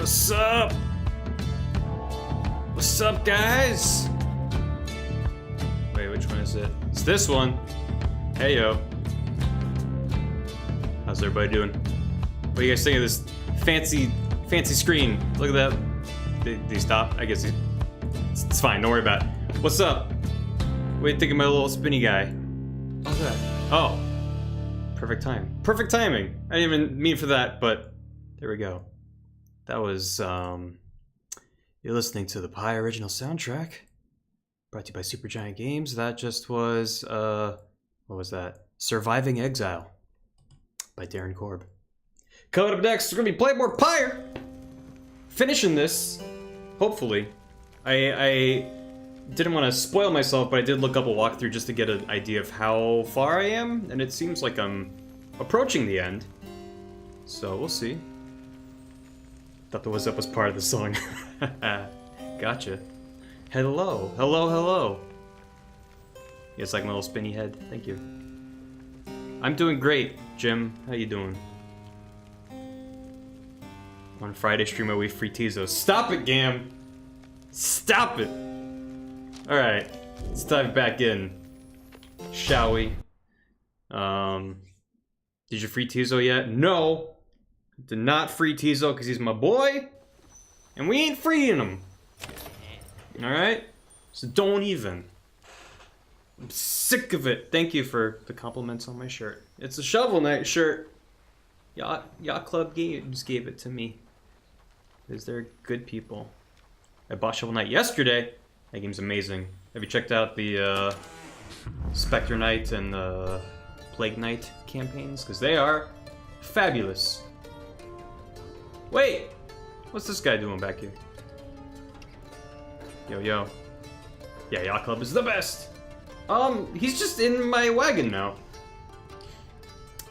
What's up? What's up, guys? Wait, which one is it? It's this one. Hey, yo. How's everybody doing? What do you guys think of this fancy screen? Look at that. Did he stop? I guess it's fine. Don't worry about it. What's up? What do you think of my little spinny guy? What's that? Oh. Perfect time. Perfect timing. I didn't even mean for that, but there we go. That was, you're listening to the PYRE original soundtrack. Brought to you by Supergiant Games. That just was, what was that? Surviving Exile by Darren Korb. Coming up next, we're gonna be playing more PYRE! Finishing this, hopefully. I didn't want to spoil myself, but I did look up a walkthrough just to get an idea of how far I am, and it seems like I'm approaching the end. So, we'll see. Thought the "What's Up" was part of the song. Gotcha. Hello. Hello, hello. You guys like my little spinny head? Thank you. I'm doing great, Jim. How you doing? On Friday, stream my week free Tizo. Stop it, Gam! Stop it! Alright, let's dive back in. Shall we? Did you free Tizo yet? No! Did not free Tizo because he's my boy, and we ain't freeing him. Alright? So don't even. I'm sick of it. Thank you for the compliments on my shirt. It's a Shovel Knight shirt. Yacht Club Games gave it to me. Because they're good people. I bought Shovel Knight yesterday. That game's amazing. Have you checked out the Spectre Knight and the Plague Knight campaigns? Because they are fabulous. Wait! What's this guy doing back here? Yo, yo. Yeah, Yacht Club is the best! He's just in my wagon now.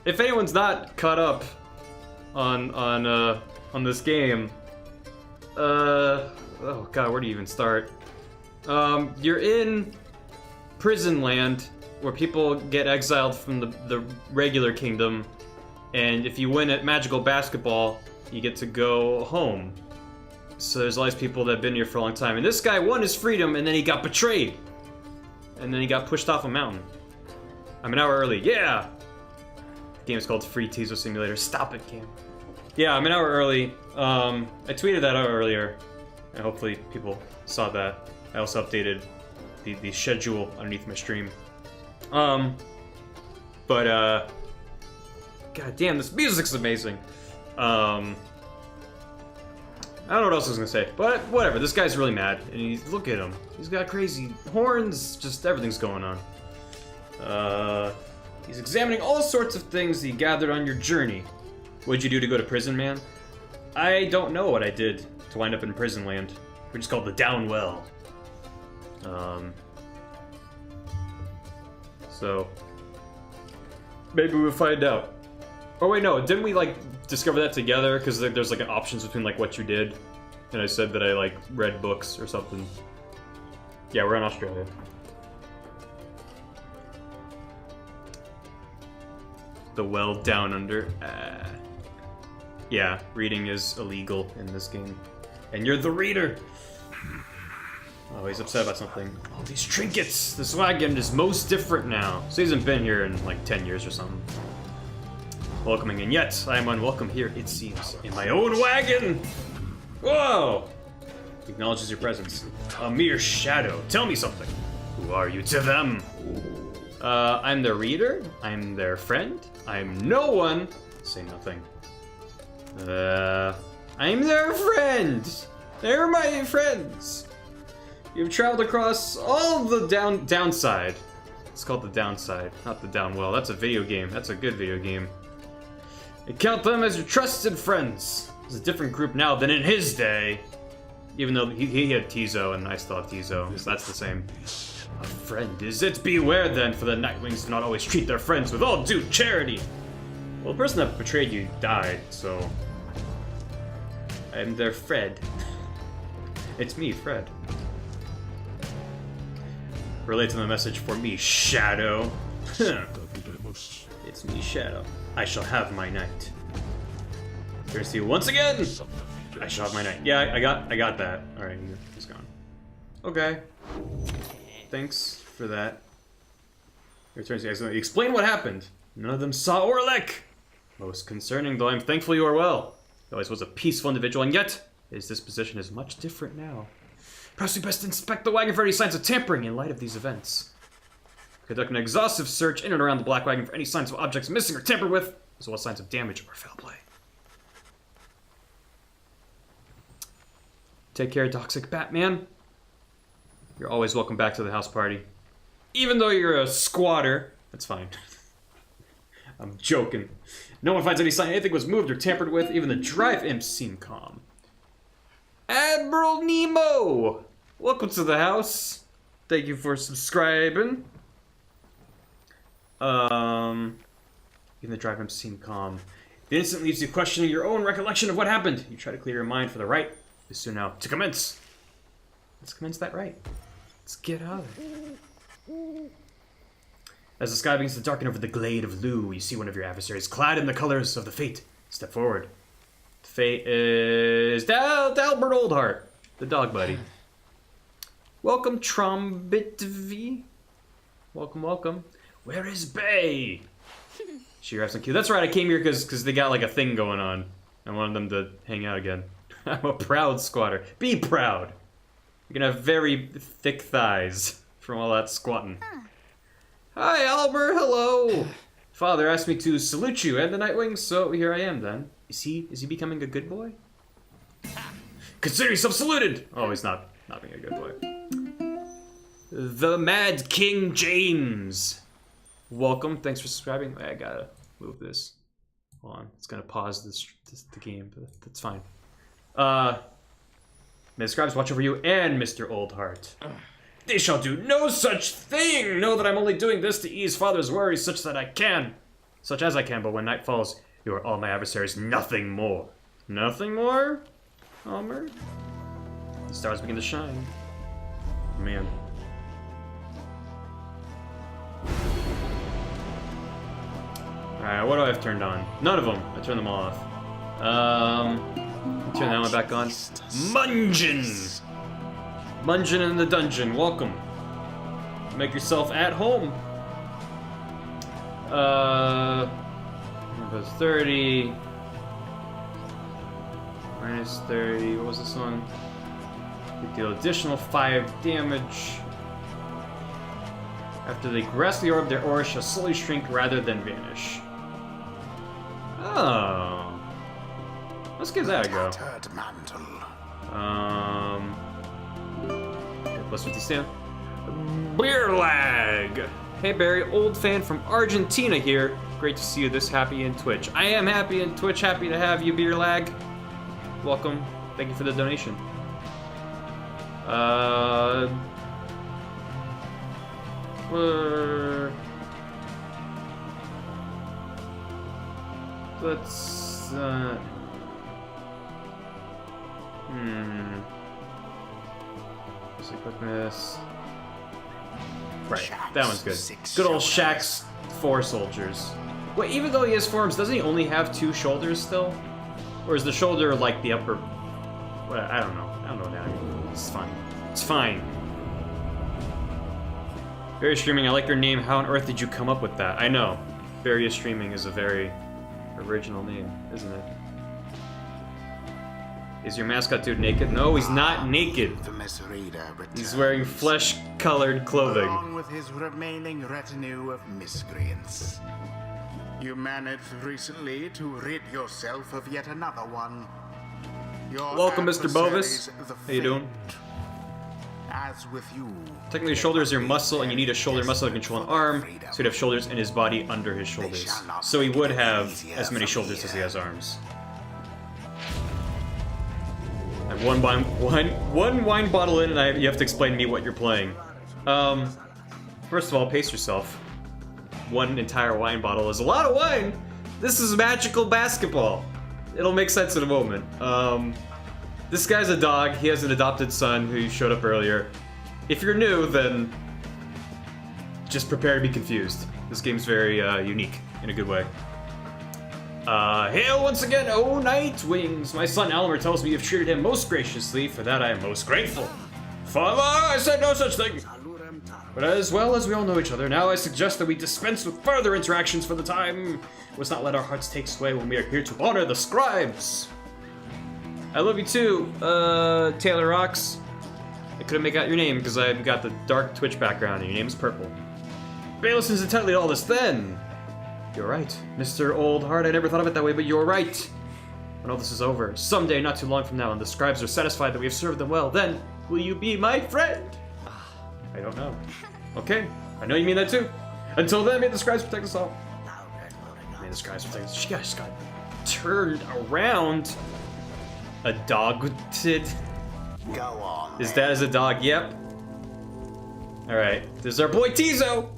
If anyone's not caught up on this game, oh god, where do you even start? You're in prison land where people get exiled from the regular kingdom, and if you win at Magical Basketball, you get to go home. So there's all these people that have been here for a long time, and this guy won his freedom, and then he got betrayed. And then he got pushed off a mountain. I'm an hour early, yeah! The game's called Free Tizo Simulator. Stop it, Cam. Yeah, I'm an hour early. I tweeted that out earlier, and hopefully people saw that. I also updated the schedule underneath my stream. God damn, this music's amazing. I don't know what else I was gonna say, but whatever. This guy's really mad, and look at him. He's got crazy horns. Just everything's going on. He's examining all sorts of things that he gathered on your journey. What'd you do to go to prison, man? I don't know what I did to wind up in prison land, which is called the Downwell. So maybe we'll find out. Oh wait, no, didn't we like discover that together? Because there's like options between like what you did, and I said that I like read books or something. Yeah, we're in Australia. The well down under. Yeah, reading is illegal in this game, and you're the reader. Oh, he's upset about something. All these trinkets. This wagon is most different now. So he hasn't been here in like 10 years or something. Welcoming, and yet I am unwelcome here, it seems. In my own wagon! Whoa! Acknowledges your presence. A mere shadow. Tell me something. Who are you to them? I'm their reader. I'm their friend. I'm no one. Say nothing. I'm their friend. They're my friends. You've traveled across all the downside. It's called the Downside, not the Downwell. That's a video game. That's a good video game. You count them as your trusted friends. It's a different group now than in his day. Even though he had Tizo and I still have Tizo, so that's the same. A friend is it? Beware then, for the Nightwings do not always treat their friends with all due charity. Well, the person that betrayed you died, so I'm their Fred. It's me, Fred. Relate to the message for me, Shadow. It's me, Shadow. I shall have my night. Here to see you once again. I shall have my knight. Yeah, I got that. All right, he's gone. Okay. Thanks for that. Returns to excellent. Explain what happened. None of them saw Orlek. Most concerning, though I'm thankful you are well. He always was a peaceful individual, and yet his disposition is much different now. Perhaps we best inspect the wagon for any signs of tampering in light of these events. Conduct an exhaustive search in and around the black wagon for any signs of objects missing or tampered with, as well as signs of damage or foul play. Take care, Toxic Batman. You're always welcome back to the house party. Even though you're a squatter, that's fine. I'm joking. No one finds any sign anything was moved or tampered with. Even the drive imps seem calm. Admiral Nemo! Welcome to the house. Thank you for subscribing. Even the drive imps seem calm. The incident leaves you questioning your own recollection of what happened. You try to clear your mind for the right. Is soon now to commence. Let's commence that right. Let's get out of it. As the sky begins to darken over the glade of Loo, you see one of your adversaries clad in the colors of the Fate. Step forward. The Fate is Dalbert Oldheart, the dog buddy. Welcome, Trombitv. Welcome, welcome. Where is Bay? She arrives on cue. That's right, I came here because they got like a thing going on. I wanted them to hang out again. I'm a proud squatter. Be proud. You're gonna have very thick thighs from all that squatting. Hi, Albert. Hello. Father asked me to salute you and the Nightwing, so here I am. Then is he becoming a good boy? Consider yourself saluted. Oh, he's not being a good boy. The Mad King James. Welcome. Thanks for subscribing. I gotta move this. Hold on. It's gonna pause the game, but that's fine. May the scribes watch over you and Mr. Oldheart. They shall do no such thing! Know that I'm only doing this to ease Father's worries such as I can, but when night falls, you are all my adversaries, nothing more. Nothing more? Homer? The stars begin to shine. Man. Alright, what do I have turned on? None of them. I turned them all off. Turn that one back on. Mungeon! Mungeon in the dungeon, welcome. Make yourself at home. Goes 30. Minus 30. What was this one? We deal additional 5 damage. After they grasp the orb, their aura shall slowly shrink rather than vanish. Oh. Let's give that a go. Plus 50 stand. Beer lag! Hey Barry, old fan from Argentina here. Great to see you this happy in Twitch. I am happy in Twitch, happy to have you, Beer lag. Welcome. Thank you for the donation. Let's quickness. Right, that one's good. Good old Shaq's 4 soldiers. Wait, even though he has forms, doesn't he only have 2 shoulders still? Or is the shoulder like the upper? Well, I don't know. I don't know now. It's fine. It's fine. BarryIsStreaming, I like your name. How on earth did you come up with that? I know. BarryIsStreaming is a very original name, isn't it? Is your mascot dude naked? No, he's not naked. He's wearing flesh-colored clothing. Along with his remaining retinue of miscreants. You managed recently to rid yourself of yet another one. Welcome, Mr. Bovis. How you doing? As with you, technically, shoulder is your muscle, and you need a shoulder muscle to control an arm, so he'd have shoulders in his body under his shoulders. So he would have as many shoulders as he has arms. I have one wine bottle in, and you have to explain to me what you're playing. First of all, pace yourself. 1 entire wine bottle is a lot of wine! This is magical basketball. It'll make sense in a moment. This guy's a dog. He has an adopted son who showed up earlier. If you're new, then just prepare to be confused. This game's very unique in a good way. Hail once again, O Nightwings! My son Elmer tells me you've treated him most graciously. For that I am most grateful. Father, I said no such thing! But as well as we all know each other, now I suggest that we dispense with further interactions for the time. Let's not let our hearts take sway when we are here to honor the scribes. I love you too, Taylor Rocks. I couldn't make out your name because I've got the dark Twitch background and your name's purple. Bay listens intently to all this then. You're right, Mr. Old Heart. I never thought of it that way, but you're right. When all this is over, someday not too long from now, and the scribes are satisfied that we have served them well, then will you be my friend? I don't know. Okay, I know you mean that too. Until then, may the scribes protect us all. May the scribes protect us. She just got turned around. A dog did. Go on. His dad is a dog, yep. Alright, there's our boy Tizo!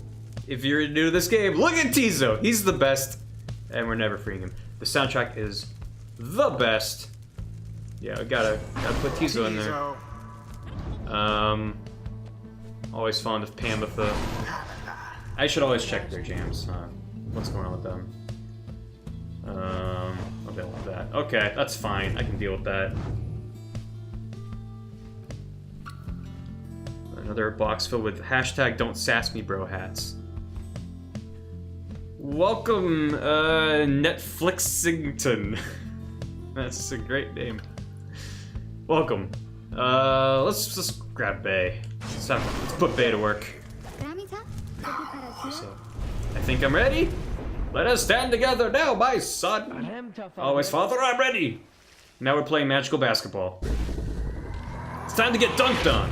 If you're new to this game, look at Tizo! He's the best, and we're never freeing him. The soundtrack is the best. Yeah, we gotta put Tizo in there. Always fond of Pam with the... I should always check their jams. What's going on with them? I'll deal with that. Okay, that's fine. I can deal with that. Another box filled with hashtag don't sass me bro hats. Welcome, Netflixington. That's a great name. Welcome. Let's just grab Bay. Let's put Bay to work. So, I think I'm ready. Let us stand together now, my son. Always, father, I'm ready. Now we're playing magical basketball. It's time to get dunked on.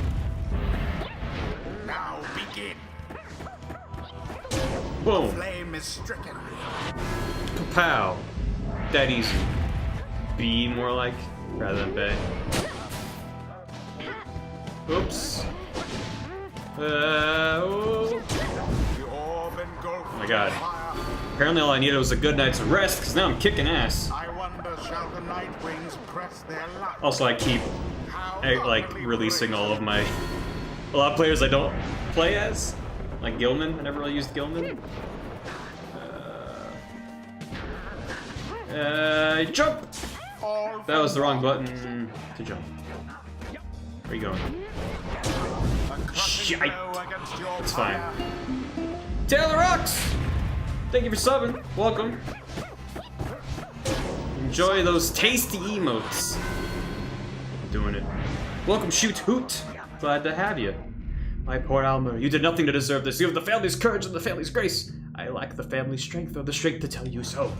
Now begin. Boom. Flame is stricken. Pow. That easy. B more like, rather than Bay. Oops. Oh my god. Apparently all I needed was a good night's rest, because now I'm kicking ass. I wonder, shall the Nightwings press their luck? Also, I keep like releasing all of my... A lot of players I don't play as. Like Gilman, I never really used Gilman. Jump! That was the wrong button to jump. Where are you going? Shite. It's fine. Taylor Rocks! Thank you for subbing. Welcome. Enjoy those tasty emotes. I'm doing it. Welcome, Shoot Hoot. Glad to have you. My poor Alma, you did nothing to deserve this. You have the family's courage and the family's grace. I lack the family's strength or the strength to tell you so.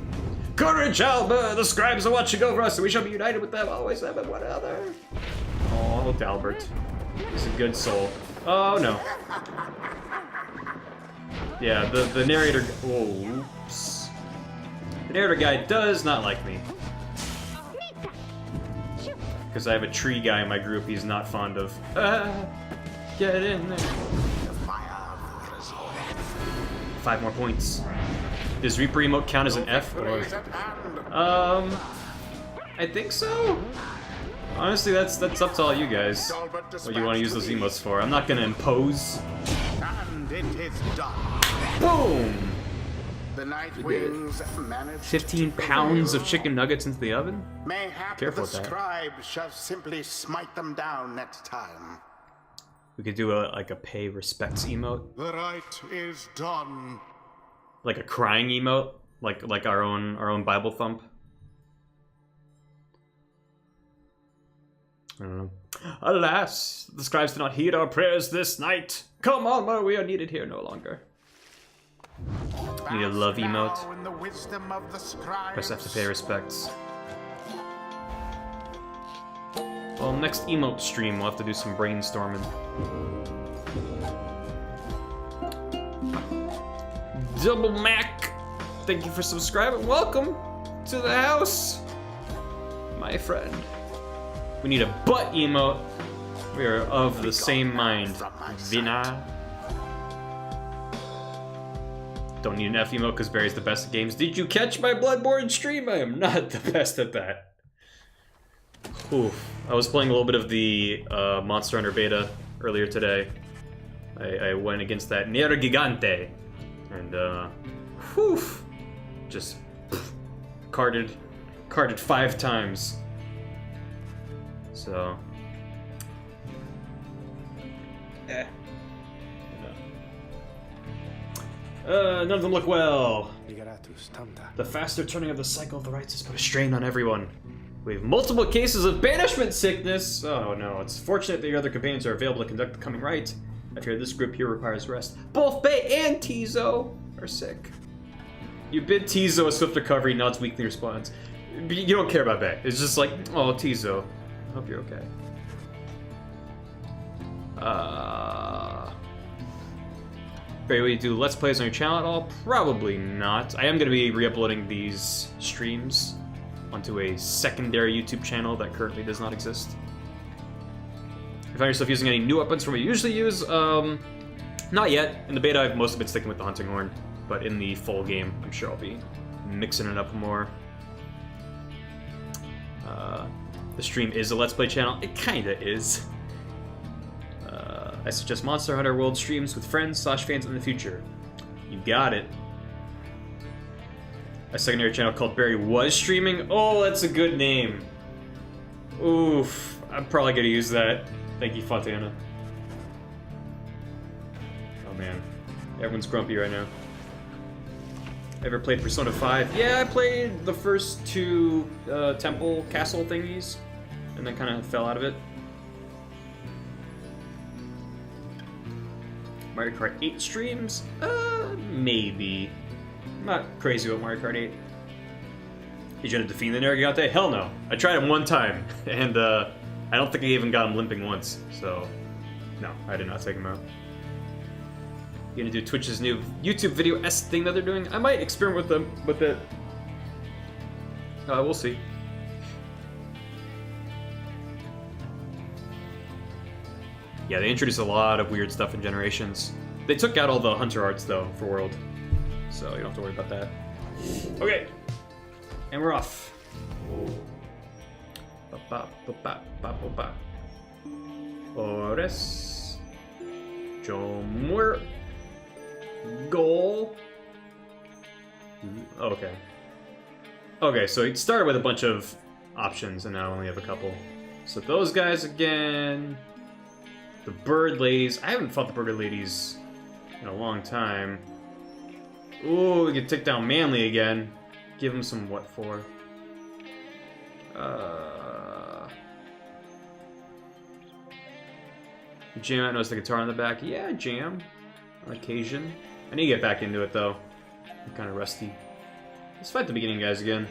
Courage, Alma! The scribes are watching over us, and we shall be united with them, always them and one another. Oh, Dalbert. He's a good soul. Oh, no. Yeah, the narrator... Oh, oops. The narrator guy does not like me. Because I have a tree guy in my group he's not fond of. Get in there. 5 more points. Does Reaper emote count as an F? Or... I think so. Honestly, that's up to all you guys. What you want to use those emotes for. I'm not gonna impose. And it is done. Boom! The Nightwings managed 15 pounds of chicken nuggets into the oven? Mayhap Careful the with that. scribes shall simply smite them down next time. We could do like a pay respects emote. The rite is done. Like a crying emote? Like our own Bible thump? I don't know. Alas, the scribes did not heed our prayers this night. Come on, we are needed here no longer. Need a love emote. Press F to pay respects. Well, next emote stream we'll have to do some brainstorming. Double Mac, thank you for subscribing. Welcome to the house, my friend. We need a butt emote. We are of the same mind. Vina. Don't need an F emote because Barry's the best at games. Did you catch my Bloodborne stream? I am not the best at that. Oof. I was playing a little bit of the Monster Hunter beta earlier today. I went against that Nero Gigante. And, whew. Just carded 5 times. So, none of them look well. The faster turning of the cycle of the rites has put a strain on everyone. We have multiple cases of banishment sickness. Oh no, it's fortunate that your other companions are available to conduct the coming rite. I fear this group here requires rest. Both Bay and Tizo are sick. You bid Tizo a swift recovery, Nods weakly responds. You don't care about Bay. It's just like, oh, Tizo, I hope you're okay. Barry, will you do Let's Plays on your channel at all? Probably not. I am going to be re-uploading these streams onto a secondary YouTube channel that currently does not exist. If you find yourself using any new weapons from what you usually use, not yet. In the beta, I've mostly been sticking with the hunting horn, but in the full game, I'm sure I'll be mixing it up more. The stream is a Let's Play channel. It kinda is. I suggest Monster Hunter World streams with friends/fans in the future. You got it. A secondary channel called BarryIsStreaming. Oh, that's a good name. Oof. I'm probably gonna use that. Thank you, Fontana. Oh man. Everyone's grumpy right now. Ever played Persona 5? Yeah, I played the first 2 temple castle thingies, and then kind of fell out of it. Mario Kart 8 streams? Maybe. I'm not crazy about Mario Kart 8. Did you end up defeating the Nergigante? Hell no. I tried him one time, and I don't think I even got him limping once, so no, I did not take him out. You gonna do Twitch's new YouTube video-esque thing that they're doing? I might experiment with it. We'll see. Yeah, they introduced a lot of weird stuff in Generations. They took out all the hunter arts, though, for World. So you don't have to worry about that. Okay. And we're off. Ores. Jomur. Goal. Okay. Okay, so it started with a bunch of options, and now I only have a couple. So those guys again. The bird ladies. I haven't fought the bird ladies in a long time. Ooh, we can take down Manly again. Give him some what for? Jam knows the guitar on the back. Yeah, jam. On occasion. I need to get back into it though. I'm kind of rusty. Let's fight the beginning guys again.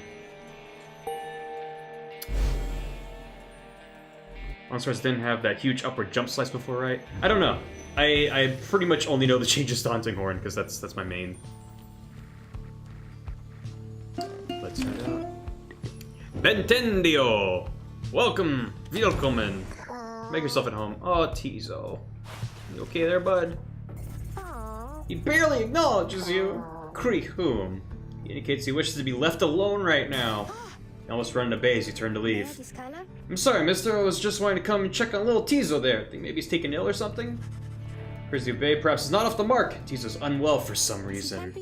Monsters didn't have that huge upward jump slice before, right? I don't know. I pretty much only know the changes to Hunting Horn because that's my main. Let's head out. Bentendio! Welcome! Willkommen! Make yourself at home. Oh, Tizo. You okay there, bud? He barely acknowledges you. Krihum. He indicates he wishes to be left alone right now. You almost run into Bay as you turn to leave. I'm sorry, mister. I was just wanting to come and check on little Tizo there. Think maybe he's taken ill or something? Grizzly Bay perhaps is not off the mark. Tizo's unwell for some reason.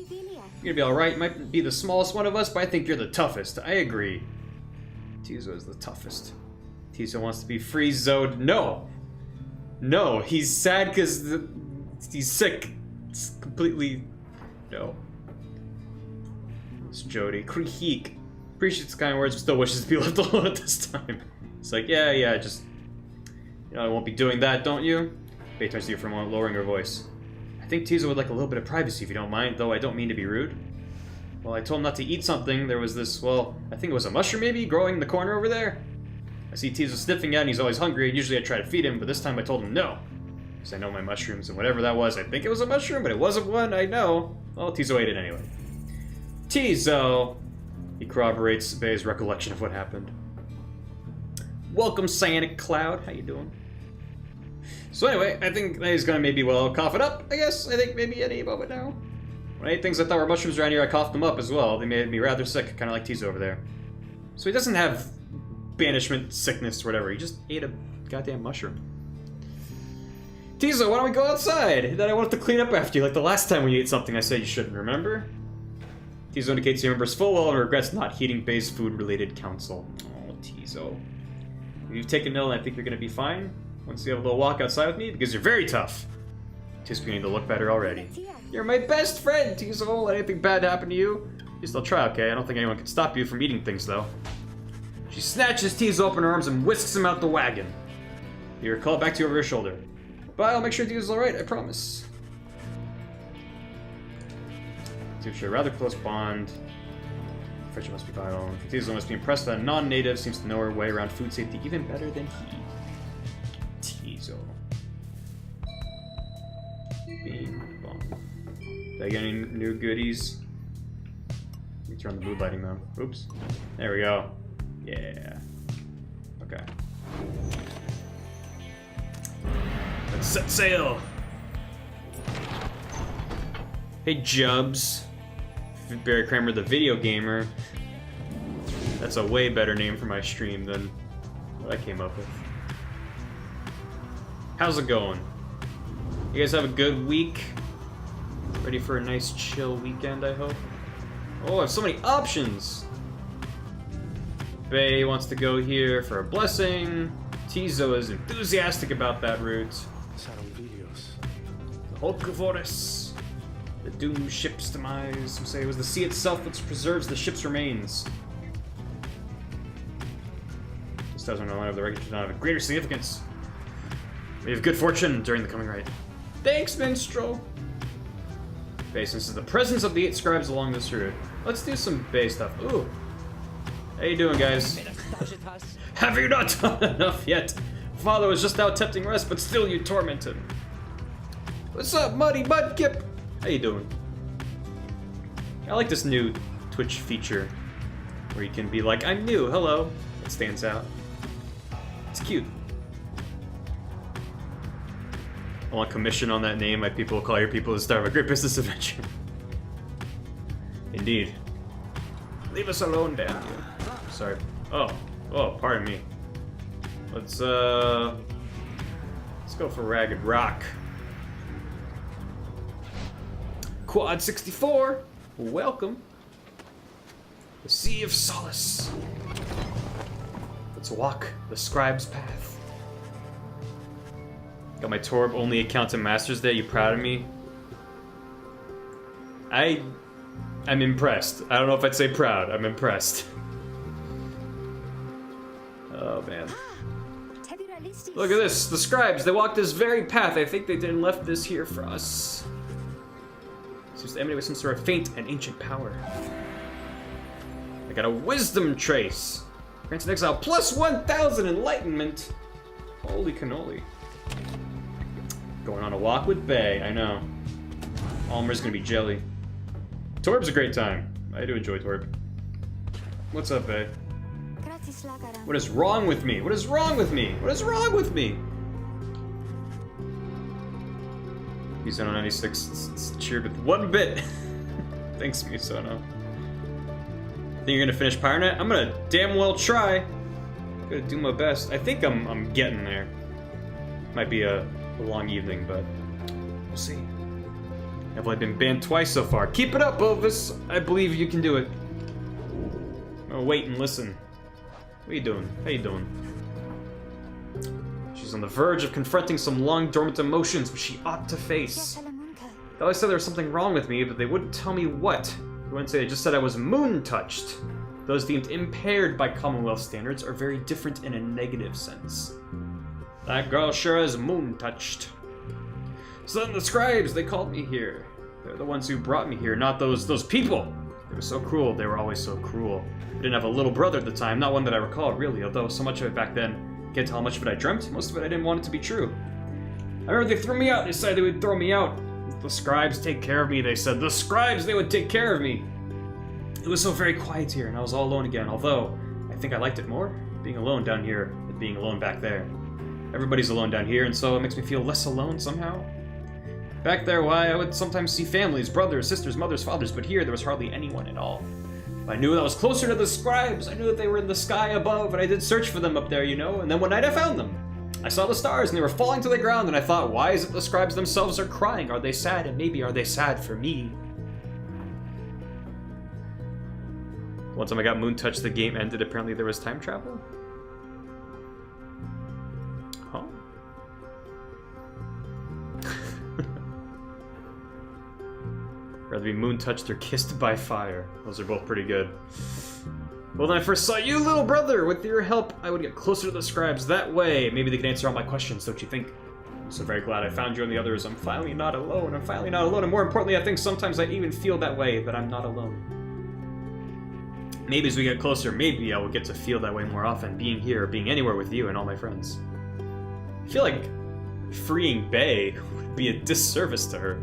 You're gonna be alright. Might be the smallest one of us, but I think you're the toughest. I agree. Tizo is the toughest. Tizo wants to be free-zoned. No! No, he's sad because he's sick. It's completely... No. It's Jody. Krihik. Appreciates the kind words, but still wishes to be left alone at this time. It's like, yeah, just... You know, I won't be doing that, don't you? Bay turns to you for a moment, lowering her voice. I think Tizo would like a little bit of privacy if you don't mind, though I don't mean to be rude. Well, I told him not to eat something. There was this, well, I think it was a mushroom maybe, growing in the corner over there. I see Tizo sniffing at and he's always hungry, and usually I try to feed him, but this time I told him no. Because I know my mushrooms, and whatever that was, I think it was a mushroom, but it wasn't one, I know. Well, Tizo ate it anyway. Tizo! He corroborates Bay's recollection of what happened. Welcome, Cyanic Cloud. How you doing? So anyway, I think he's gonna maybe, well, cough it up, I guess. I think maybe any moment now. When I ate things I thought were mushrooms around here, I coughed them up as well. They made me rather sick, kind of like Tizo over there. So he doesn't have banishment sickness or whatever. He just ate a goddamn mushroom. Tizo, why don't we go outside? Then I wanted to clean up after you, like the last time when you ate something I said you shouldn't, remember? Tizo indicates he remembers full well and regrets not heeding Bay's food-related counsel. Oh, Tizo. You've taken ill and I think you're gonna be fine. Once you have a little walk outside with me, because you're very tough. Tizo's beginning to look better already. You're my best friend, Tizo. Let anything bad happen to you, you still try, okay? I don't think anyone can stop you from eating things, though. She snatches Tizo up in her arms and whisks him out the wagon. You call it back to you over your shoulder. Bye, I'll make sure Tizo's alright, I promise. Two share a rather close bond. Friendship must be vital. Tizo must be impressed that a non-native seems to know her way around food safety even better than he. Tizo. Bing bong. Did I get any new goodies? Let me turn on the mood lighting though. Oops. There we go. Yeah. Okay. Let's set sail! Hey Jubs. Barry Kramer the video gamer. That's a way better name for my stream than what I came up with. How's it going? You guys have a good week? Ready for a nice chill weekend, I hope? Oh, I have so many options! Bay wants to go here for a blessing. Tizo is enthusiastic about that route. The Hulk of Horus. The doomed ship's demise. Some say it was the sea itself which preserves the ship's remains. This doesn't know if the wreckage does not have a greater significance. We have good fortune during the coming rite. Thanks, minstrel! Bay, since the presence of the 8 scribes along this route, let's do some Bay stuff. Ooh. How you doing, guys? Have you not done enough yet? Father was just out tempting rest, but still you torment him. What's up, Muddy Mudkip? How you doing? I like this new Twitch feature where you can be like, I'm new, hello. It stands out. It's cute. I want commission on that name. My people will call your people to start a great business adventure. Indeed. Leave us alone, damn you. Sorry. Oh, pardon me. Let's go for Ragged Rock. Quad 64, welcome. The Sea of Solace. Let's walk the scribe's path. Got my Torb only account in Masters Day. You proud of me? I'm impressed. I don't know if I'd say proud. I'm impressed. Oh man. Look at this. The scribes, they walked this very path. I think they didn't left this here for us. Seems to emanate with some sort of faint and ancient power. I got a wisdom trace. Grants an exile plus 1,000 enlightenment. Holy cannoli. Going on a walk with Bay, I know. Almer's gonna be jelly. Torb's a great time. I do enjoy Torb. What's up, Bay? What is wrong with me? What is wrong with me? What is wrong with me? Misono 96 cheered with 1 bit. Thanks, Misono. Think you're gonna finish PYRE? I'm gonna damn well try. I'm gonna do my best. I think I'm getting there. Might be a long evening, but we'll see. I've only been banned twice so far. Keep it up, Elvis. I believe you can do it. Oh, wait and listen. What are you doing? How you doing? She's on the verge of confronting some long dormant emotions which she ought to face. They always said there was something wrong with me, but they wouldn't tell me what. They wouldn't say, they just said I was moon-touched. Those deemed impaired by Commonwealth standards are very different in a negative sense. That girl sure is moon-touched. So then the scribes, they called me here. They're the ones who brought me here, not those people. They were so cruel, they were always so cruel. I didn't have a little brother at the time, not one that I recall really, although so much of it back then, can't tell how much of it I dreamt, most of it I didn't want it to be true. I remember they threw me out, they decided they would throw me out. The scribes take care of me, they said. The scribes, they would take care of me. It was so very quiet here, and I was all alone again, although I think I liked it more, being alone down here than being alone back there. Everybody's alone down here, and so it makes me feel less alone somehow. Back there, why, I would sometimes see families, brothers, sisters, mothers, fathers, but here there was hardly anyone at all. I knew that I was closer to the scribes, I knew that they were in the sky above, and I did search for them up there, you know, and then one night I found them. I saw the stars, and they were falling to the ground, and I thought, why is it the scribes themselves are crying? Are they sad? And maybe are they sad for me? One time I got moon touch, the game ended. Apparently there was time travel. Huh? Rather be moon touched or kissed by fire. Those are both pretty good. Well, then I first saw you, little brother. With your help, I would get closer to the scribes that way. Maybe they can answer all my questions, don't you think? I'm so very glad I found you and the others. I'm finally not alone. I'm finally not alone. And more importantly, I think sometimes I even feel that way, that I'm not alone. Maybe as we get closer, maybe I will get to feel that way more often, being here, being anywhere with you and all my friends. I feel like freeing Bae would be a disservice to her.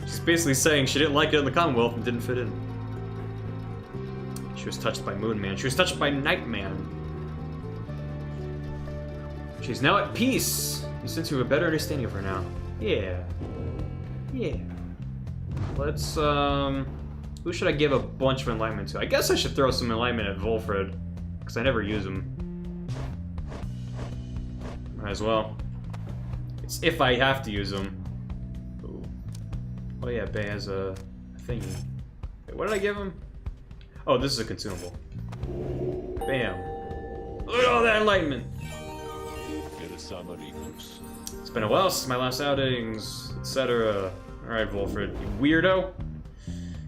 She's basically saying she didn't like it in the Commonwealth and didn't fit in. She was touched by Moon Man. She was touched by Night Man. She's now at peace. You sense you have a better understanding of her now. Yeah. Yeah. Let's, who should I give a bunch of enlightenment to? I guess I should throw some enlightenment at Volfred, because I never use them. Might as well. It's if I have to use them. Ooh. Oh yeah, Bae has a thingy. Wait, what did I give him? Oh, this is a consumable. Bam. Look at all that enlightenment! It's been a while since my last outings, etc. Alright, Volfred, you weirdo.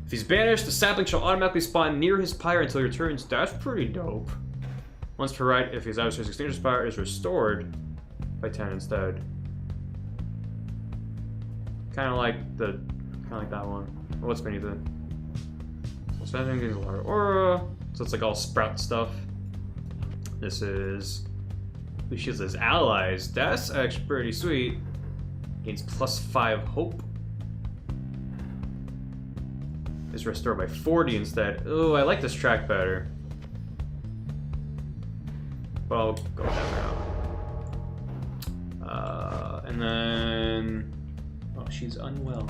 If he's banished, the sapling shall automatically spawn near his pyre until he returns. That's pretty dope. Once per right, if his adversary's extinguished pyre is restored by 10 instead. Kinda like that one. What's beneath it? So I think it's a lot of aura. So it's like all sprout stuff. This is who shields his allies. That's actually pretty sweet. Gains +5 hope. Is restored by 40 instead. Oh, I like this track better. But I'll go that route. And then oh, she's unwell.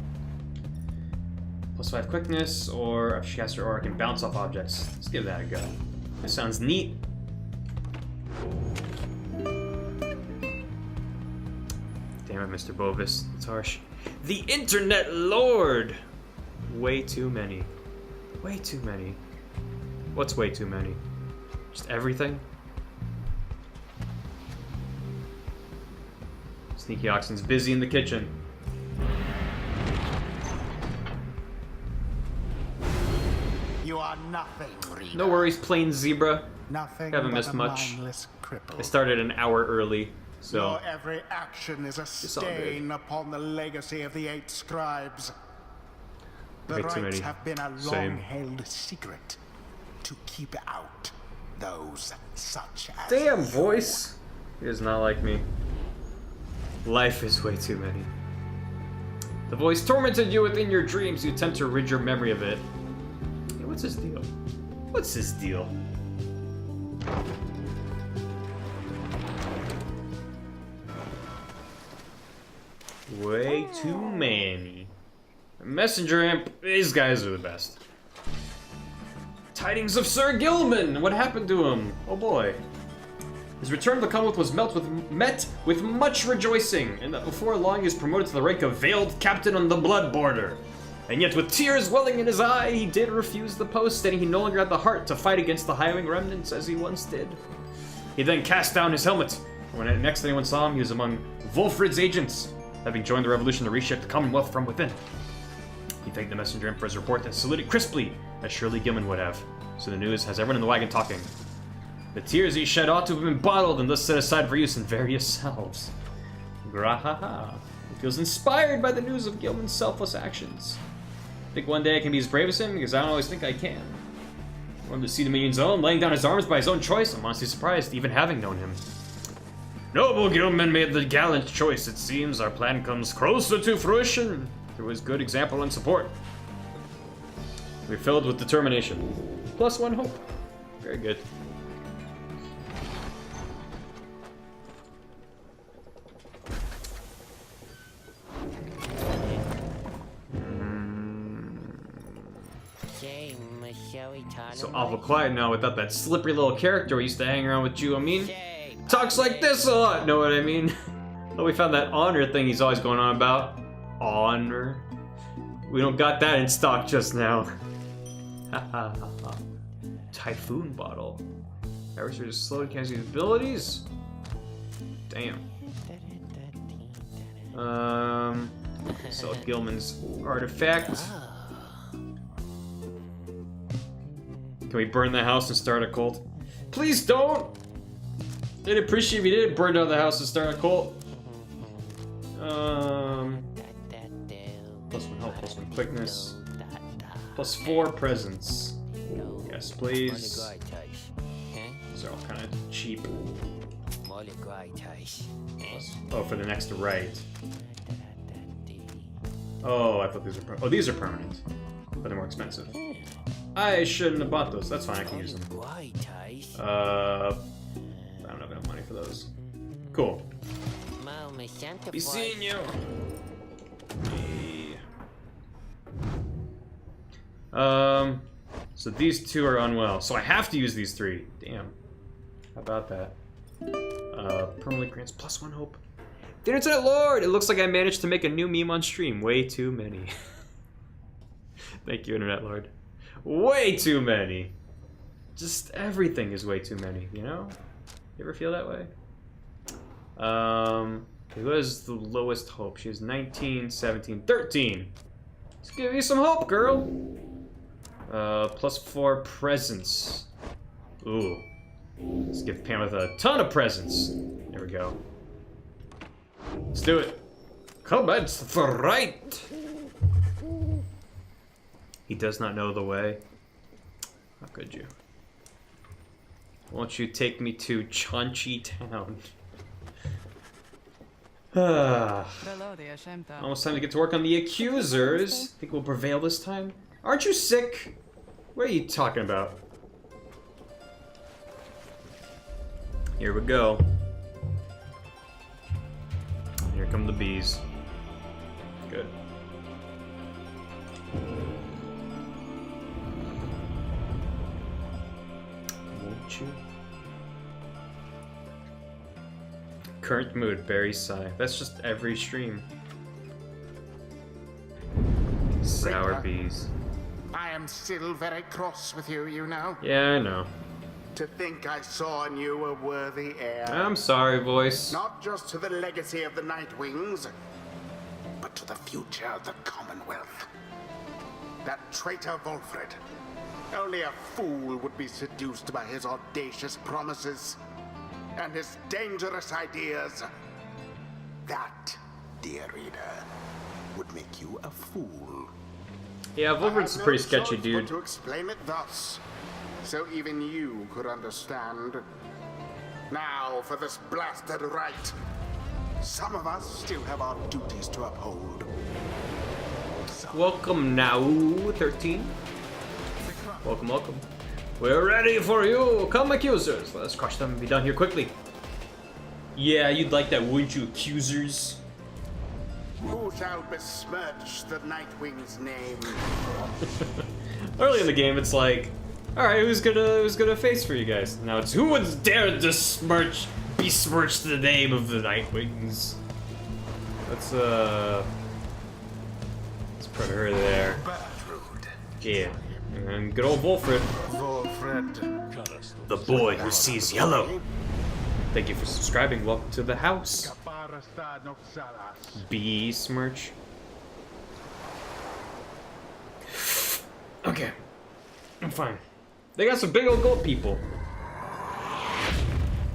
+5 quickness, or if she has her aura, can bounce off objects. Let's give that a go. That sounds neat. Damn it, Mr. Bovis. It's harsh. The Internet Lord! Way too many. Way too many. What's way too many? Just everything? Sneaky Oxen's busy in the kitchen. You are nothing, reader. No worries, plain zebra. Nothing. Haven't but missed a much. mindless cripple. I started an hour early, so Your every action is a It's all stain upon the legacy of the 8 scribes. The Way too rites many. have been a Same. long-held secret to keep out those such as damn you. voice. He does not like me. Life is way too many. The voice tormented you within your dreams. You attempt to rid your memory of it. Hey, what's his deal? What's his deal? Way too many. Messenger Imp, these guys are the best. Tidings of Sir Gilman! What happened to him? Oh boy. His return to the Commonwealth was met with much rejoicing, and that before long he was promoted to the rank of Veiled Captain on the Blood Border. And yet with tears welling in his eye, he did refuse the post, stating he no longer had the heart to fight against the hiring remnants as he once did. He then cast down his helmet. When next anyone saw him, he was among Volfred's agents, having joined the revolution to reshape the Commonwealth from within. He thanked the messenger imp for his report and saluted crisply, as surely Gilman would have. So the news has everyone in the wagon talking. The tears he shed ought to have been bottled and thus set aside for use in various salves. Grahaha. He feels inspired by the news of Gilman's selfless actions. I think one day I can be as brave as him, because I don't always think I can. I want him to see the Minion's own, laying down his arms by his own choice. I'm honestly surprised, even having known him. Noble Gilman made the gallant choice. It seems our plan comes closer to fruition through his good example and support. We're filled with determination. +1 hope. Very good. So awful quiet now without that slippery little character we used to hang around with you, I mean? Talks like this a lot, know what I mean? But we found that honor thing he's always going on about. Honor? We don't got that in stock just now. Typhoon bottle. Adversaries slowly casting abilities. Damn. Sell Gilman's artifact. Can we burn the house and start a cult? Please don't! I'd appreciate if you did burn down the house and start a cult. +1 health, +1 quickness. +4 presence. Yes, please. These are all kind of cheap. Oh, for the next right. Oh, I thought these were these are permanent, but they're more expensive. I shouldn't have bought those. That's fine, I can use them. I don't have enough money for those. Cool. Be seeing you. So these two are unwell, so I have to use these three. Damn. How about that? Permanently grants +1 hope. The Internet Lord! It looks like I managed to make a new meme on stream. Way too many. Thank you, Internet Lord. Way too many. Just everything is way too many, you know? You ever feel that way? Who has the lowest hope? She has 19, 17, 13. Let's give you some hope, girl. +4 presents. Ooh. Let's give Pam with a ton of presents. There we go. Let's do it. Commence the right. He does not know the way. How could you? Won't you take me to Chauncey Town? Almost time to get to work on the accusers. Think we'll prevail this time? Aren't you sick? What are you talking about? Here we go. Here come the bees. Good. Won't you? Current mood, Barry sigh. That's just every stream. Sour bees. I am still very cross with you, you know. Yeah, I know. To think I saw in you a worthy heir. I'm sorry, voice. Not just to the legacy of the Nightwings, but to the future of the Commonwealth. That traitor Wolfred. Only a fool would be seduced by his audacious promises and his dangerous ideas. That, dear reader, would make you a fool. Yeah, Wolfred's a pretty sketchy dude. To explain it thus, so even you could understand. Now for this blasted right. Some of us still have our duties to uphold. Welcome now, 13. Welcome, welcome. We're ready for you. Come, accusers. Let us crush them and be done here quickly. Yeah, you'd like that, wouldn't you, accusers? Who shall besmirch the Nightwing's name? Early in the game, it's like, all right, who's gonna face for you guys? Now it's who would dare besmirch the name of the Nightwings? Let's put her there. Yeah, and good old Wolfred. The boy who sees yellow. Thank you for subscribing. Welcome to the house. Besmirch. Okay, I'm fine. They got some big old goat people.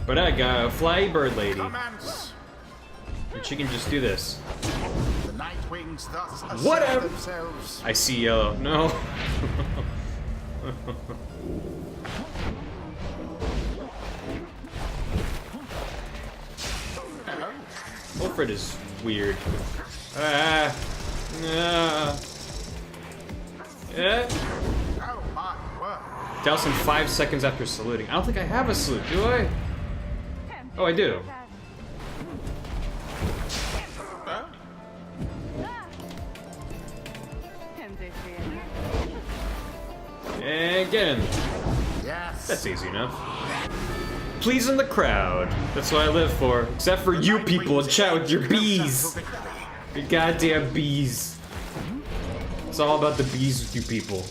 But I got a fly bird lady. Commence. And she can just do this. The Nightwings thus assert Whatever. themselves. I see yellow. No. Wolfred is weird. Yeah. Oh my word. Douse in 5 seconds after saluting. I don't think I have a salute, do I? Oh, I do. And get in. Yes. That's easy enough. Pleasing the crowd. That's what I live for. Except for you people in chat with your bees. Your goddamn bees. It's all about the bees with you people.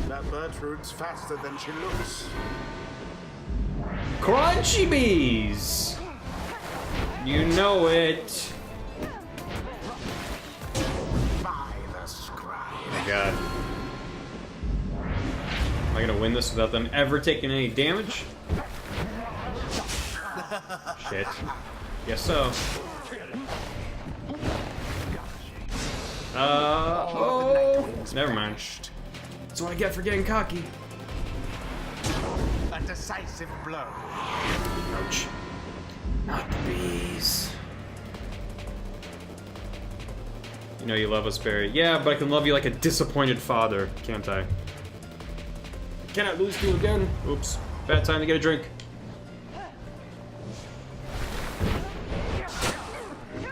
That Bertrude's faster than she looks. Crunchy bees! You know it. By the scribe. Oh my god. Am I gonna win this without them ever taking any damage? Shit. Guess so. Oh, never mind. That's what I get for getting cocky. A decisive blow. Ouch. Not the bees. You know you love us, Barry. Yeah, but I can love you like a disappointed father, can't I? Cannot lose to you again. Oops. Bad time to get a drink.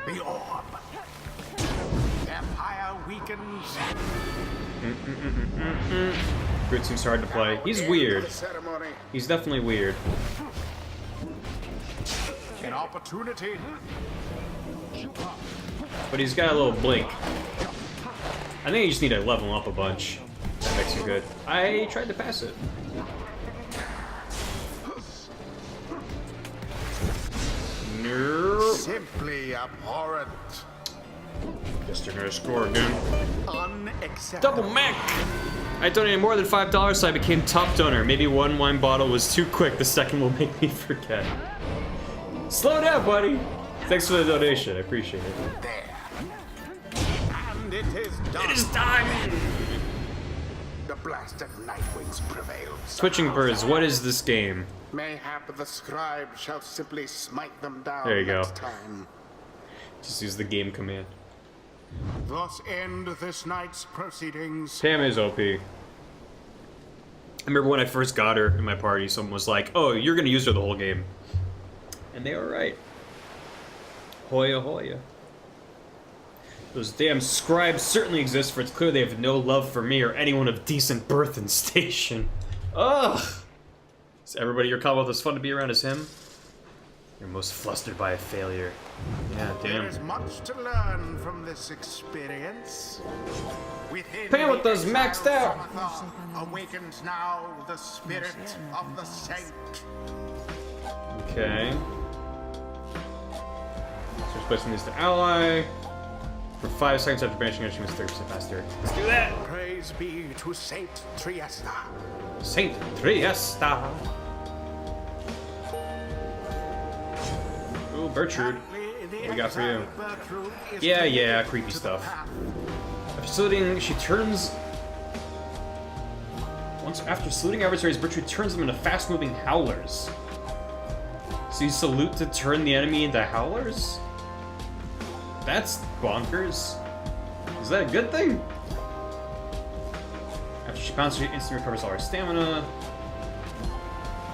The orb. Empire weakens. Grit seems hard to play. He's weird. He's definitely weird. An opportunity. But he's got a little blink. I think you just need to level up a bunch. That makes you good. I tried to pass it. No. Simply abhorrent. Guess they're gonna score again. Unacceptable. Double Mac! I donated more than $5, so I became top donor. Maybe one wine bottle was too quick. The second will make me forget. Slow down, buddy. Thanks for the donation. I appreciate it. There. And it is done. It is time! The blast of Nightwings prevails. Switching birds, what is this game? Mayhap the scribe shall simply smite them down There you go. next time. Just use the game command. Thus end this night's proceedings. Pam is OP. I remember when I first got her in my party, someone was like, oh, you're gonna use her the whole game. And they were right. Hoya hoya. Those damn scribes certainly exist, for it's clear they have no love for me or anyone of decent birth and station. Ugh! Is everybody your Commonwealth as fun to be around as him? You're most flustered by a failure. Yeah, damn. There is much to learn from this experience. Within Pam with those maxed out! Awakens now the spirit of the saint. Okay. So we're placing these to ally. For 5 seconds after banishing her, she moves 30% faster. Let's do that! Praise be to Saint Triesta. Saint Triesta! Ooh, Bertrude. What we got for you? Yeah, creepy stuff. After saluting, she turns... After saluting adversaries, Bertrude turns them into fast-moving howlers. So you salute to turn the enemy into howlers? That's bonkers. Is that a good thing? After she pounds, she instantly recovers all her stamina.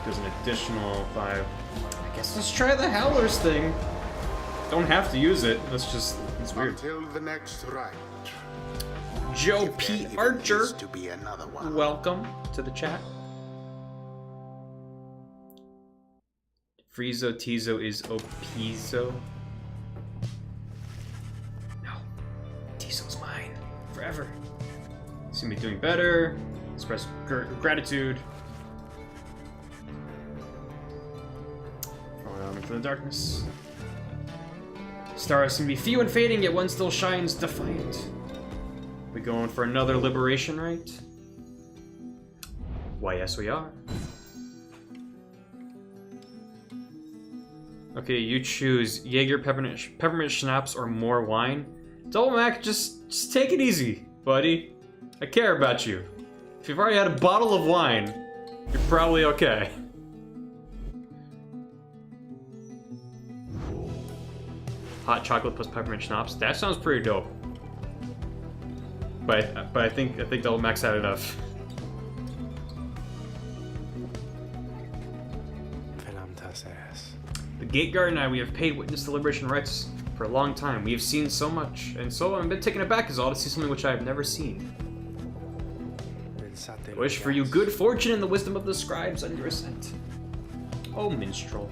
Does an additional 5. I guess let's try the howlers thing. Don't have to use it. It's weird. Until the next rite. Joe P. Archer. To be another one. Welcome to the chat. Friezo Tizo is Opizo. No. Tizo's mine. Forever. See me doing better. Express gratitude. Falling into the darkness. Stars can be few and fading, yet one still shines defiant. We going for another liberation, right? Why, yes, we are. Okay, you choose Jaeger peppermint schnapps or more wine. Double Mac, just take it easy, buddy. I care about you. If you've already had a bottle of wine, you're probably okay. Hot chocolate plus peppermint schnapps. That sounds pretty dope. But I think Double Mac's had enough. The Gate Guard and I, we have paid witness to liberation rites for a long time. We have seen so much, and so I'm a bit taken aback as all to see something which I have never seen. I wish for you good fortune and the wisdom of the scribes on your ascent. Oh, minstrel.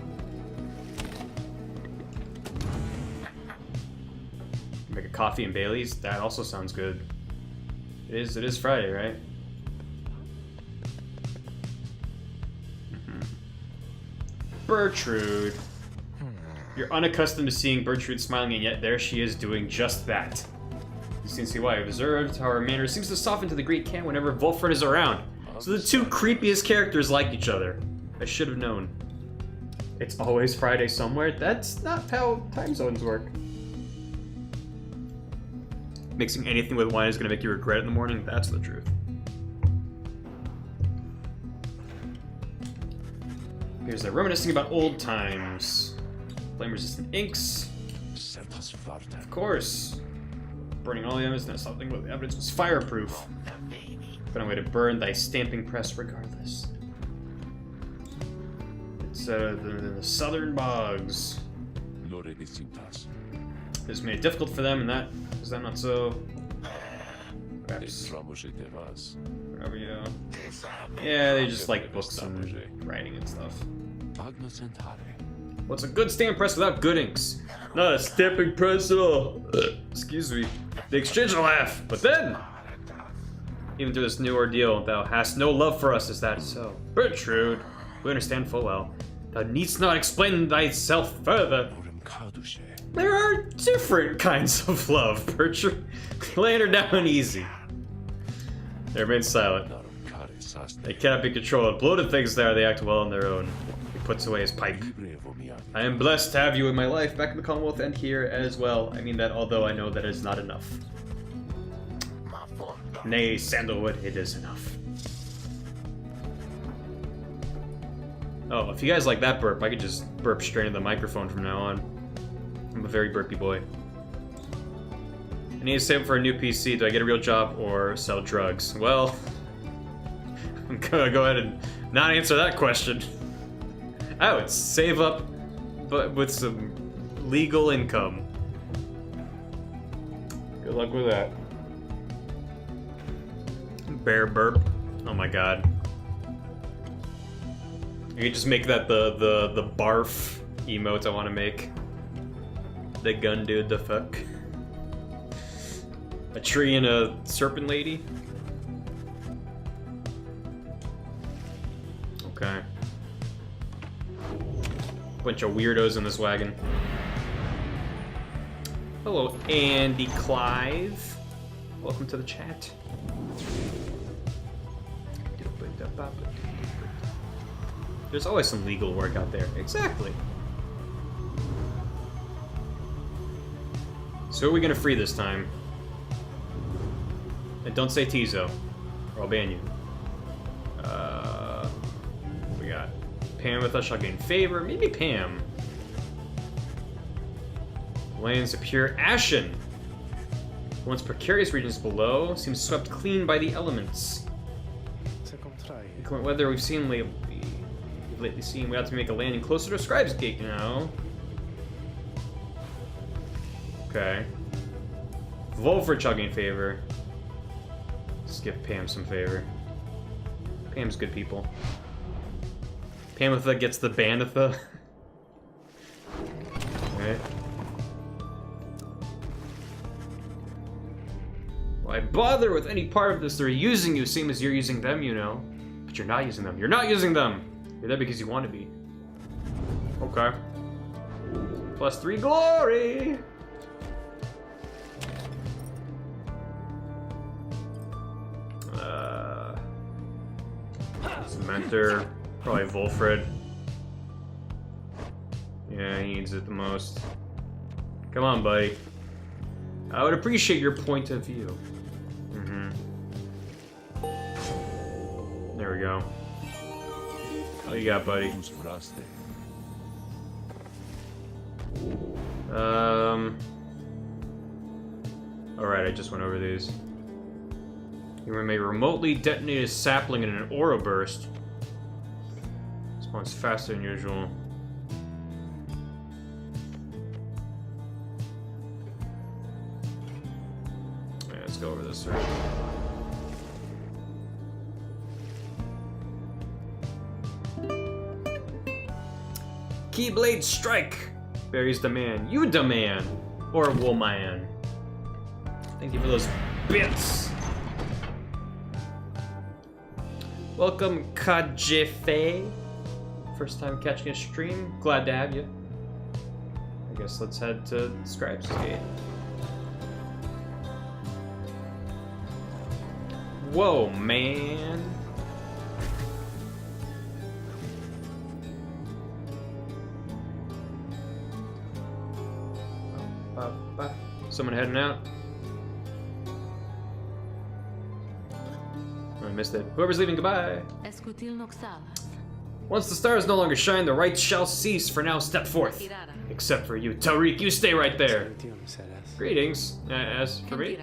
Make a coffee and Bailey's? That also sounds good. It is Friday, right? Bertrude. You're unaccustomed to seeing Bertrude smiling, and yet there she is doing just that. You seem to see why. I've observed how her manner seems to soften to the great Kant whenever Wolfred is around. So the two creepiest characters like each other. I should have known. It's always Friday somewhere. That's not how time zones work. Mixing anything with wine is going to make you regret it in the morning. That's the truth. Here's that reminiscing about old times. Flame-resistant inks. Of course. Burning all the evidence, not something but the evidence was fireproof. Found a way to burn thy stamping press regardless. It's the southern bogs. This made it difficult for them, and that is that not so? Perhaps. Whatever, you know. Yeah, they just like books and writing and stuff. What's a good stamp press without good inks? Not a stamping press at all. Excuse me. They exchange a laugh, but then, even through this new ordeal, thou hast no love for us. Is that so? Bertrude, we understand full well. Thou needst not explain thyself further. There are different kinds of love, Bertrude. Laying her down easy. They remain silent. They cannot be controlled. Bloated things there, they act well on their own. He puts away his pipe. I am blessed to have you in my life, back in the Commonwealth and here as well. I mean that although I know that is not enough. Nay, Sandalwood, it is enough. Oh, if you guys like that burp, I could just burp straight into the microphone from now on. I'm a very burpy boy. I need to save for a new PC. Do I get a real job or sell drugs? Well, I'm gonna go ahead and not answer that question. I would save up, but with some legal income. Good luck with that. Bear burp. Oh my god. You can just make that the barf emote I want to make. The gun dude, the fuck. A tree and a serpent lady. Okay. Bunch of weirdos in this wagon. Hello, Andy Clive. Welcome to the chat. There's always some legal work out there. Exactly. So who are we gonna free this time? And don't say Tizo, or I'll ban you. We got Pam with us, shall gain favor. Maybe Pam. Lands appear ashen. Once precarious regions below seems swept clean by the elements. Inclement weather we've lately seen, we have to make a landing closer to Scribe's Gate now. Okay. Wolfred shall gain favor. Let's give Pam some favor. Pam's good people. Pamitha gets the Banitha. Okay. Why bother with any part of this? They're using you, same as you're using them, you know. But you're not using them. You're not using them! You're there because you want to be. Okay. +3 glory! Cementer. Probably Wolfred. Yeah, he needs it the most. Come on, buddy. I would appreciate your point of view. There we go. What you got, buddy? Alright, I just went over these. You may remotely detonate a sapling in an aura burst. Spawns faster than usual. Yeah, let's go over this route. Keyblade strike! Barry's demand. You demand! Or woman. Thank you for those bits! Welcome, Kajefe. First time catching a stream. Glad to have you. I guess let's head to Scribes' Gate. Whoa, man. Someone heading out. I missed it. Whoever's leaving, goodbye. Once the stars no longer shine, the rites shall cease. For now, step forth. Except for you, Tariq, you stay right there. Greetings. As for me,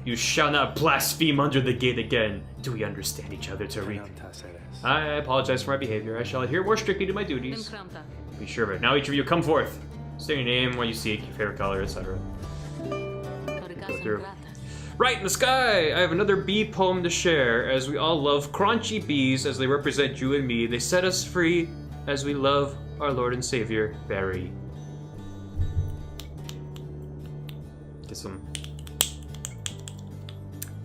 you shall not blaspheme under the gate again. Do we understand each other, Tariq? I apologize for my behavior. I shall adhere more strictly to my duties. Be sure of it. Now each of you come forth. State your name, what you seek, your favorite color, etc. Go through. Right in the sky! I have another bee poem to share. As we all love crunchy bees as they represent you and me, they set us free as we love our Lord and Savior, Barry. Get some.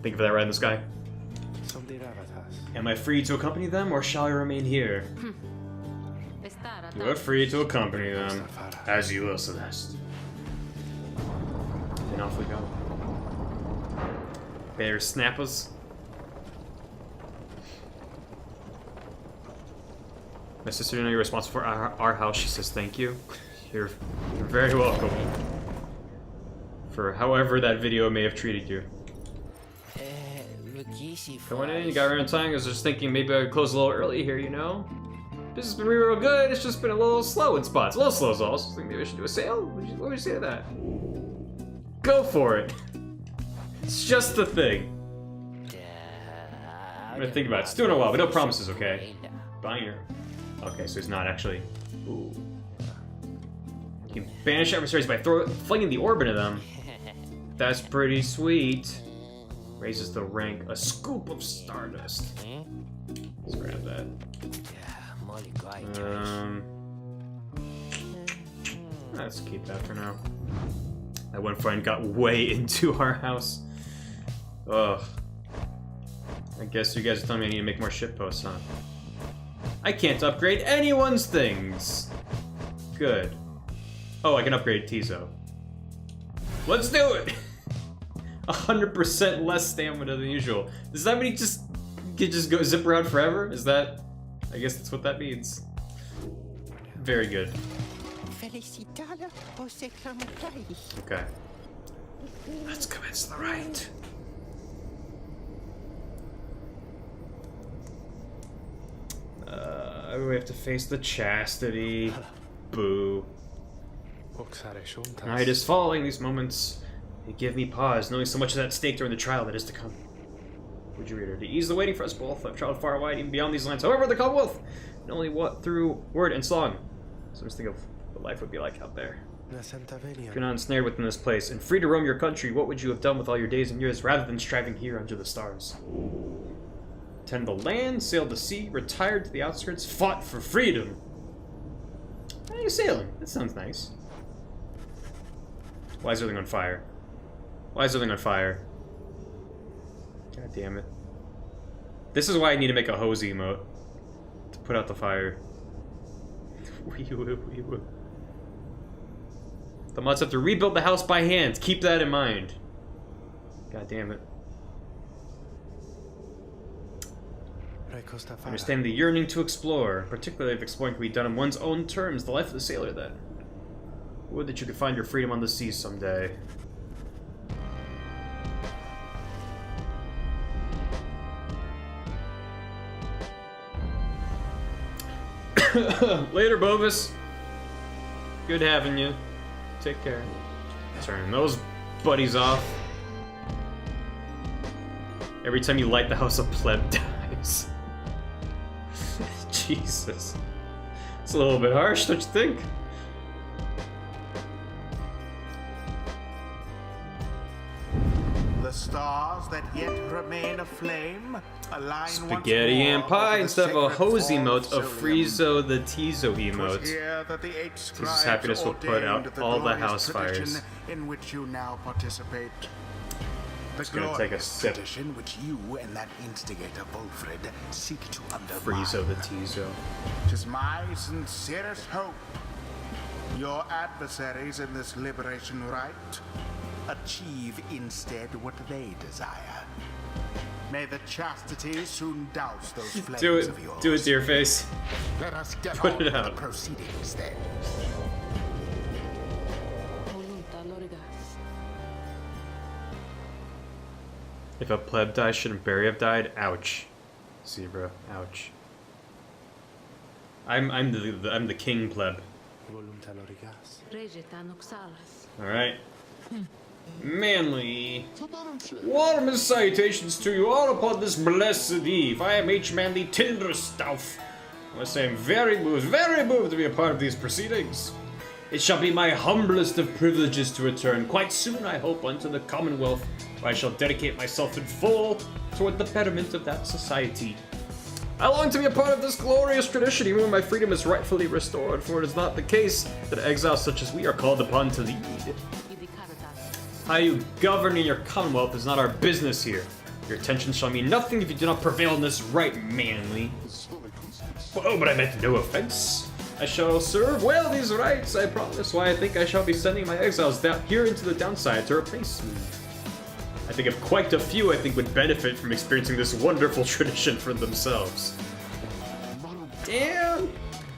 Thank you for that, right in the sky. Am I free to accompany them, or shall I remain here? You are free to accompany them, as you will, Celeste. And off we go. Bear snappers. My sister didn't know you're responsible for our house. She says thank you. You're very welcome. For however that video may have treated you. Coming in, you got around time. I was just thinking maybe I could close a little early here, you know? Business has been real good. It's just been a little slow in spots. A little slow is all. So I think maybe I should do a sale. What would you say to that? Go for it. It's just the thing. I'm gonna think about it. It's doing a while, but no promises, okay? Buying her. Okay, so he's not actually. Ooh. You can banish adversaries by flinging the orb into them. That's pretty sweet. Raises the rank. A scoop of stardust. Let's grab that. Let's keep that for now. That one friend got way into our house. Ugh. I guess you guys are telling me I need to make more shitposts, huh? I can't upgrade anyone's things! Good. Oh, I can upgrade Tizo. Let's do it! 100% less stamina than usual. Does that mean he just go zip around forever? Is that... I guess that's what that means. Very good. Okay. Let's commence the rite. We have to face the chastity. Boo. Night is falling. These moments, they give me pause, knowing so much is at stake during the trial that is to come. Would you read her? To ease the waiting for us both, I've traveled far wide, even beyond these lands. However, the Commonwealth, and only what through word and song. So just think of what life would be like out there. If you're not ensnared within this place and free to roam your country, what would you have done with all your days and years rather than striving here under the stars? Tend the land, sailed the sea, retired to the outskirts, fought for freedom. Why are you sailing? That sounds nice. Why is everything on fire? Why is everything on fire? God damn it. This is why I need to make a hose emote. To put out the fire. The mods have to rebuild the house by hand. Keep that in mind. God damn it. I understand the yearning to explore, particularly if exploring can be done on one's own terms, the life of the sailor then. Would that you could find your freedom on the seas someday. Later, Bovis. Good having you. Take care. Turning those buddies off. Every time you light the house, a pleb dies. Jesus. It's a little bit harsh, don't you think? The stars that yet remain aflame align Spaghetti and pie instead of a hose emote, a Friezo the Tizo emote. Tizo's happiness will put out all the house fires. In which you now participate. Just gonna take a sip. Tradition which you and that instigator Wolfred seek to undermine. Friezo the Tizo. Tis my sincerest hope your adversaries in this liberation rite achieve instead what they desire. May the chastity soon douse those flames of yours. Do it, dear face. Let us get Put on it with out. the proceedings then. If a pleb dies, shouldn't Barry have died? Ouch. Zebra. Ouch. I'm the king pleb. Alright. Manly. Warmest salutations to you all upon this blessed eve. I am H. Manly Tinderstauf. I must say I'm very moved to be a part of these proceedings. It shall be my humblest of privileges to return quite soon, I hope, unto the Commonwealth, where I shall dedicate myself in full toward the betterment of that society. I long to be a part of this glorious tradition, even when my freedom is rightfully restored, for it is not the case that exiles such as we are called upon to lead. How you govern in your Commonwealth is not our business here. Your attention shall mean nothing if you do not prevail in this right, Manly. Oh, but I meant no offense. I shall serve well these rites, I promise. Why, I think I shall be sending my exiles down here into the downside to replace me. I think of quite a few I think would benefit from experiencing this wonderful tradition for themselves. Damn!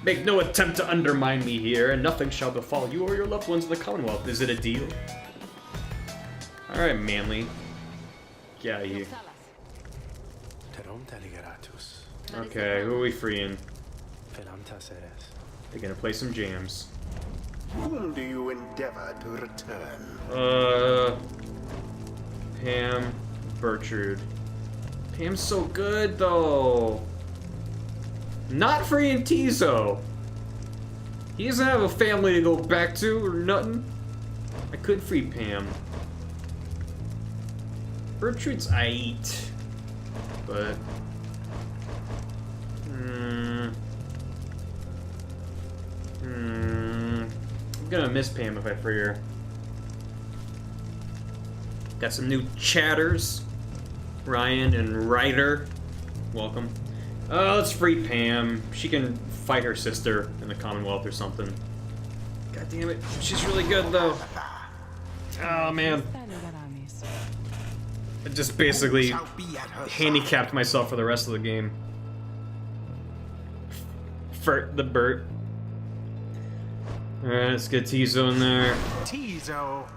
Make no attempt to undermine me here, and nothing shall befall you or your loved ones in the Commonwealth. Is it a deal? Alright, Manly. Get out of here. Okay, who are we freeing? They're gonna play some jams. Whom do you endeavor to return? Pam, Bertrude. Pam's so good, though. Not freeing Tizo. He doesn't have a family to go back to or nothing. I could free Pam. Bertrude's aight, but I'm gonna miss Pam if I free her. Got some new chatters. Ryan and Ryder. Welcome. Let's free Pam. She can fight her sister in the Commonwealth or something. God damn it. She's really good though. Oh man. I just basically handicapped myself for the rest of the game. For the Bert. Alright, let's get Tizo in there. Tizo.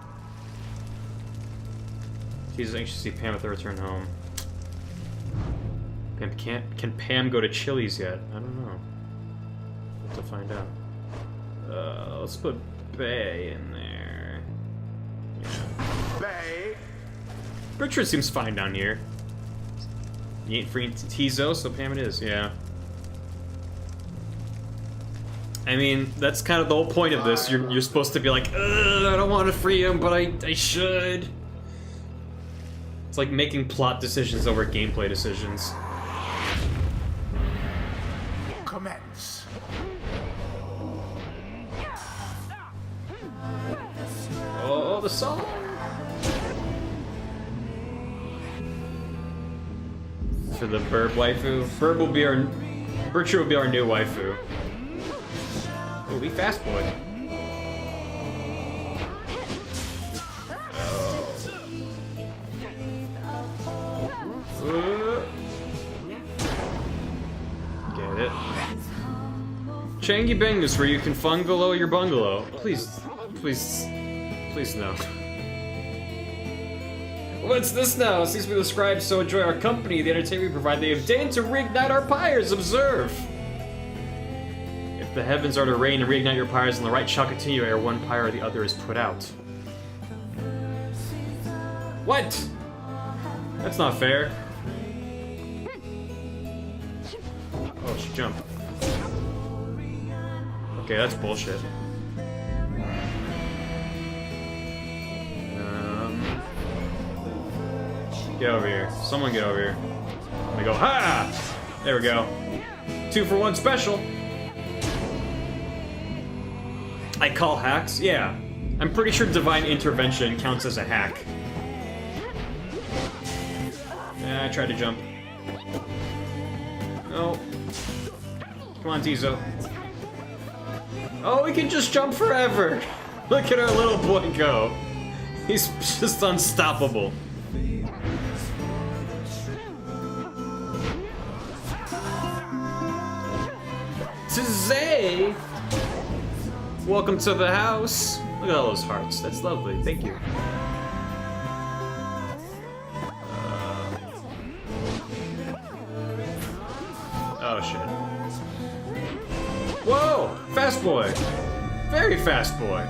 Tizo's anxious to see Pam at the return home. Pam can Pam go to Chili's yet? I don't know. We'll have to find out. Let's put Bay in there. Yeah. Bay. Bertrude seems fine down here. You ain't freeing Tizo, so Pam it is, yeah. I mean, that's kind of the whole point of this. You're supposed to be like, ugh, I don't want to free him, but I should. It's like making plot decisions over gameplay decisions. Commence. Oh, the song! For the Burb waifu. Burb will be our... Bertrude will be our new waifu. Oh, be fast, boy. Get it. Changy Bangus, where you can fungalow your bungalow. Please, please, please no. What's this now? Seems we the scribes so enjoy our company, the entertainment we provide, they have deigned to reignite our pyres. Observe! If the heavens are to rain and reignite your pyres, and the right shall continue ere one pyre or the other is put out. What? That's not fair. Oh, she jumped. Okay, that's bullshit. Get over here. Someone get over here. I go, ha! There we go. 2-for-1 special. I call hacks? Yeah. I'm pretty sure Divine Intervention counts as a hack. I tried to jump. No. Come on, Tizo. Oh, we can just jump forever. Look at our little boy go. He's just unstoppable. Zay! Welcome to the house. Look at all those hearts. That's lovely. Thank you. Oh shit. Whoa! Fast boy! Very fast boy.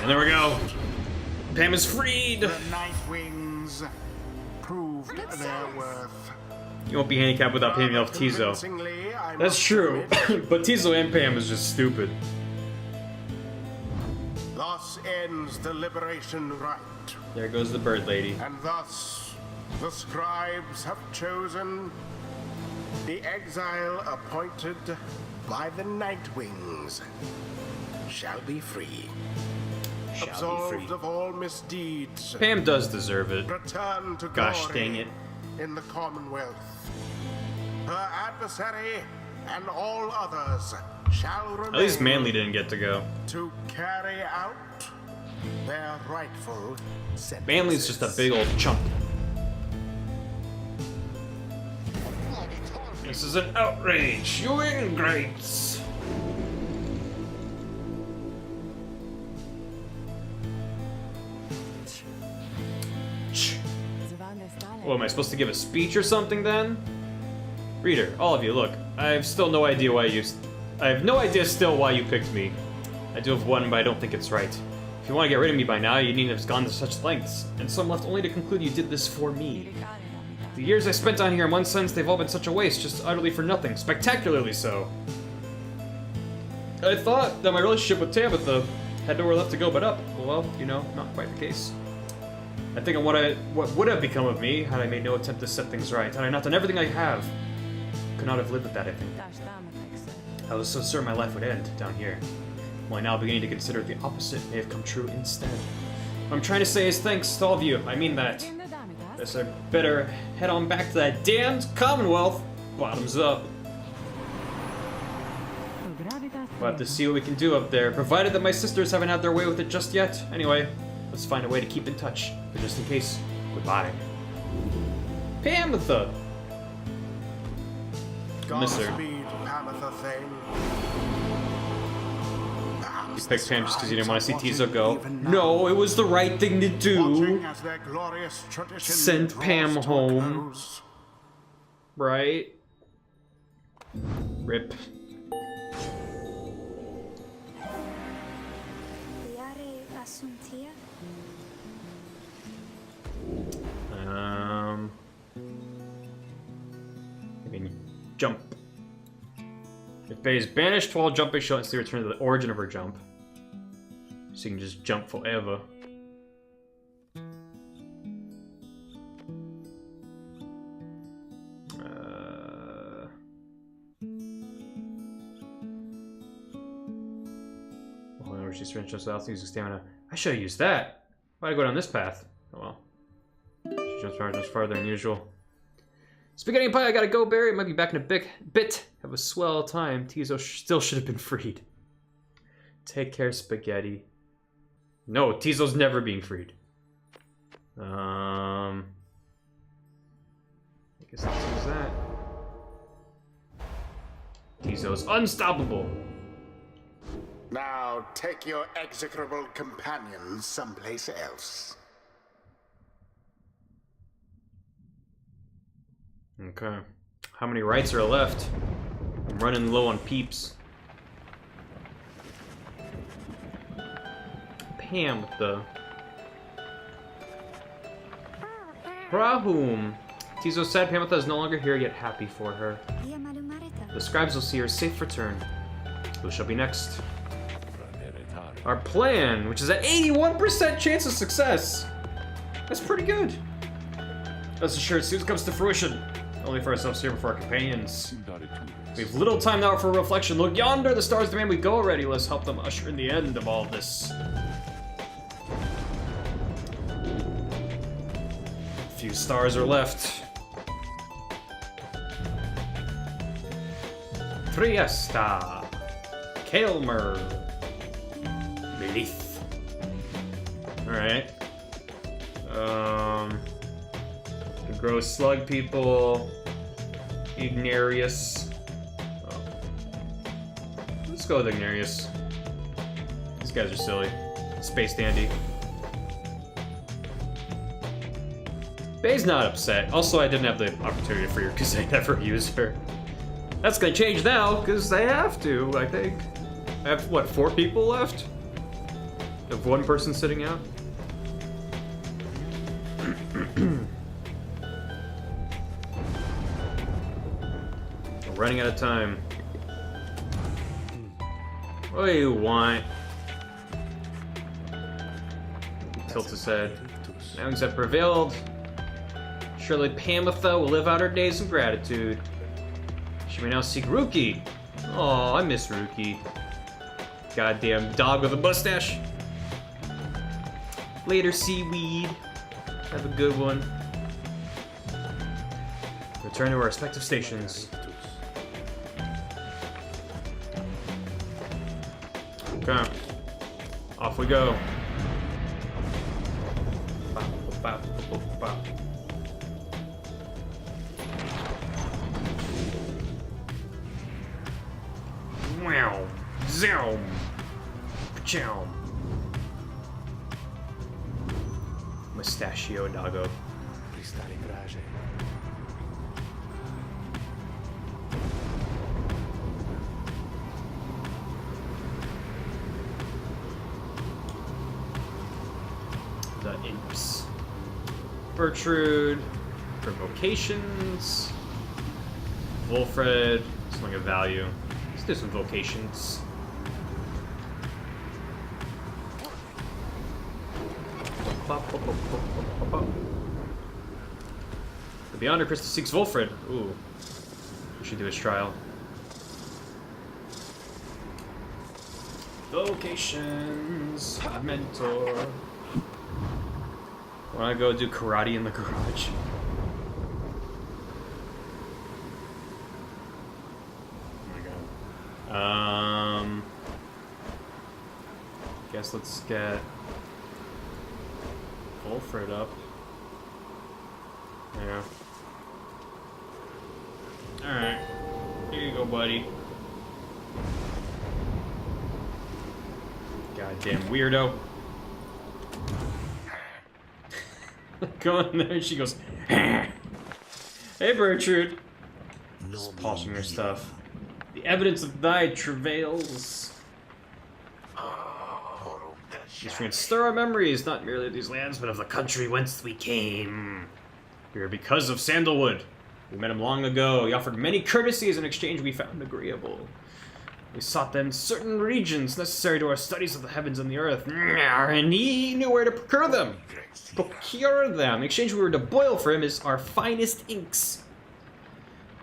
And there we go. Pam is freed. The Night Wings proved their worth. You won't be handicapped without paying off Tizo. That's true, but Tizo and Pam is just stupid. Thus ends the liberation rite. There goes the bird lady. And thus the scribes have chosen the exile appointed by the Night Wings shall be free. Absolved of all misdeeds. Pam does deserve it. Return to Gosh glory dang it. in the Commonwealth. Her adversary and all others shall remain. At least Manly didn't get to go. To carry out their rightful sentences. Manly's just a big old chump. This is an outrage, you ingrates! What, am I supposed to give a speech or something then? Reader, all of you, look. I have still no idea why you... I have no idea still why you picked me. I do have one, but I don't think it's right. If you want to get rid of me by now, you needn't have gone to such lengths. And so I'm left only to conclude you did this for me. The years I spent on here, in one sense, they've all been such a waste, just utterly for nothing. Spectacularly so. I thought that my relationship with Tabitha had nowhere left to go but up. Well, you know, not quite the case. I think of what would have become of me had I made no attempt to set things right. Had I not done everything I have, could not have lived with that, I think. I was so certain my life would end down here. While now beginning to consider the opposite may have come true instead. What I'm trying to say is thanks to all of you. I mean that. Guess I better head on back to that damned Commonwealth. Bottoms up. We'll have to see what we can do up there, provided that my sisters haven't had their way with it just yet. Anyway, let's find a way to keep in touch. But just in case, goodbye. Pamitha! Miss her. Godspeed, Pamitha Thane. You picked Pam just because you didn't want to see Tizo go. No, it was the right thing to do. Send Pam home. Right? Rip. I can jump. If Faye is banished while jumping, she'll instantly return to the origin of her jump. So you can just jump forever. Whenever she's finished without using stamina. I should have used that. Why'd I go down this path? Oh well. She jumps much farther than usual. Spaghetti pie, I gotta go, Barry. Might be back in a bit. Have a swell time. Tizo still should have been freed. Take care, Spaghetti. No, Tizo's never being freed. I guess let's use that. Tizo's unstoppable. Now take your execrable companions someplace else. Okay. How many rights are left? I'm running low on peeps. Pam with the... Rahum! Tizo's sad Pamitha is no longer here, yet happy for her. The scribes will see her safe return. Who shall be next? Our plan, which is an 81% chance of success! That's pretty good. Rest assured, as soon as it comes to fruition, only for ourselves here before our companions. We have little time now for reflection. Look yonder, the stars demand we go already. Let's help them usher in the end of all this. A few stars are left. Triesta. Kaelmer. Belith. Alright. The gross slug people. Ignarius. Oh. Let's go with Ignarius. These guys are silly. Space dandy. Bay's not upset. Also, I didn't have the opportunity for her because I never used her. That's gonna change now, because I have to, I think. I have, what, 4 people left? I have 1 person sitting out? We're running out of time. What do you want? Tilt his head. Now he's have prevailed. Surely Pamitha will live out her days in gratitude. She may now seek Ruki. Oh, I miss Ruki. Goddamn dog with a mustache. Later, seaweed. Have a good one. Return to our respective stations. Okay. Off we go. Wow. Zoom. Chow. Mustachio doggo. The imps. Bertrude. Provocations. Wolfred. Something of value. Let's do some vocations. The Beyonder Crystal seeks Wolfred. Ooh. We should do his trial. Vocations. Mentor. Wanna go do karate in the garage? Oh my god. Guess let's get Wolfred up. Yeah. Alright. Here you go, buddy. Goddamn weirdo. Go in there and she goes, hey Bertrude. Just polishing her stuff. The evidence of thy travails. We can stir our memories, not merely of these lands, but of the country whence we came. We are because of Sandalwood. We met him long ago. He offered many courtesies in exchange we found agreeable. We sought then certain regions necessary to our studies of the heavens and the earth, and he knew where to procure them. In exchange, we were to boil for him our finest inks.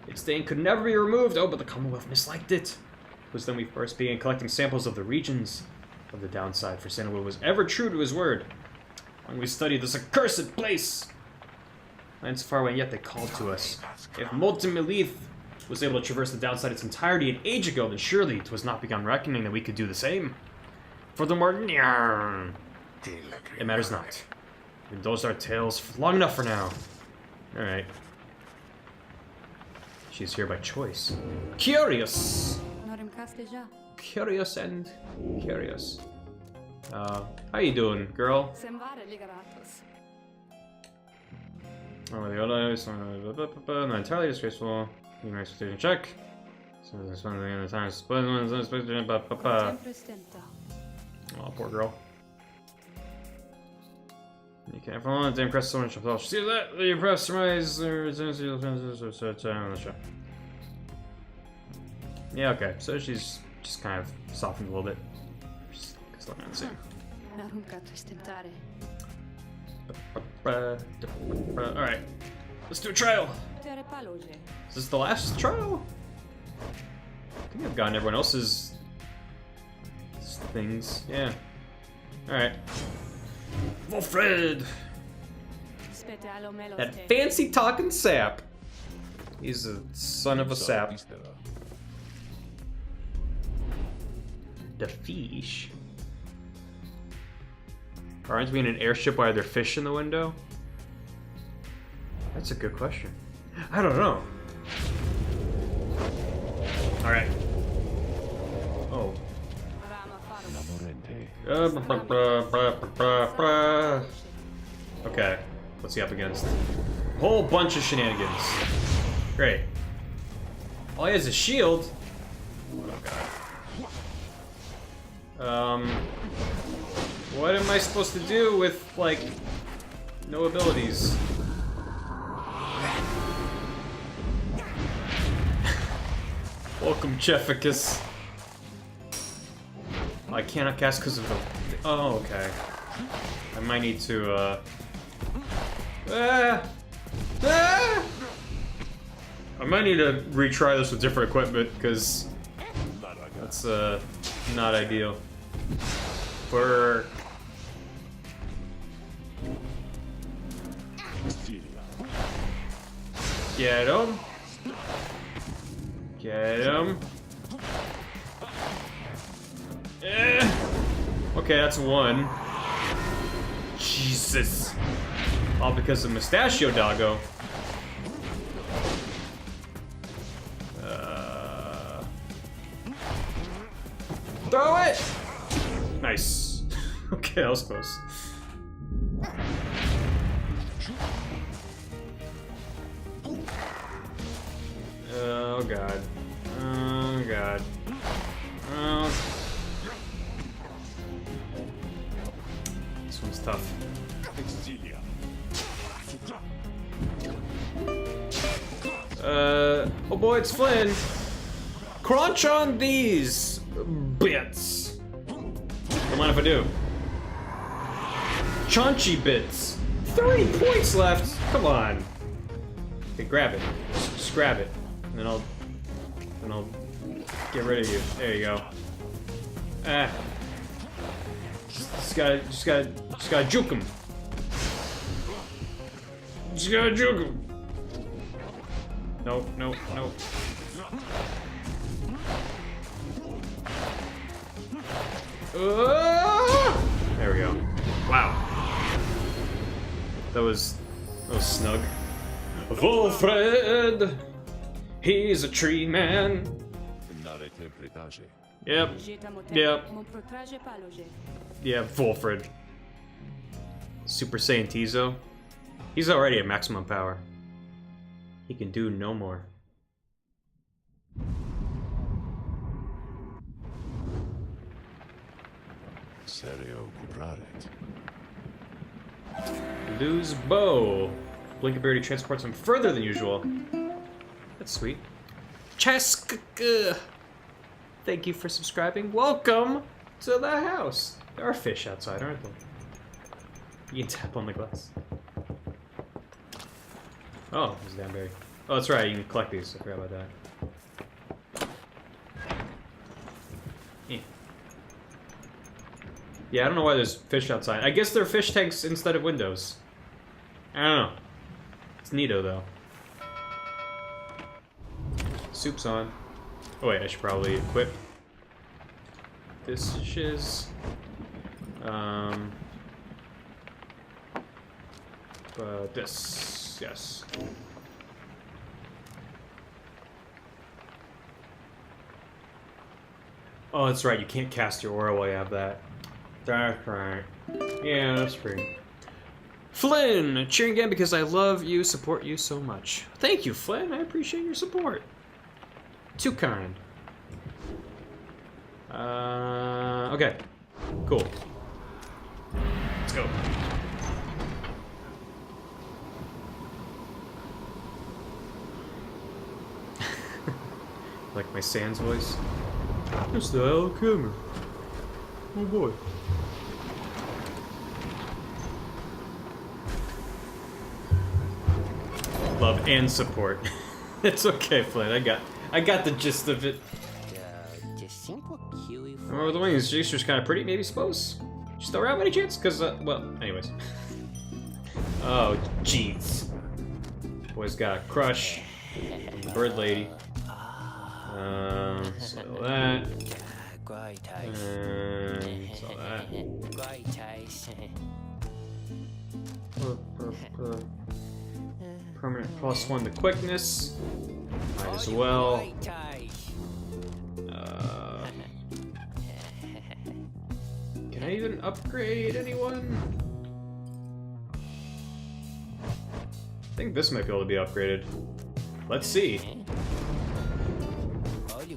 Its stain could never be removed. Oh, but the Commonwealth misliked it. It was then we first began collecting samples of the regions of the downside, for Sandalwood was ever true to his word. When we studied this accursed place, lands far away, and yet they called to us. If Molten Melith was able to traverse the downside its entirety an age ago, then surely it was not beyond reckoning that we could do the same. Furthermore, it matters not. We indulged our tales long enough for now. Alright. She's here by choice. Curious! Curious and curious. How you doing, girl? Oh, the other is not entirely disgraceful. You can expectation check. So this one thing at the time. Oh, poor girl. You can't follow the damn crest so much. See that? The impressed surmise. Yeah, okay. So she's just kind of softened a little bit. Just let me see. Alright. Let's do a trial. Is this the last trial? I think I've gotten everyone else's things. Yeah. Alright. Wilfred! That fancy talking sap. He's a son of a sap. The fish. Aren't we in an airship? Why are there fish in the window? That's a good question. I don't know. Alright. Oh. Okay. What's he up against? A whole bunch of shenanigans. Great. All he has is a shield. Oh god. What am I supposed to do with, like, no abilities? Welcome, Cheficus. I cannot cast because of the... Oh, okay. I might need to, I might need to retry this with different equipment, because that's, not ideal. For... Get him. Get him. Okay, that's one. Jesus. All because of Mustachio Doggo. Throw it! Nice. Okay, that was close. Oh god. Oh god. Oh. This one's tough. Oh boy, it's Flynn. Crunch on these bits. Don't mind if I do. Chaunchy bits. 3 points left. Come on. Okay, grab it. Just grab it. And then I'll get rid of you. There you go. Ah. Just gotta juke him. Just gotta juke him. No, no, no. There we go. Wow. That was snug. Wilfred! He's a tree man. Yep. Yep. Yeah, Wilfred. Super Saiyan Tizo. He's already at maximum power. He can do no more. Lose bow. Blink ability transports him further than usual. That's sweet. Chesk. Thank you for subscribing. Welcome to the house. There are fish outside, aren't there? You can tap on the glass. Oh, there's a damn berry. Oh, that's right. You can collect these. I forgot about that. Yeah, I don't know why there's fish outside. I guess they're fish tanks instead of windows. I don't know. It's neato, though. Soup's on. Oh wait, I should probably equip this shiz. This, yes. Oh, that's right, you can't cast your aura while you have that. That's right. Yeah, that's free. Flynn, cheering again because I love you, support you so much. Thank you, Flynn. I appreciate your support. Too kind. Okay. Cool. Let's go. Like my Sans voice. It's the Alchemy. Oh boy. club and support. It's okay, Flynn. I got the gist of it. Remember the wings? Jacer's kind of pretty, maybe, suppose? She's still around by any chance? Because, well, anyways. Oh, jeez. Boy's got a crush. Bird lady. So that. So that. Permanent +1 to quickness. Might as well. Can I even upgrade anyone? I think this might be able to be upgraded. Let's see.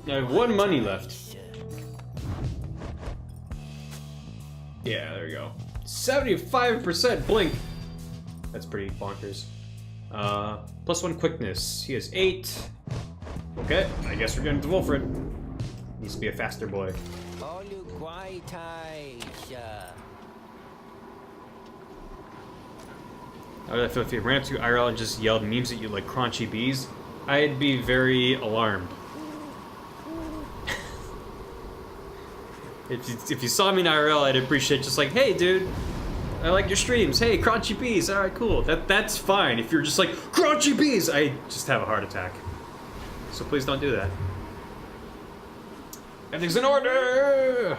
I have 1 money left. Yeah, there we go. 75% blink. That's pretty bonkers. +1 quickness. He has 8. Okay, I guess we're getting to Wolfred. Needs to be a faster boy. How would I feel if you ran up to IRL and just yelled memes at you like crunchy bees? I'd be very alarmed. If you saw me in IRL, I'd appreciate just like, hey dude, I like your streams. Hey, crunchy bees. All right, cool. That's fine. If you're just like crunchy bees, I just have a heart attack. So please don't do that. Everything's in order.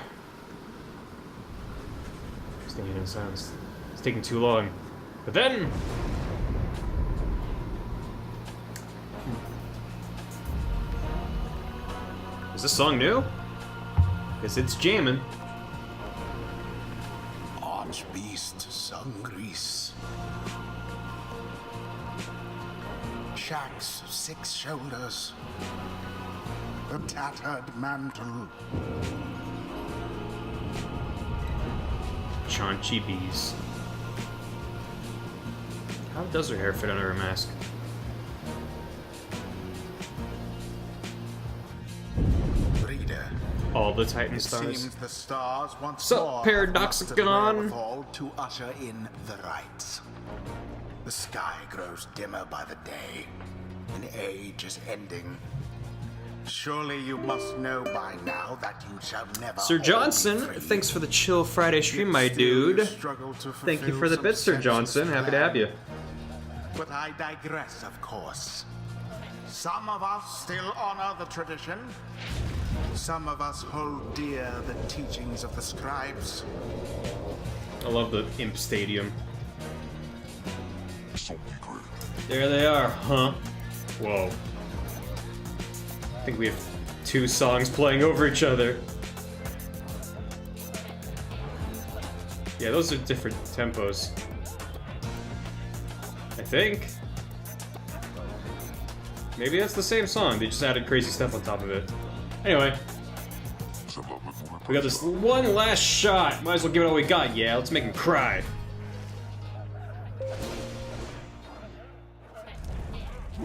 Staying in silence. It's taking too long. But then. Is this song new? Guess it's jamming. Archbeast Sungrease. Shack's 6 shoulders. A tattered mantle. Chaunchy bees. How does her hair fit under her mask? Reader. All the Titan It stars. seems the stars once Sup, more Paradoxicon? have mustered wherewithal to usher in the rites. The sky grows dimmer by the day. An age is ending. Surely you must know by now that you shall never. Sir Johnson, thanks for the chill Friday stream, my dude. Thank you for the bit, Sir Johnson. Happy to have you. But I digress, of course. Some of us still honor the tradition. Some of us hold dear the teachings of the scribes. I love the Imp Stadium. There they are, huh? Whoa. I think we have 2 songs playing over each other. Yeah, those are different tempos. I think. Maybe that's the same song, they just added crazy stuff on top of it. Anyway. We got this one last shot. Might as well give it all we got. Yeah, let's make him cry.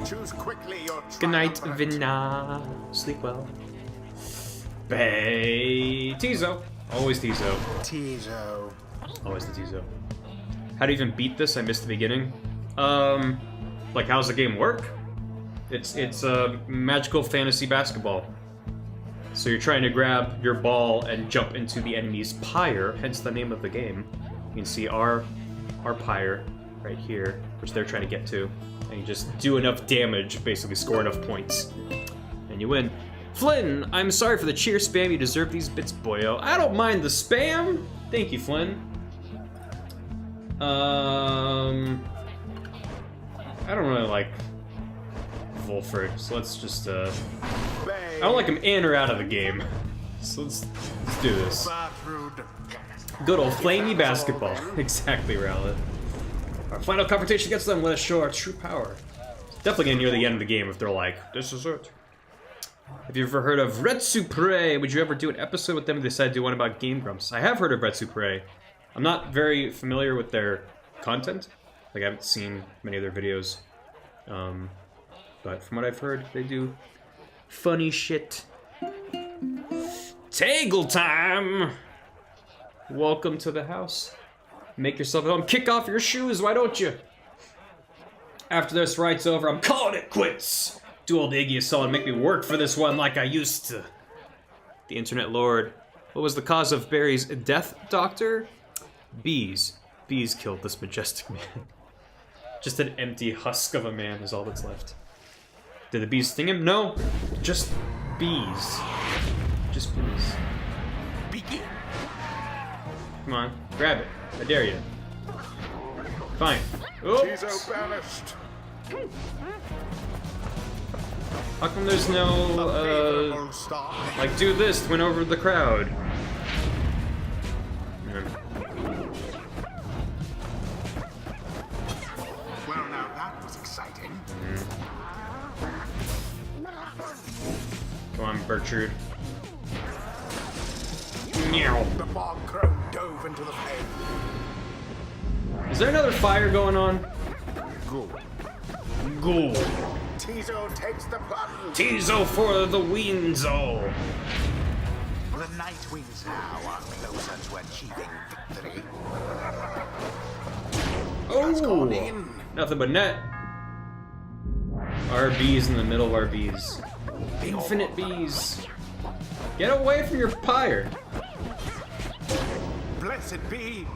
Choose quickly your Good night, triumvirate. Vina. Sleep well. Bay. Tizo. Always Tizo. Tizo. Always the Tizo. How to even beat this? I missed the beginning. Like, how's the game work? It's a magical fantasy basketball. So you're trying to grab your ball and jump into the enemy's pyre, hence the name of the game. You can see our pyre right here, which they're trying to get to. And you just do enough damage, basically score enough points, and you win. Flynn, I'm sorry for the cheer spam. You deserve these bits, boyo. I don't mind the spam. Thank you, Flynn. I don't really like Wolfred, so let's just I don't like him in or out of the game. So let's do this. Good old flamey basketball. Exactly, Rowlet. Our final confrontation against them, let us show our true power. Definitely getting near the end of the game if they're like, this is it. Have you ever heard of Retsupre? Would you ever do an episode with them if they decide to do one about Game Grumps? I have heard of Retsupre. I'm not very familiar with their content. Like, I haven't seen many of their videos. But from what I've heard, they do funny shit. Taggle time! Welcome to the house. Make yourself at home. Kick off your shoes, why don't you? After this right's over, I'm calling it quits. Do old Iggy a solid, make me work for this one like I used to. The Internet Lord. What was the cause of Barry's death, Doctor? Bees. Bees killed this majestic man. Just an empty husk of a man is all that's left. Did the bees sting him? No. Just bees. Just bees. Begin. Come on. Grab it. I dare you. Fine. Oops. Tizo banished. How come there's no, like, do this to win over the crowd? Well, now that was exciting. Come on, Bertrude. Meow. The fog crow dove into the flame. Is there another fire going on? Good. Ghoul. Tizo takes the plunge. Tizo for the Winzo. The Nightwings now are closer to achieving victory. Has gone in. Nothing but net. Our bees in the middle of our bees. Infinite bees. Get away from your pyre. Blessed be.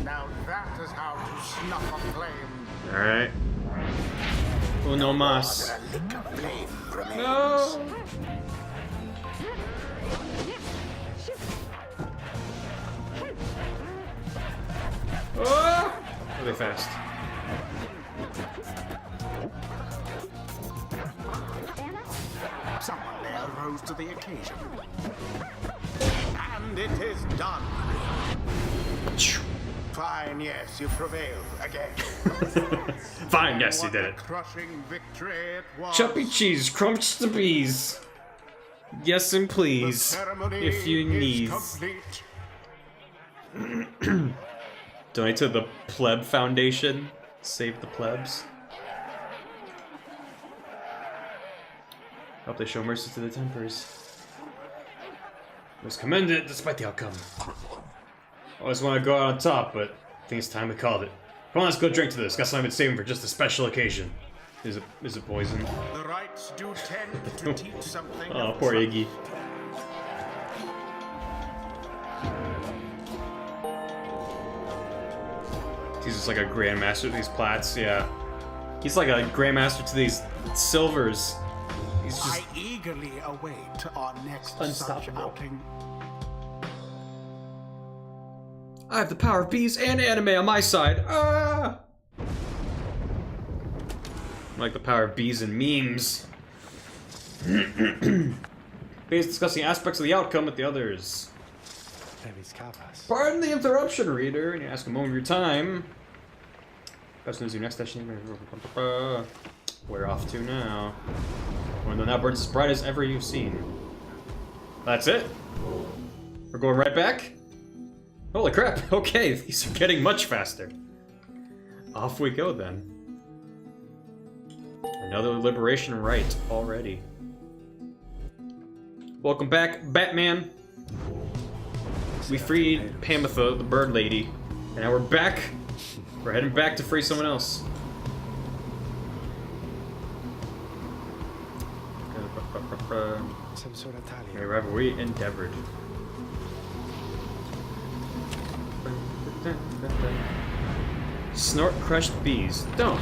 Now that is how to snuff a flame. Alright. Uno mas. A lick of flame remains. No! Oh! Really fast. Someone there rose to the occasion. And it is done. Fine, yes, you prevailed again. Fine, yes, you What did a it. crushing victory it was. Chuppy cheese, crunch the bees. Yes and The please, ceremony if you is need. complete. Donate to the Pleb Foundation. Save the plebs. Hope they show mercy to the Tempers. Was commended despite the outcome. Always want to go out on top, but I think it's time we called it. Come on, let's go drink to this. Got something I've been saving for just a special occasion. Is it poison? The rites do tend to teach something. Oh, of poor the Iggy. He's just like a grandmaster to these plats, yeah. He's like a grandmaster to these silvers. He's just I eagerly await our next Unstoppable. such outing. I have the power of bees and anime on my side. Ah! I like the power of bees and memes. Bees discussing aspects of the outcome with the others. Pardon the interruption, reader, and you ask a moment of your time. Best news, your next session. We're off to now. One that now burns as bright as ever you've seen. That's it? We're going right back? Holy crap, okay, these are getting much faster. Off we go then. Another liberation rite already. Welcome back, Batman. We freed Pamitha, the bird lady, and now we're back. We're heading back to free someone else. Wherever we endeavored. Snort crushed bees. Don't.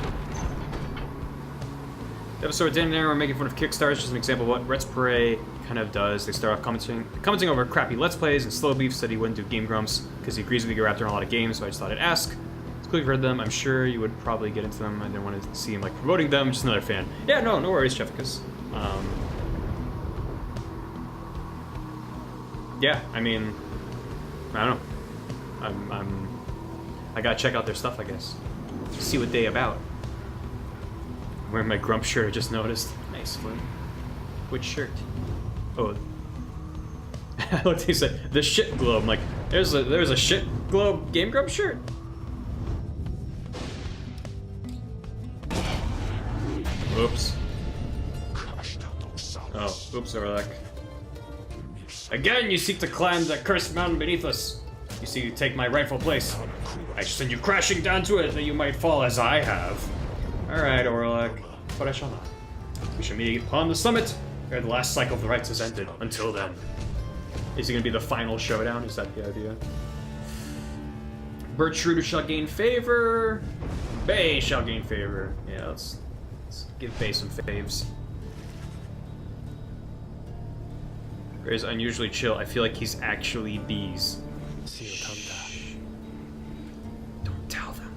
The episode Dan and Aaron are making fun of Kickstarters, just an example of what Ret's PYRE kind of does. They start off commenting over crappy Let's Plays, and Slow Beef said he wouldn't do Game Grumps because he agrees with you after a lot of games, so I just thought I'd ask. It's cool you've heard them. I'm sure you would probably get into them. I didn't want to see him like promoting them, just another fan. Yeah, no worries, Jefficus. Yeah, I mean, I don't know. I gotta check out their stuff, I guess. See what they about. I'm wearing my Grump shirt, I just noticed. Nice one. Which shirt? Oh. I looked, he said, the shit globe. I'm like, there's a shit globe Game Grump shirt? Oops. Oh, oops, Orlek. Again, you seek to climb the cursed mountain beneath us. You seek to take my rightful place. I shall send you crashing down to it, that you might fall as I have. Alright, Orlok, but I shall not. We shall meet upon the summit, where the last cycle of the rites has ended. Until then. Is it going to be the final showdown? Is that the idea? Bertrude shall gain favor. Bay shall gain favor. Yeah, let's give Bay some faves. Gray's unusually chill. I feel like he's actually bees. Shh. Don't tell them.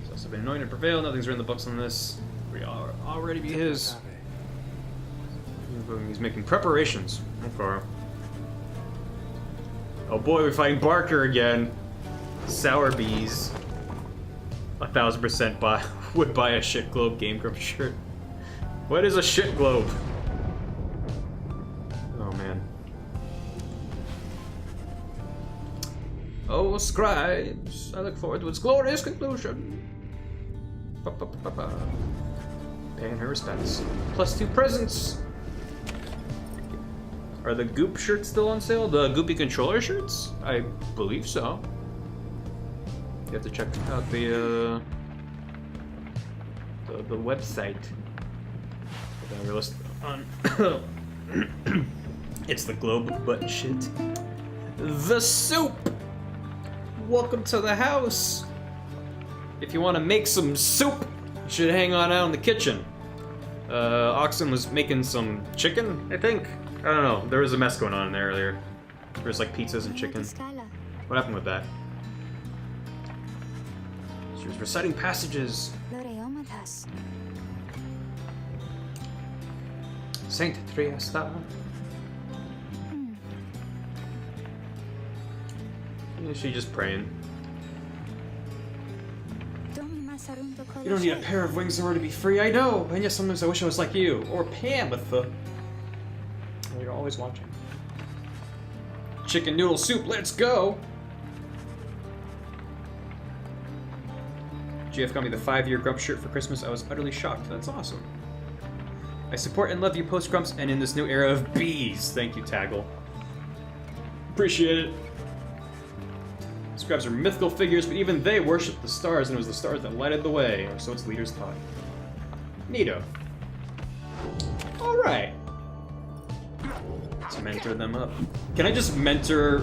He's also been anointed to prevail. Nothing's written in the books on this. We are already be his. He's making preparations. Okay. Oh boy, we're fighting Barker again. Sour bees. 1000% would buy a shit globe Game Grump shirt. What is a shit globe? Oh man. Oh, scribes, I look forward to its glorious conclusion. Paying her respects. +2 presents. Are the Goop shirts still on sale? The Goopy controller shirts? I believe so. You have to check out the website. We're listed on. It's the globe butt shit. The soup. Welcome to the house. If you want to make some soup, you should hang on out in the kitchen. Oxen was making some chicken, I think. I don't know. There was a mess going on in there earlier. There was like pizzas and chicken. What happened with that? She was reciting passages. Saint Triesta. Is she just praying? You don't need a pair of wings in order to be free, I know! And yet sometimes I wish I was like you. Or Pam with the... Oh, you're always watching. Chicken noodle soup, let's go! GF got me the 5-year Grump shirt for Christmas. I was utterly shocked. That's awesome. I support and love you post-Grumps and in this new era of bees. Thank you, Taggle. Appreciate it. Scribes are mythical figures, but even they worship the stars, and it was the stars that lighted the way, or so its leaders taught. Neato. Alright. Let's mentor them up. Can I just mentor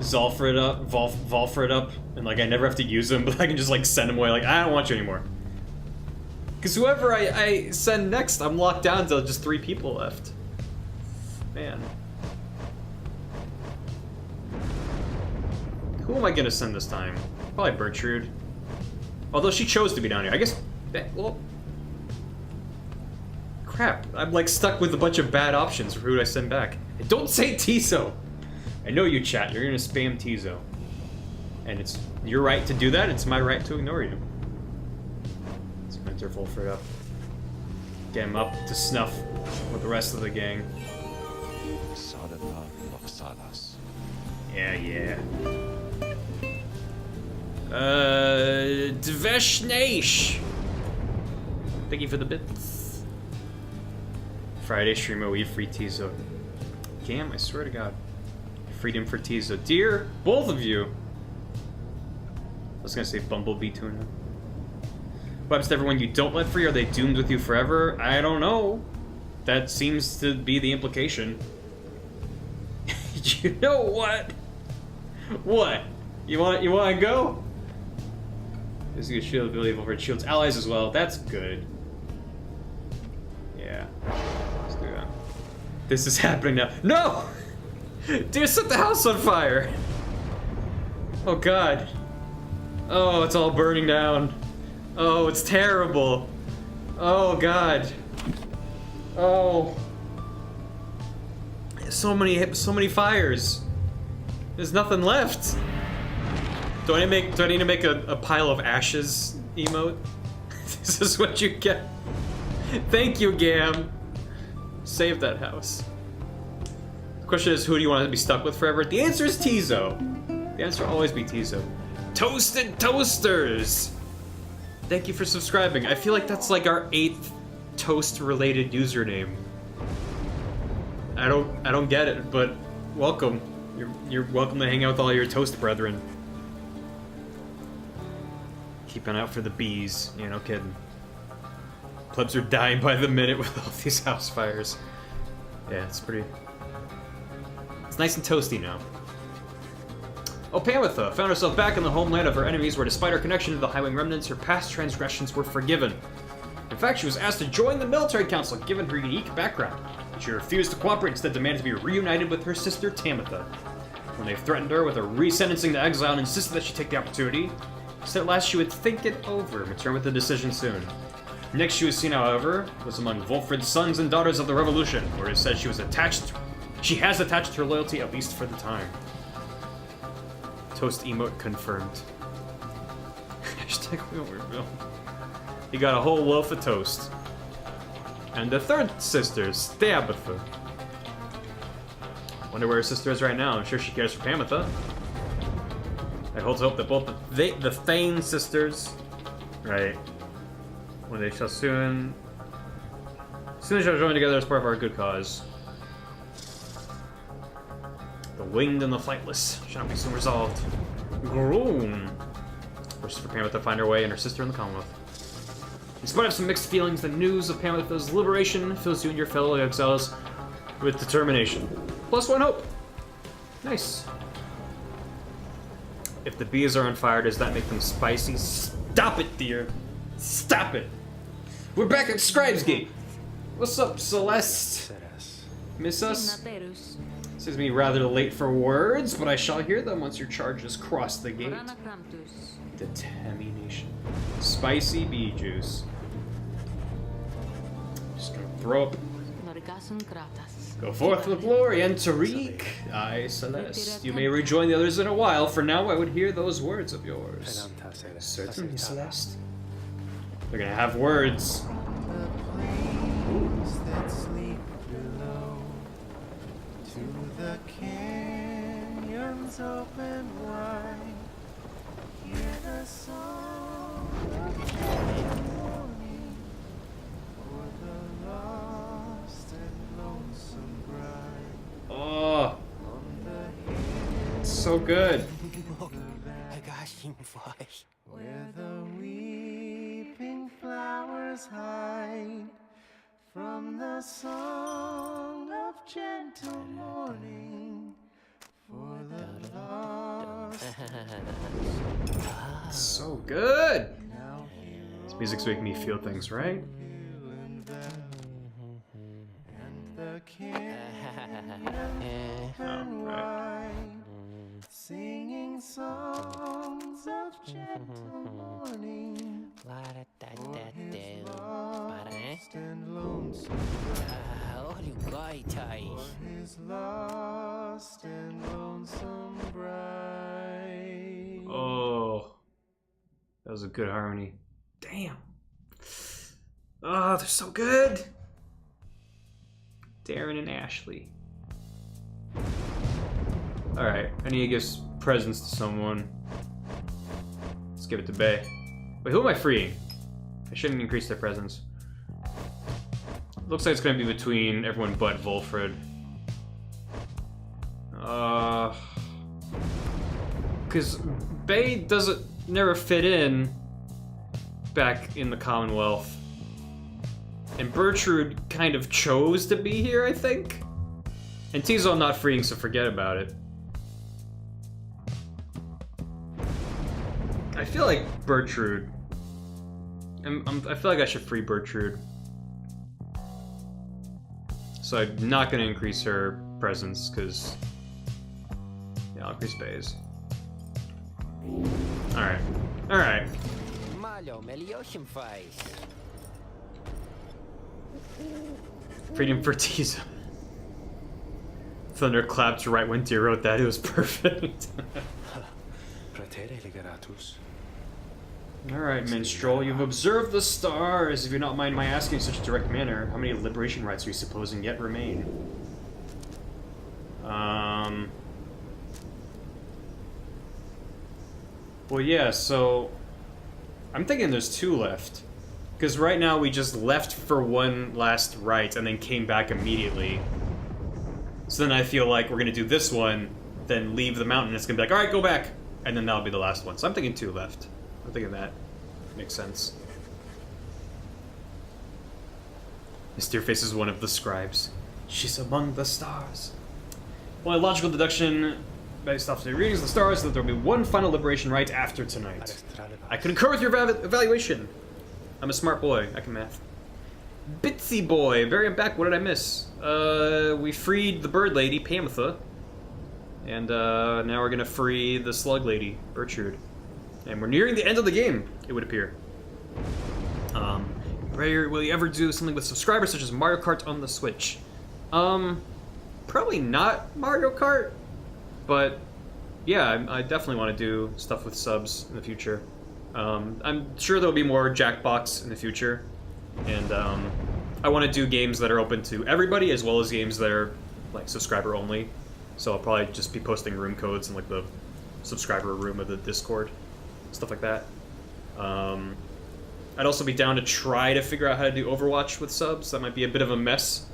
Zolfrid up, Volfrid up, and like I never have to use him, but I can just like send him away, like I don't want you anymore. Because whoever I send next, I'm locked down to just 3 people left. Man. Who am I gonna send this time? Probably Bertrude. Although she chose to be down here. I guess well, crap. I'm like stuck with a bunch of bad options for who do I send back. And don't say Tiso! I know you, chat. You're gonna spam Tiso. And it's your right to do that, it's my right to ignore you. Let's mentor Volfrid up. Get him up to snuff with the rest of the gang. Yeah. Dveshnesh! Thank you for the bits. Friday streamer, we free Tizo. Gam, I swear to God. Freedom for Tizo. Dear, both of you! I was gonna say Bumblebee Tuna. What happens to everyone you don't let free? Are they doomed with you forever? I don't know. That seems to be the implication. You know what? What? You want to go? This is a shield ability over shields allies as well. That's good. Yeah. Let's do that. This is happening now. No! Dude, set the house on fire! Oh god. Oh, it's all burning down. Oh, it's terrible. Oh god. Oh. So many fires. There's nothing left. Do I need to make a pile of ashes emote? This is what you get. Thank you, Gam. Save that house. The question is, who do you want to be stuck with forever? The answer is Tizo. The answer will always be Tizo. Toasted Toasters! Thank you for subscribing. I feel like that's like our 8th toast-related username. I don't get it, but welcome. You're welcome to hang out with all your toast brethren. Keep an eye out for the bees. Yeah, no kidding. Plebs are dying by the minute with all these house fires. Yeah, it's pretty... It's nice and toasty now. Oh, Pamitha found herself back in the homeland of her enemies, where despite her connection to the Highwing remnants, her past transgressions were forgiven. In fact, she was asked to join the military council, given her unique background. She refused to cooperate, instead demanded to be reunited with her sister Tamitha. When they threatened her with a resentencing to exile and insisted that she take the opportunity, she said at last she would think it over and return with a decision soon. Next she was seen, however, was among Wolfred's sons and daughters of the Revolution, where it said she has attached her loyalty, at least for the time. Toast emote confirmed. Hashtag Wheelbarrow. He got a whole loaf of toast. And the third sister, Stabatha. Wonder where her sister is right now. I'm sure she cares for Pamitha. I hold to hope that both the Thane sisters, right, when they shall soon shall join together as part of our good cause. The winged and the flightless shall not be soon resolved. Groom. Wishes for Pamitha to find her way and her sister in the Commonwealth. In spite of some mixed feelings, the news of Pamitha's liberation fills you and your fellow exiles with determination. +1 hope. Nice. If the bees are on fire, does that make them spicy? Stop it, dear. Stop it. We're back at Scribe's Gate. What's up, Celeste? Miss us? Seems to be rather late for words, but I shall hear them once your charges cross the gate. Determination. Spicy bee juice. Just gonna throw up. Go forth with glory and Tariq. I, Celeste. You may rejoin the others in a while. For now, I would hear those words of yours. Certainly, Celeste. They're gonna have words. The canyons open wide. Hear the song of morning for the lost and lonesome bride. Oh, it's so good. Where the weeping flowers hide from the song of gentle morning for the lost. So good. This music's making me feel things, right? And the canyons wide, singing songs of gentle morning for his lost and lonesome bride. For his lost and lonesome bride. Oh, that was a good harmony. Damn. Oh, they're so good. Darren and Ashley. Alright, I need to give presents to someone. Let's give it to Bay. Wait, who am I freeing? I shouldn't increase their presence. Looks like it's gonna be between everyone but Wolfred. Because Bay never fit in back in the Commonwealth. And Bertrude kind of chose to be here, I think? And Tizo I'm not freeing, so forget about it. I feel like Bertrude. I feel like I should free Bertrude. So I'm not going to increase her presence, because... Yeah, I'll increase Bay's. Alright. Alright. Freedom for Tizo. Thunder clapped right when Tyr wrote that. It was perfect. Alright, minstrel. You've observed the stars. If you don't mind my asking in such a direct manner, how many liberation rites are you supposing yet remain? Well, yeah, so... I'm thinking there's 2 left. Because right now we just left for one last rite and then came back immediately. So then I feel like we're gonna do this one, then leave the mountain. It's gonna be like, all right, go back, and then that'll be the last one. So I'm thinking 2 left. I'm thinking that makes sense. Mysterious is one of the scribes. She's among the stars. Well, logical deduction based off the readings of the stars that there will be one final liberation rite after tonight. I concur with your evaluation. I'm a smart boy. I can math. Bitsy boy, I'm back. What did I miss? We freed the bird lady, Pamitha. And now we're gonna free the slug lady, Bertrude. And we're nearing the end of the game, it would appear. Prayer, will you ever do something with subscribers such as Mario Kart on the Switch? Probably not Mario Kart, but yeah, I definitely want to do stuff with subs in the future. I'm sure there'll be more Jackbox in the future, and I want to do games that are open to everybody as well as games that are like subscriber only. So I'll probably just be posting room codes in like the subscriber room of the Discord, stuff like that. I'd also be down to try to figure out how to do Overwatch with subs. That might be a bit of a mess.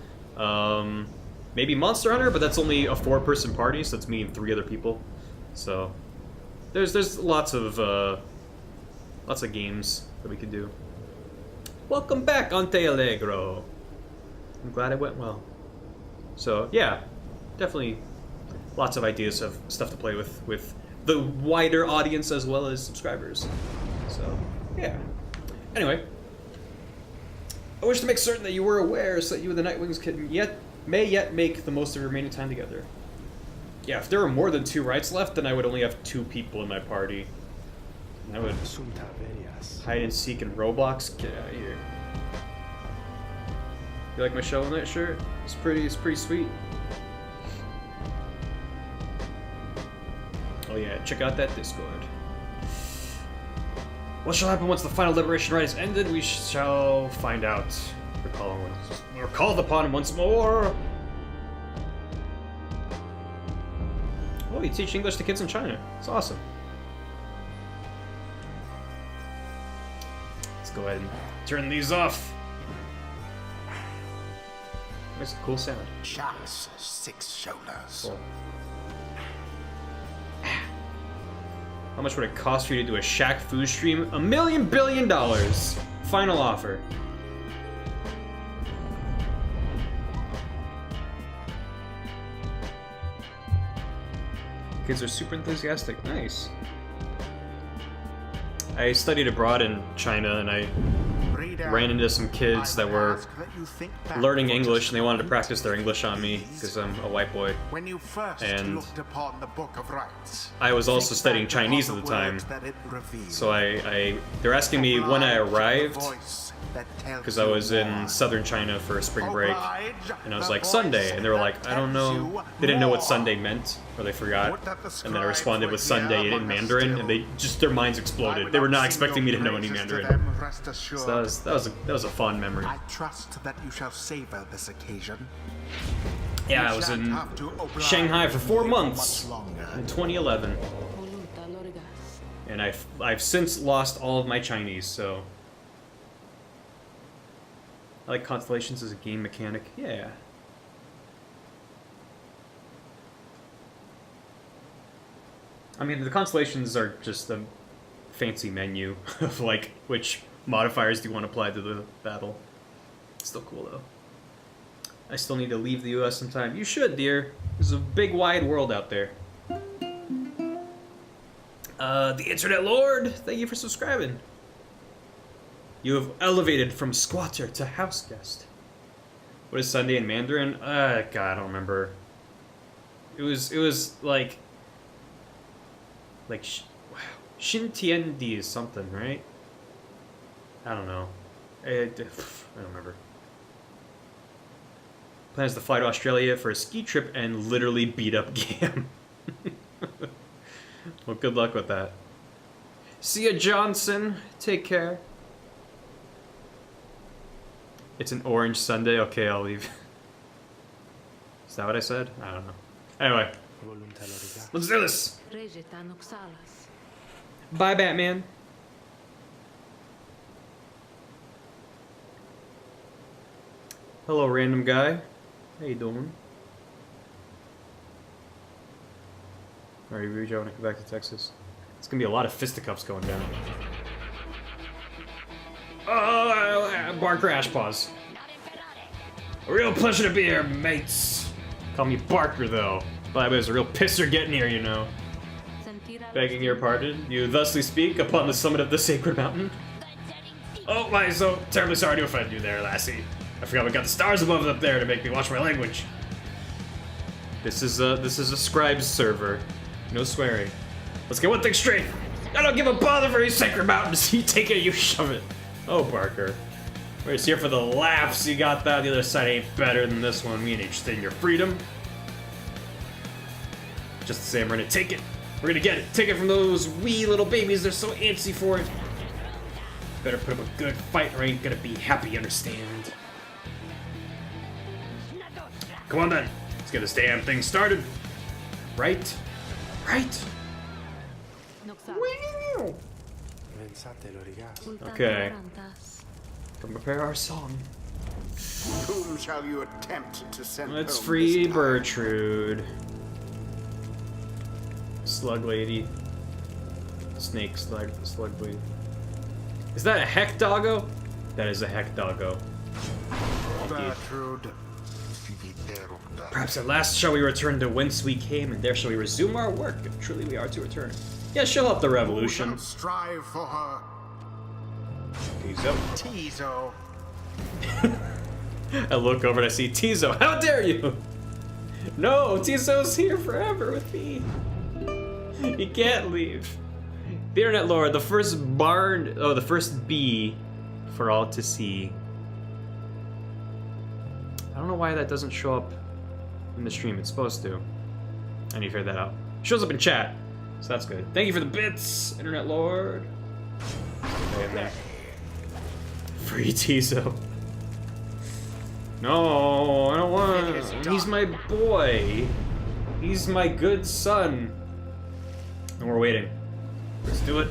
Maybe Monster Hunter, but that's only a 4-person party, so it's me and 3 other people. So there's lots of games that we can do. Welcome back, Ante Allegro. I'm glad it went well. So yeah, definitely lots of ideas of stuff to play with the wider audience as well as subscribers. So yeah. Anyway, I wish to make certain that you were aware so that you and the Nightwings may yet make the most of your remaining time together. Yeah, if there were more than 2 rites left, then I would only have 2 people in my party. And I would hide and seek in Roblox. Get out of here. You like my Shovel Knight shirt? It's pretty sweet. Oh yeah, check out that Discord. What shall happen once the final liberation rite is ended? We shall find out. We're called upon once more. Oh, you teach English to kids in China. It's awesome. Let's go ahead and turn these off. That's a cool sound. Chance 6 shoulders. Cool. How much would it cost for you to do a Shaq food stream? $1 million billion. Final offer. Kids are super enthusiastic. Nice. I studied abroad in China and I ran into some kids that were learning English and they wanted to practice their English on me because I'm a white boy. When you first looked upon the Book of Rites, I was also studying Chinese at the time, so they're asking me when I arrived because I was in southern China for a spring break, and I was like, Sunday, and they were like, I don't know, they didn't know what Sunday meant, or they forgot, and then I responded with Sunday in Mandarin, and their minds exploded. They were not expecting me to know any Mandarin. So that was a fond memory. I trust that you shall savor this occasion. Yeah, I was in Shanghai for 4 months in 2011, and I've since lost all of my Chinese, so. I like Constellations as a game mechanic. Yeah. I mean, the Constellations are just a fancy menu of, like, which modifiers do you want to apply to the battle. It's still cool, though. I still need to leave the US sometime. You should, dear. There's a big, wide world out there. The Internet Lord, thank you for subscribing. You have elevated from squatter to house guest. What is Sunday in Mandarin? God, I don't remember. It was like Xintiendi is something, right? I don't know. I don't remember. Plans to fly to Australia for a ski trip and literally beat up Gam. Well, good luck with that. See ya, Johnson. Take care. It's an orange Sunday. Okay, I'll leave. Is that what I said? I don't know. Anyway, let's do this. Bye, Batman. Hello, random guy. How you doing? Alright, Ryujo, when I come back to Texas. It's gonna be a lot of fisticuffs going down. Oh, bar crash pause. A real pleasure to be here, mates. Call me Barker, though. But it was a real pisser getting here, you know. Begging your pardon, you thusly speak upon the summit of the sacred mountain. Oh, why, so terribly sorry to offend you there, lassie. I forgot we got the stars above up there to make me watch my language. This is a scribe's server. No swearing. Let's get one thing straight. I don't give a bother for these sacred mountains. You take it, you shove it. Oh, Barker. We're just here for the laughs. You got that. The other side ain't better than this one. We ain't interested in your freedom. Just the same, we're gonna take it. We're gonna get it. Take it from those wee little babies. They're so antsy for it. Better put up a good fight or I ain't gonna be happy, you understand? Come on then. Let's get this damn thing started. Right? Right? Wow. Okay. Come prepare our song. Whom shall you attempt to send Let's home free this time? Bertrude. Slug lady. Snake slug lady. Is that a heck doggo? That is a heck doggo. Bertrude. Perhaps at last shall we return to whence we came, and there shall we resume our work, if truly we are to return. Yeah, she'll help the revolution. Who shall strive for her? Tizo. Tizo. I look over and I see Tizo. How dare you! No, Tizo's here forever with me. He can't leave. The Internet Lord, the first the first bee for all to see. I don't know why that doesn't show up in the stream. It's supposed to. I need to figure that out. Shows up in chat, so that's good. Thank you for the bits, Internet Lord. Free Tizo. No, I don't want. He's my boy. He's my good son. And we're waiting. Let's do it.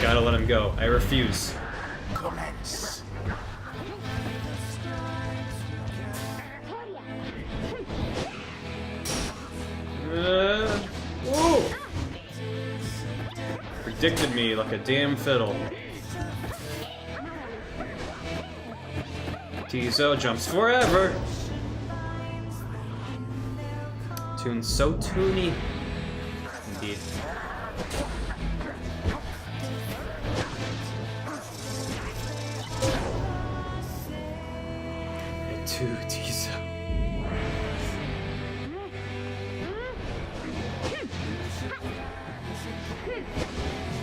Gotta let him go. I refuse. Commence. Whoa! Predicted me like a damn fiddle. Tizo jumps forever. Tune so toony. Indeed. Too Tizo.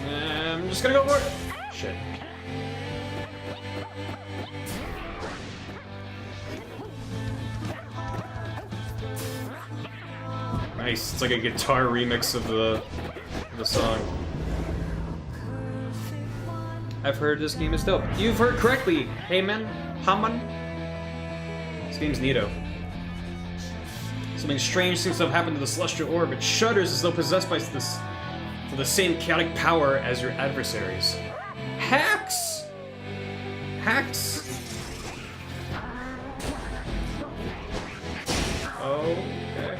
I'm just gonna go for it. Shit. Nice. It's like a guitar remix of the song. I've heard this game is dope. You've heard correctly, Heyman. Haman. This game's neato. Something strange seems to have happened to the celestial orb. It shudders as though possessed by the same chaotic power as your adversaries. Hacks! Hacks! Okay.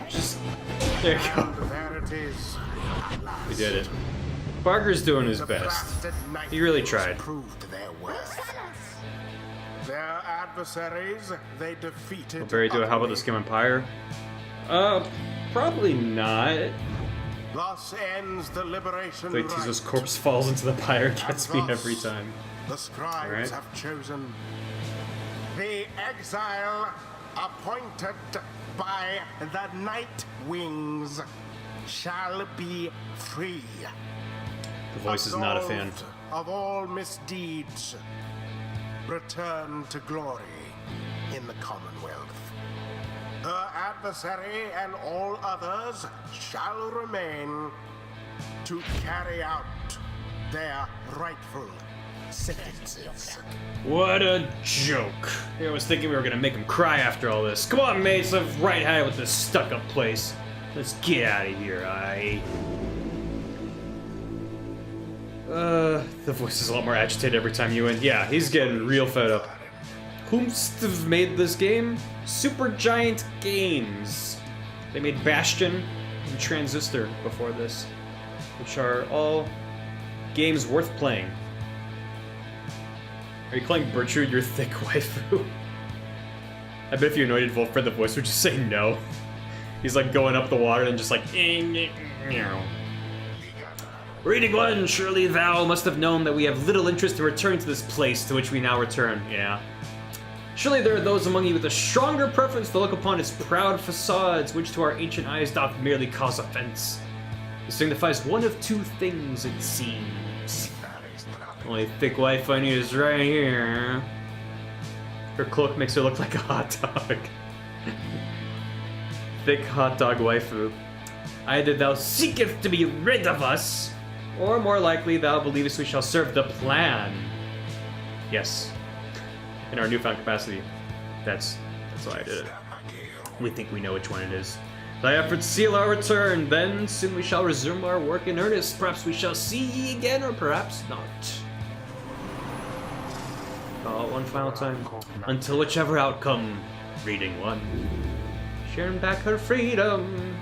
Just... There you go. There it is. We did it. Barker's doing his best. He really tried. Proved their worth. Their adversaries, they defeated. Will Barry do a how about this game on PYRE? Probably not. Thus ends the liberation. Wait, Tizo's corpse falls into the PYRE gets me every time. The scribes have chosen the exile appointed by the Night Wings shall be free. The voice is not a fan. Absolved of all misdeeds, return to glory in the Commonwealth. Her adversary and all others shall remain to carry out their rightful sentences. What a joke. I was thinking we were gonna make him cry after all this. Come on, mates, let's right high with this stuck-up place. Let's get out of here, aye? The voice is a lot more agitated every time you win. Yeah, he's getting real fed up. Whomst have made this game? Supergiant Games. They made Bastion and Transistor before this, which are all games worth playing. Are you calling Bertrude your thick waifu? I bet if you anointed Wolfred, the voice would just say no. He's like going up the water and just like, Reading 1, surely thou must have known that we have little interest to return to this place to which we now return. Yeah. Surely there are those among you with a stronger preference to look upon its proud facades, which to our ancient eyes doth merely cause offense. It signifies one of two things, it seems. Only thick wife I need is right here. Her cloak makes her look like a hot dog. Thick hot dog waifu. Either thou seeketh to be rid of us, or more likely thou believest we shall serve the plan. Yes. In our newfound capacity. That's why I did it. We think we know which one it is. Thy efforts seal our return, then soon we shall resume our work in earnest. Perhaps we shall see ye again, or perhaps not. One final time. Until whichever outcome, reading 1. Sharing back her freedom.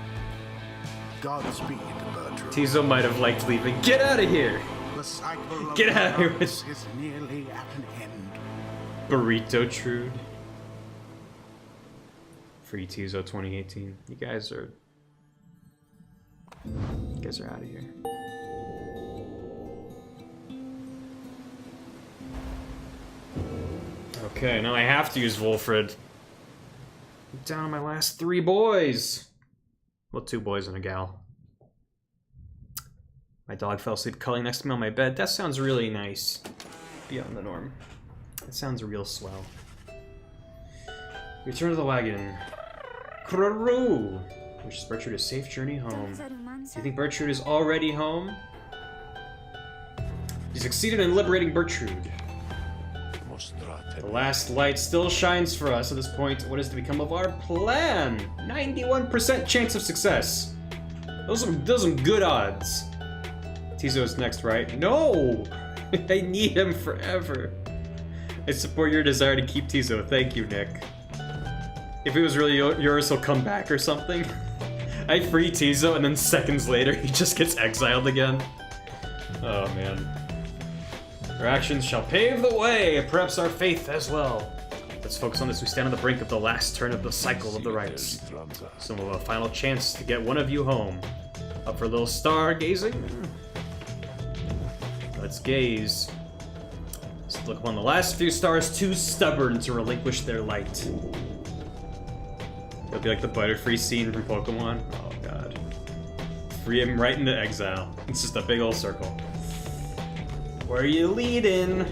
Godspeed, Bertrude. Tizo might have liked leaving. Get out of here! The cycle of Get out of here with is nearly at an end. Burrito Trude. Free Tizo 2018. You guys are out of here. Okay, now I have to use Wolfred. I'm down to my last 3 boys. Well, 2 boys and a gal. My dog fell asleep cuddling next to me on my bed. That sounds really nice. Beyond the norm. That sounds real swell. Return to the wagon. Kraroo! Wishes Bertrude a safe journey home. Do you think Bertrude is already home? You succeeded in liberating Bertrude. The last light still shines for us at this point. What is to become of our plan? 91% chance of success. Those are some good odds. Tizo is next, right? No! I need him forever. I support your desire to keep Tizo. Thank you, Nick. If it was really yours, he'll come back or something. I free Tizo, and then seconds later, he just gets exiled again. Oh, man. Our actions shall pave the way, perhaps our faith as well. Let's focus on this. We stand on the brink of the last turn of the cycle of the rites. So we'll have a final chance to get one of you home. Up for a little stargazing? Let's gaze. Let's look upon the last few stars too stubborn to relinquish their light. It'll be like the Butterfree scene from Pokemon. Oh god. Free him right into exile. It's just a big old circle. Where are you leading?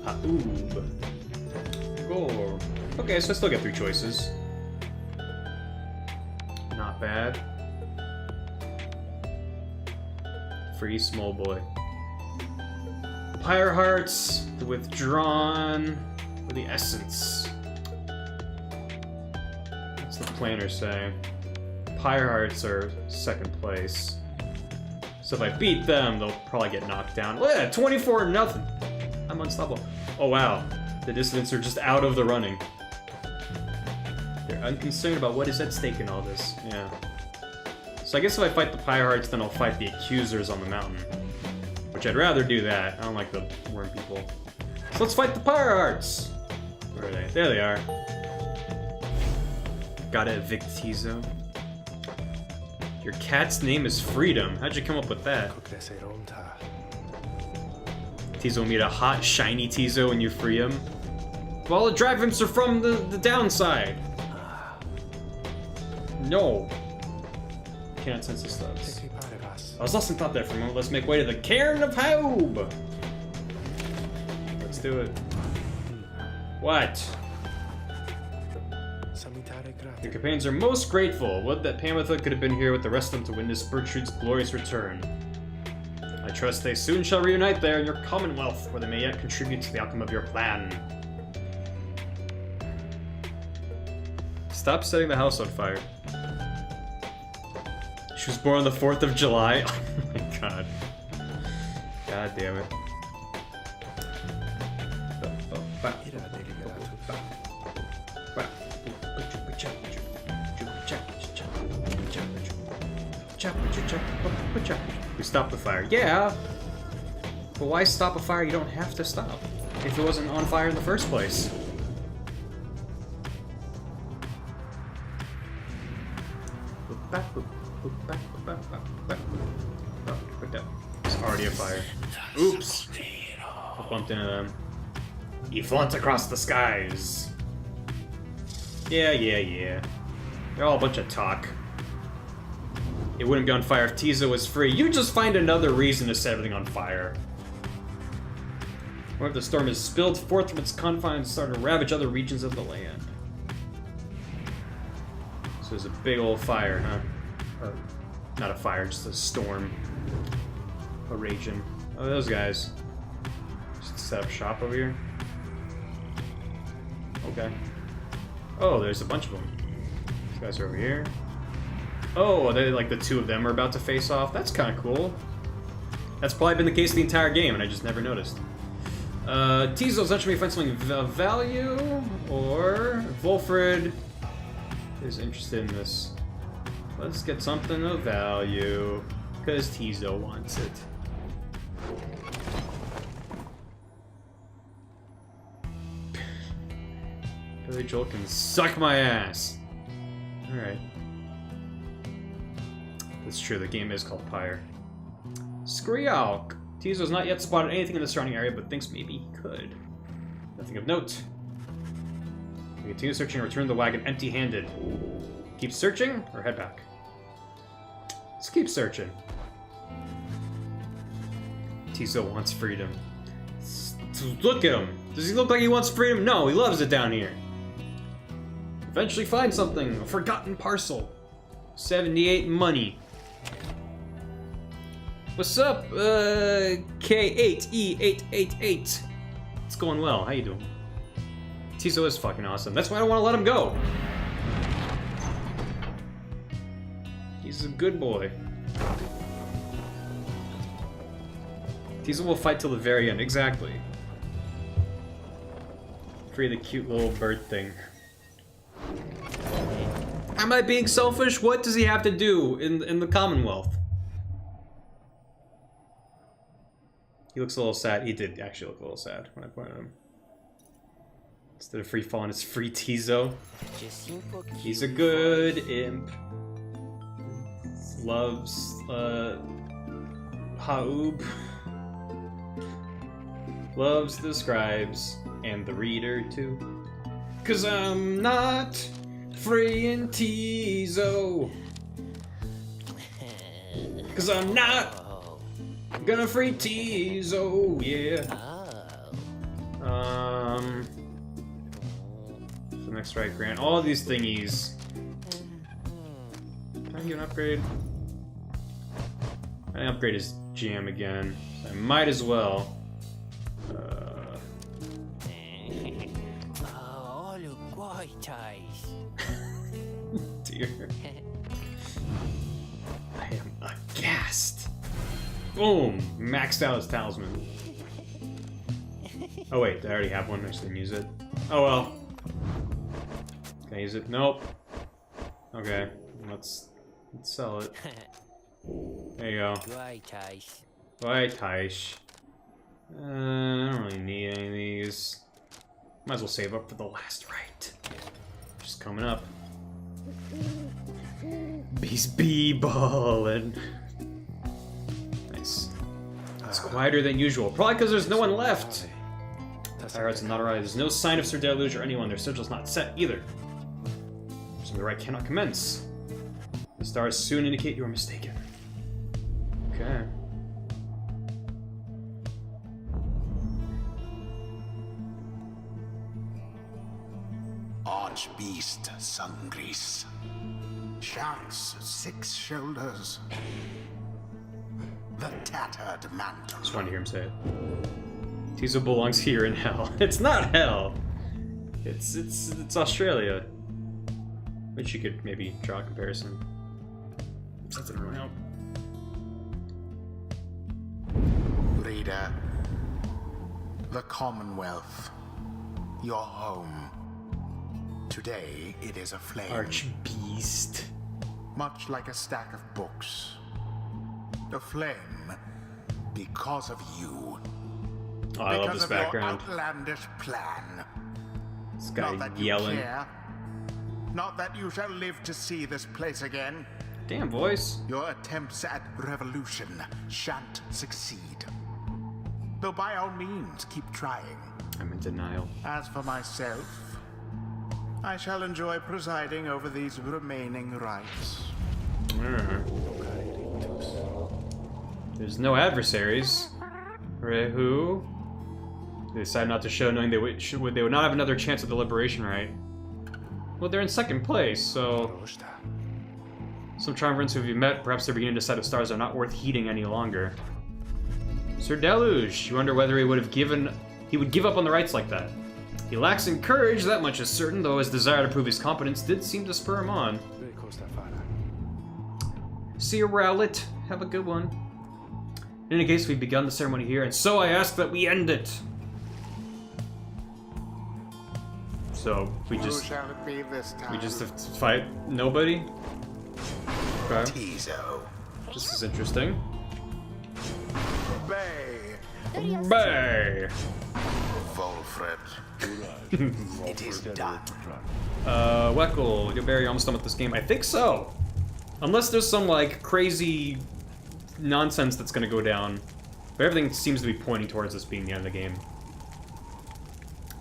Haoob. Gore. Okay, so I still get 3 choices. Not bad. Free small boy. Pyre Hearts, the Withdrawn, or the Essence. What's the planner say? Pyre Hearts are 2nd place. So if I beat them, they'll probably get knocked down. Look at that, 24-0. I'm unstoppable. Oh wow, the Dissidents are just out of the running. They're unconcerned about what is at stake in all this. Yeah. So I guess if I fight the Pyre Hearts, then I'll fight the Accusers on the mountain. Which I'd rather do that. I don't like the worm people. So let's fight the Pyre Hearts! Where are they? There they are. Gotta evict Tizo. Your cat's name is Freedom. How'd you come up with that? Tizo will meet a hot, shiny Tizo when you free him. Well, the drive imps are from the downside. No. Cannot sense the studs. I was lost in thought there for a moment. Let's make way to the Cairn of Haoob. Let's do it. What? Your companions are most grateful. Would that Pamitha could have been here with the rest of them to witness Bertrude's glorious return. I trust they soon shall reunite there in your commonwealth, where they may yet contribute to the outcome of your plan. Stop setting the house on fire. She was born on the 4th of July. Oh my god. God damn it. We stopped the fire. Yeah! But why stop a fire you don't have to stop? If it wasn't on fire in the first place. It's already a fire. Oops! I bumped into them. You flaunt across the skies. Yeah. They're all a bunch of talk. It wouldn't be on fire if Tizo was free. You just find another reason to set everything on fire. What if the storm is spilled forth from its confines and started to ravage other regions of the land? So there's a big old fire, huh? Or, not a fire, just a storm. A raging. Oh, those guys. Just set up shop over here. Okay. Oh, there's a bunch of them. These guys are over here. Oh, they like the two of them are about to face off. That's kind of cool. That's probably been the case the entire game, and I just never noticed. Tizo's not sure if we find something of value, or Wolfred is interested in this. Let's get something of value, because Tizo wants it. Billy Joel can suck my ass. Alright. That's true, the game is called PYRE. Skrialk! Tizo's not yet spotted anything in the surrounding area, but thinks maybe he could. Nothing of note. We continue searching and return the wagon empty-handed. Keep searching, or head back? Let's keep searching. Tizo wants freedom. Look at him! Does he look like he wants freedom? No, he loves it down here. Eventually find something. A forgotten parcel. 78 money. What's up, K8E888? It's going well. How you doing? Tizo is fucking awesome. That's why I don't want to let him go. He's a good boy. Tizo will fight till the very end. Exactly. Free the cute little bird thing. Am I being selfish? What does he have to do in the Commonwealth? He looks a little sad. He did actually look a little sad when I pointed at him. Instead of free falling, it's free Tizo. He's a good imp. Loves Haub. Loves the scribes and the reader too. 'Cause I'm not freeing Tizo. 'Cause I'm not gonna free Tizo, yeah. The next right grant. All of these thingies. Can I get an upgrade? I can upgrade his jam again. So I might as well. Dear. I am aghast. Boom! Maxed out his talisman. Oh wait, I already have one, I just didn't use it. Oh well. Can I use it? Nope. Okay, let's sell it. There you go. Right, Taish. I don't really need any of these. Might as well save up for the last right. Just coming up. Beast B-ballin'. Nice. It's quieter than usual. Probably because there's no one left. Pirates are not arrived. There's no sign of Sir Deluge or anyone. Their sigil's not set either. So the right cannot commence. The stars soon indicate you are mistaken. Okay. Archbeast Sungris. Sharks 6 shoulders. The tattered mantle. Just wanted to hear him say it. Tizo belongs here in hell. It's not hell. It's Australia. Which you could maybe draw a comparison. Something around. Reader, the Commonwealth, your home. Today it is aflame. Archbeast. Much like a stack of books. Aflame because of you. Oh, I love Because this of background. your outlandish plan. This Not guy that you yelling. care. Not that you shall live to see this place again. Damn voice. Your attempts at revolution shan't succeed. Though by all means, keep trying. I'm in denial. As for myself, I shall enjoy presiding over these remaining rites. There's no adversaries. Who? They decide not to show, knowing they would not have another chance at the liberation right. Well, they're in second place, so... Some triumvirate who have you met, perhaps they're beginning to decide the stars are not worth heeding any longer. Sir Deluge, you wonder whether he would give up on the rights like that. He lacks in courage, that much is certain, though his desire to prove his competence did seem to spur him on. See you, Rowlet. Have a good one. In any case, we've begun the ceremony here, and so I ask that we end it. So, we Who just shall it be this time? have to fight nobody? Okay. Tizo. This is interesting. Bay. Bay! Volfred. It is done. Weckle, you're very almost done with this game. I think so. Unless there's some, like, crazy nonsense that's gonna go down. But everything seems to be pointing towards this being the end of the game.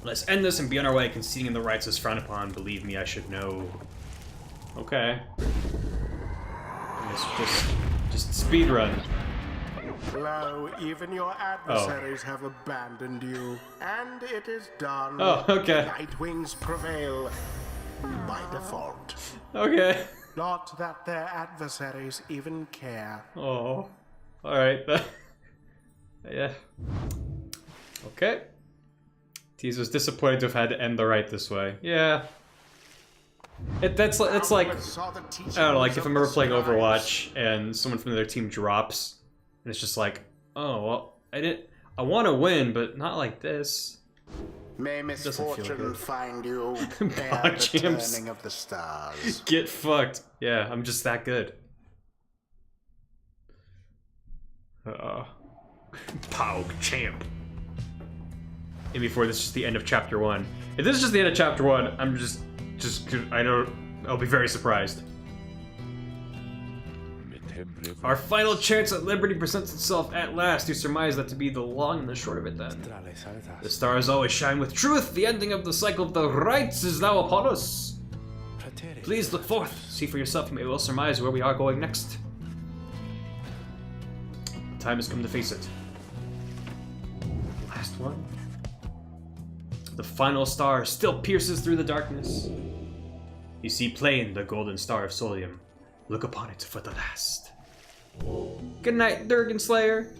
Let's end this and be on our way. Conceding in the rights is frowned upon. Believe me, I should know. Okay. Just speed run. Lo, even your adversaries have abandoned you. And it is done. Oh, okay. Nightwings prevail. By default. Okay. Not that their adversaries even care. Oh. Alright. Yeah. Okay. Tease was disappointed to have had to end the right this way. Yeah. It's like, I don't know, like if I'm ever playing Overwatch and someone from their team drops, and it's just like, oh, well, I want to win, but not like this. May misfortune find you ere Pog the champs. turning of the stars. Get fucked. Yeah, I'm just that good. Pog champ. And before this is the end of chapter 1. If this is just the end of chapter 1, I'm I'll be very surprised. Our final chance at liberty presents itself at last. You surmise that to be the long and the short of it then. The stars always shine with truth. The ending of the cycle of the rites is now upon us. Please look forth. See for yourself. You may well surmise where we are going next. The time has come to face it. Last one. The final star still pierces through the darkness. You see plain the golden star of Solium. Look upon it for the last. Good night, Durgan Slayer.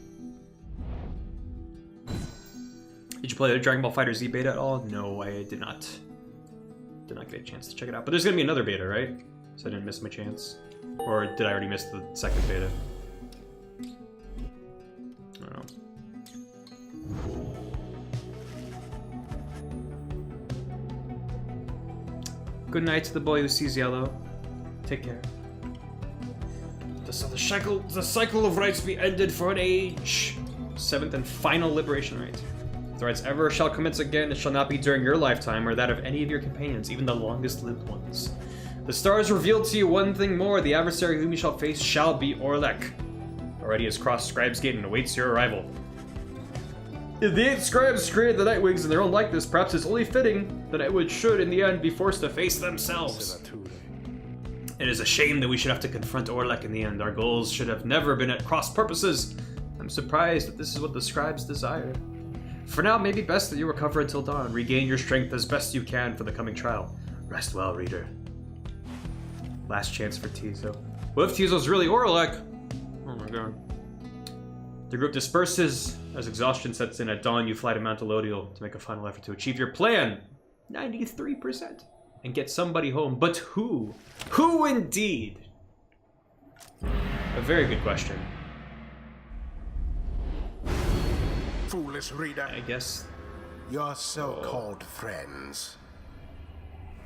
Did you play the Dragon Ball Fighter Z beta at all? No, I did not. Did not get a chance to check it out. But there's gonna be another beta, right? So I didn't miss my chance. Or did I already miss the second beta? I don't know. Good night to the boy who sees yellow. Take care. So the cycle of rites be ended for an age. 7th and final liberation rite. If the rites ever shall commence again, it shall not be during your lifetime or that of any of your companions, even the longest-lived ones. The stars revealed to you one thing more: the adversary whom you shall face shall be Orlek. Already has crossed Scribe's Gate and awaits your arrival. If the 8 scribes created the Nightwings in their own likeness, perhaps it's only fitting that Nightwings should, in the end, be forced to face themselves. It is a shame that we should have to confront Orlek in the end. Our goals should have never been at cross purposes. I'm surprised that this is what the scribes desire. For now, it may be best that you recover until dawn. Regain your strength as best you can for the coming trial. Rest well, reader. Last chance for Tizo. What if Tizo's really Orlek? Oh my god. The group disperses. As exhaustion sets in at dawn, you fly to Mount Elodial to make a final effort to achieve your plan. 93%. And get somebody home. But who? Who indeed? A very good question. Foolish reader. I guess. Your so-called friends.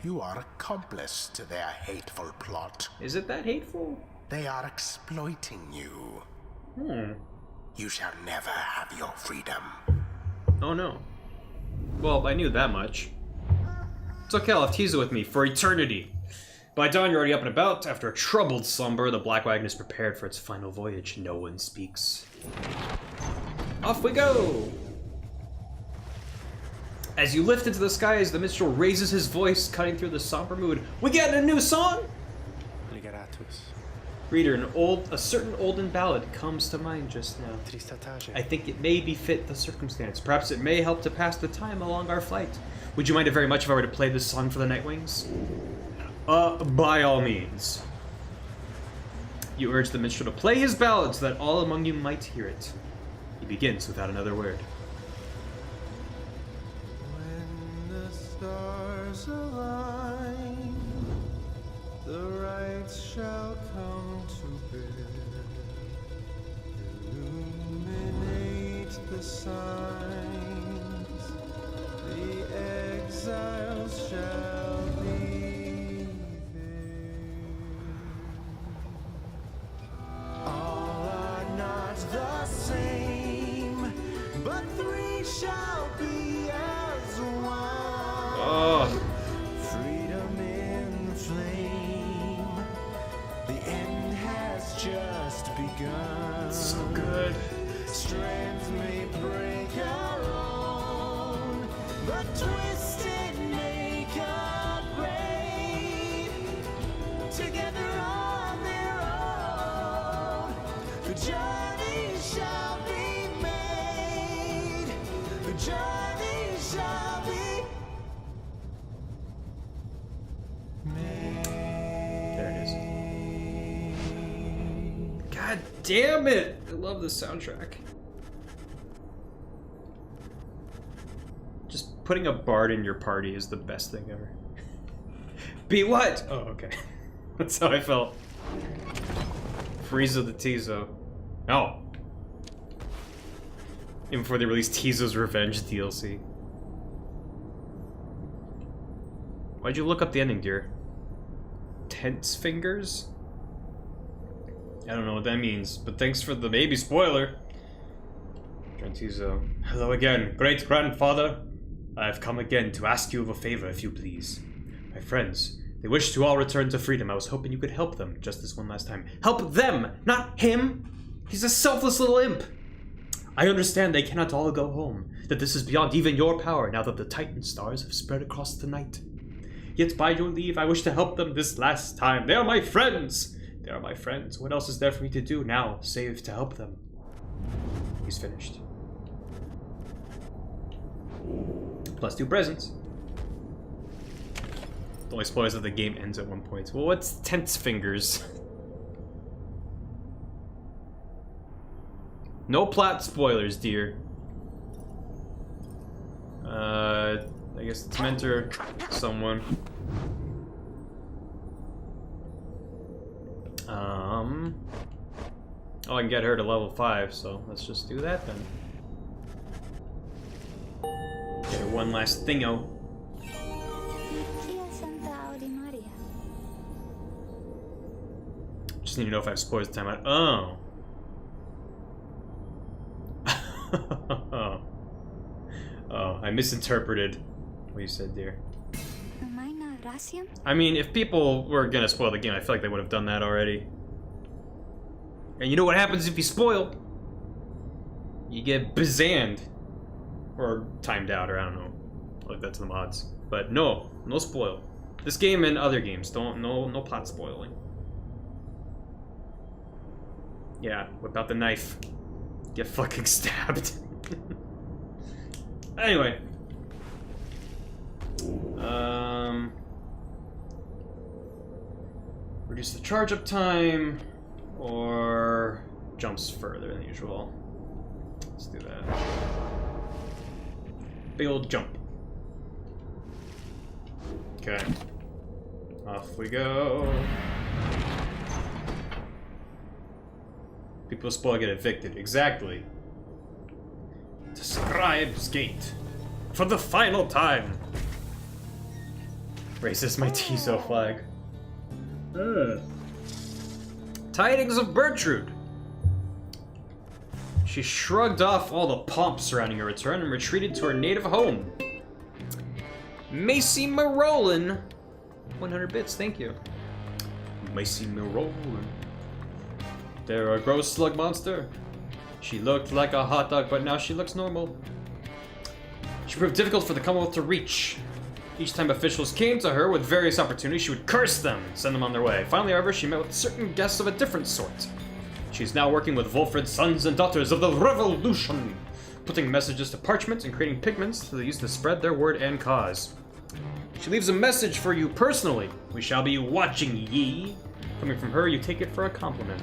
You are accomplice to their hateful plot. Is it that hateful? They are exploiting you. You shall never have your freedom. Oh no. Well, I knew that much. It's okay, I'll have Tiza with me for eternity. By dawn, you're already up and about. After a troubled slumber, the Black Wagon is prepared for its final voyage. No one speaks. Off we go! As you lift into the skies, the minstrel raises his voice, cutting through the somber mood. We get a new song? Liberatus. Reader, a certain olden ballad comes to mind just now. Tristatage. I think it may befit the circumstance. Perhaps it may help to pass the time along our flight. Would you mind it very much if I were to play this song for the Nightwings? By all means. You urge the minstrel to play his ballad so that all among you might hear it. He begins without another word. When the stars align, the rites shall come to bear. Illuminate the signs, the exiles shall be there. All are not the same, but three shall be as one. Oh, Freedom in flame. The end has just begun. so good. Strands may break our own, but twisted make a braid. Together on their own, the journey shall be made. The journey shall be made. There it is. God damn it! I love this soundtrack. Just putting a bard in your party is the best thing ever. Be what? Oh, okay. That's how I felt. Frieza the Tizo. Oh. Even before they released Tizo's Revenge DLC. Why'd you look up the ending, dear? Tense fingers? I don't know what that means, but thanks for the baby spoiler. Tizo. Hello again, great grandfather. I have come again to ask you of a favor, if you please. My friends, they wish to all return to freedom. I was hoping you could help them just this one last time. Help them, not him! He's a selfless little imp! I understand they cannot all go home, that this is beyond even your power now that the Titan stars have spread across the night. Yet by your leave, I wish to help them this last time. They are my friends! They are my friends. What else is there for me to do now, save to help them? He's finished. Plus 2 presents. The only spoilers that the game ends at one point. Well, what's tense fingers? No plot spoilers, dear. I guess it's mentor someone. Oh, I can get her to level 5, so let's just do that then. Get her one last thingo. Just need to know if I have spoilers at the time. Oh. Oh, I misinterpreted what you said, dear. I mean, if people were gonna spoil the game, I feel like they would have done that already. And you know what happens if you spoil? You get bazanned. Or timed out, or I don't know. I'll leave that to the mods. But no spoil. This game and other games, no plot spoiling. Yeah, whip out the knife. Get fucking stabbed. Anyway. Reduce the charge up time, or jumps further than usual. Let's do that. Big old jump. Okay. Off we go. People spoil get evicted. Exactly. To Scribe's Gate. For the final time. Raises my Tizo flag. Tidings of Bertrude. She shrugged off all the pomp surrounding her return and retreated to her native home. Macy Marolin. 100 bits, thank you. Macy Marolin. They're a gross slug monster. She looked like a hot dog, but now she looks normal. She proved difficult for the Commonwealth to reach. Each time officials came to her with various opportunities, she would curse them, send them on their way. Finally, however, she met with certain guests of a different sort. She's now working with Wolfred's sons and daughters of the Revolution, putting messages to parchment and creating pigments that they use to spread their word and cause. She leaves a message for you personally. We shall be watching ye. Coming from her, you take it for a compliment.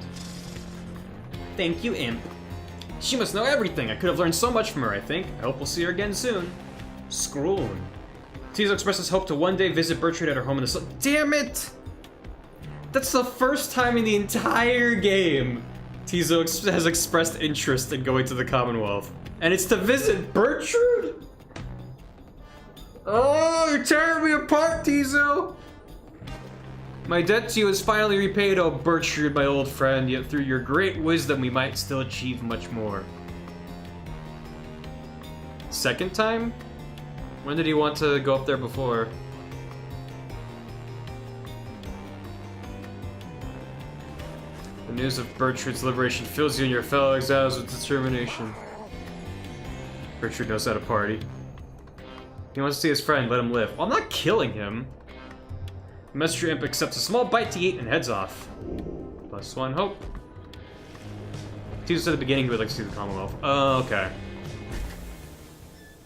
Thank you, Imp. She must know everything. I could have learned so much from her, I think. I hope we'll see her again soon. Scroll. Tizo expresses hope to one day visit Bertrude at her home in the sun. Damn it! That's the first time in the entire game Tizo has expressed interest in going to the Commonwealth. And it's to visit Bertrude? Oh, you're tearing me apart, Tizo! My debt to you is finally repaid, oh Bertrude, my old friend, yet through your great wisdom we might still achieve much more. Second time? When did he want to go up there before? The news of Bertrude's liberation fills you and your fellow exiles with determination. Bertrude knows how to party. He wants to see his friend, let him live. Well, I'm not killing him. The messenger imp accepts a small bite to eat and heads off. +1 hope. Tizo said at the beginning he would like to see the Commonwealth. Oh, okay.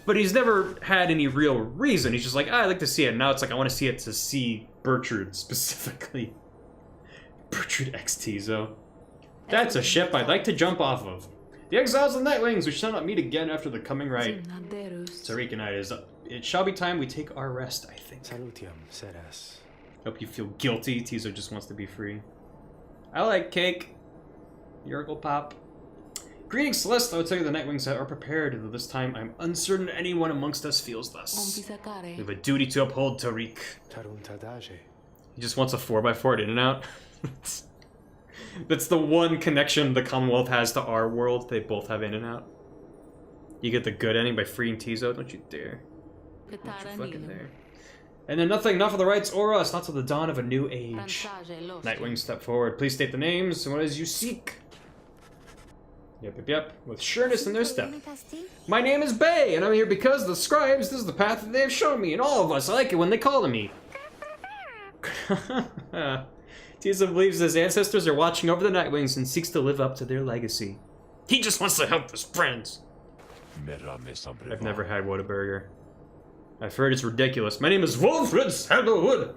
But he's never had any real reason. He's just like, I'd like to see it. And now it's like, I want to see it to see Bertrude specifically. Bertrude X Tizo. That's a ship I'd like to jump off of. The exiles of the Nightwings, we shall not meet again after the coming right. Tariq and I, it shall be time we take our rest, I think. Salutium, Ceres. Hope you feel guilty. Tizo just wants to be free. I like cake. Yurgle Pop. Greetings, Celeste. I would tell you the Nightwings are prepared, though this time I'm uncertain anyone amongst us feels thus. We have a duty to uphold, Tariq. He just wants a 4x4 in and out. That's the one connection the Commonwealth has to our world. They both have in and out. You get the good ending by freeing Tizo. Don't you dare. Don't you fucking dare. And then nothing, not for the rites or us, not till the dawn of a new age. Nightwing, step forward. Please state the names and what it is you seek. Yep. With sureness in their step. My name is Bay, and I'm here because the scribes, this is the path that they have shown me, and all of us, I like it when they call to me. Tizo believes his ancestors are watching over the Nightwings and seeks to live up to their legacy. He just wants to help his friends. I've never had Whataburger. I've heard it's ridiculous. My name is Wolfred Sandalwood.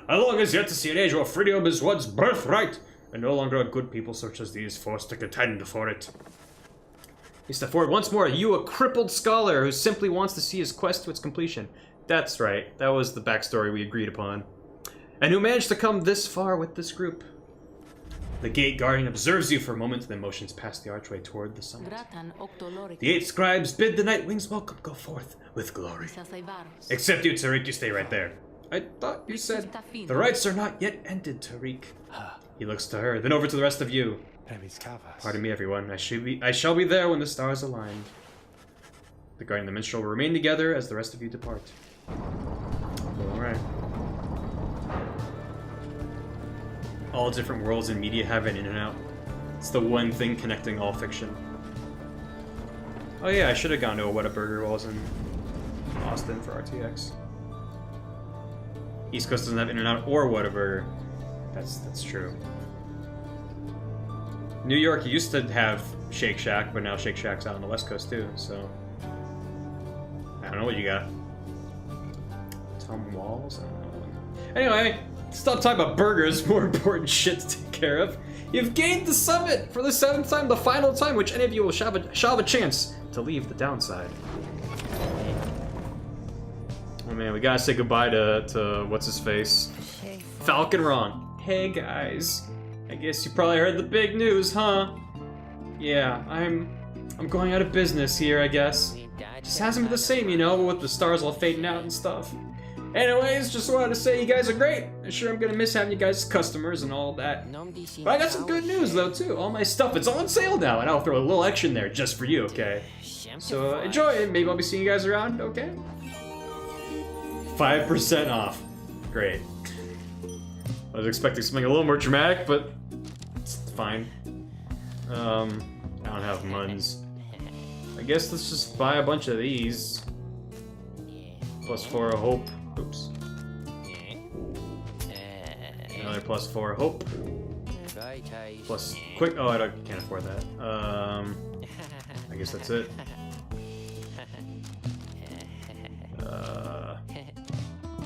I long as yet to see an age where freedom is one's birthright, and no longer are good people such as these forced to contend for it. He stepped forward once more. You, a crippled scholar who simply wants to see his quest to its completion. That's right. That was the backstory we agreed upon. And who managed to come this far with this group. The gate guardian observes you for a moment, then motions past the archway toward the summit. The 8 scribes bid the Nightwings welcome, go forth with glory. Except you, Tariq, you stay right there. I thought you said the rites are not yet ended, Tariq. He looks to her, then over to the rest of you. Pardon me, everyone. I shall be there when the stars align. The guardian and the minstrel will remain together as the rest of you depart. Alright. All different worlds and media have an in and out. It's the one thing connecting all fiction. Oh yeah, I should have gone to a Whataburger while I was in Austin for RTX. East Coast doesn't have in and out or Whataburger. That's true. New York used to have Shake Shack, but now Shake Shack's out on the West Coast too, so... I don't know what you got. Tom Walls? I don't know. Anyway, stop talking about burgers, more important shit to take care of. You've gained the summit for the 7th time, the final time, which any of you shall have a chance to leave the downside. Oh man, we gotta say goodbye to what's-his-face? Falcon Ron. Hey guys. I guess you probably heard the big news, huh? Yeah, I'm going out of business here, I guess. Just hasn't been the same, you know, with the stars all fading out and stuff. Anyways, just wanted to say you guys are great. I'm sure I'm gonna miss having you guys as customers and all that. But I got some good news though too. All my stuff, it's all on sale now, and I'll throw a little extra in there just for you, okay? So enjoy it. Maybe I'll be seeing you guys around, okay? 5% off. Great. I was expecting something a little more dramatic, but it's fine. I don't have muns. I guess let's just buy a bunch of these. +4 hope. Oops. Another +4 hope. Plus quick. Oh, can't afford that. I guess that's it. I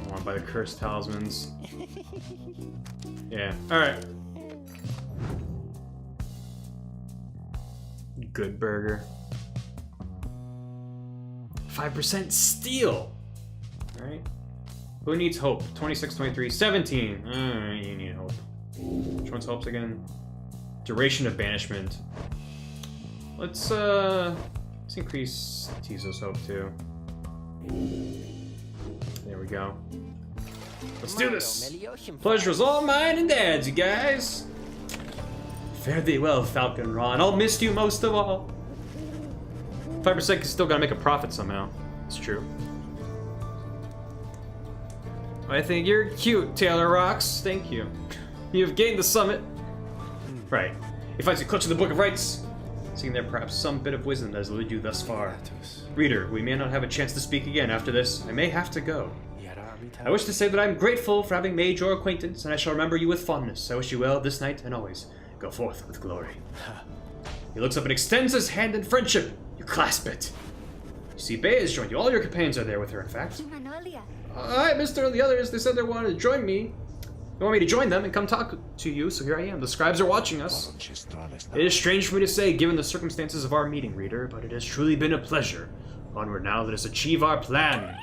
want to buy the cursed talismans. Yeah. All right. Good burger. 5% steel. All right. Who needs hope? 26, 23, 17. You need hope. Which one's hopes again? Duration of banishment. Let's increase Tizo's hope too. There we go. Let's do this. Pleasure's all mine and Dad's, you guys. Fare thee well, Falcon Ron. I'll miss you most of all. 5% is still gotta make a profit somehow. It's true. I think you're cute, Taylor Rocks. Thank you. You've gained the summit. Right. He finds you clutching the Book of Rites. Seeing there perhaps some bit of wisdom that has led you thus far. Reader, we may not have a chance to speak again after this. I may have to go. I wish to say that I am grateful for having made your acquaintance, and I shall remember you with fondness. I wish you well this night and always. Go forth with glory. He looks up and extends his hand in friendship. You clasp it. You see, Bay has joined you. All your companions are there with her, in fact. Alright, Mr. and the others, they said they wanted to join me. They want me to join them and come talk to you, so here I am. The scribes are watching us. It is strange for me to say, given the circumstances of our meeting, reader, but it has truly been a pleasure. Onward now, let us achieve our plan.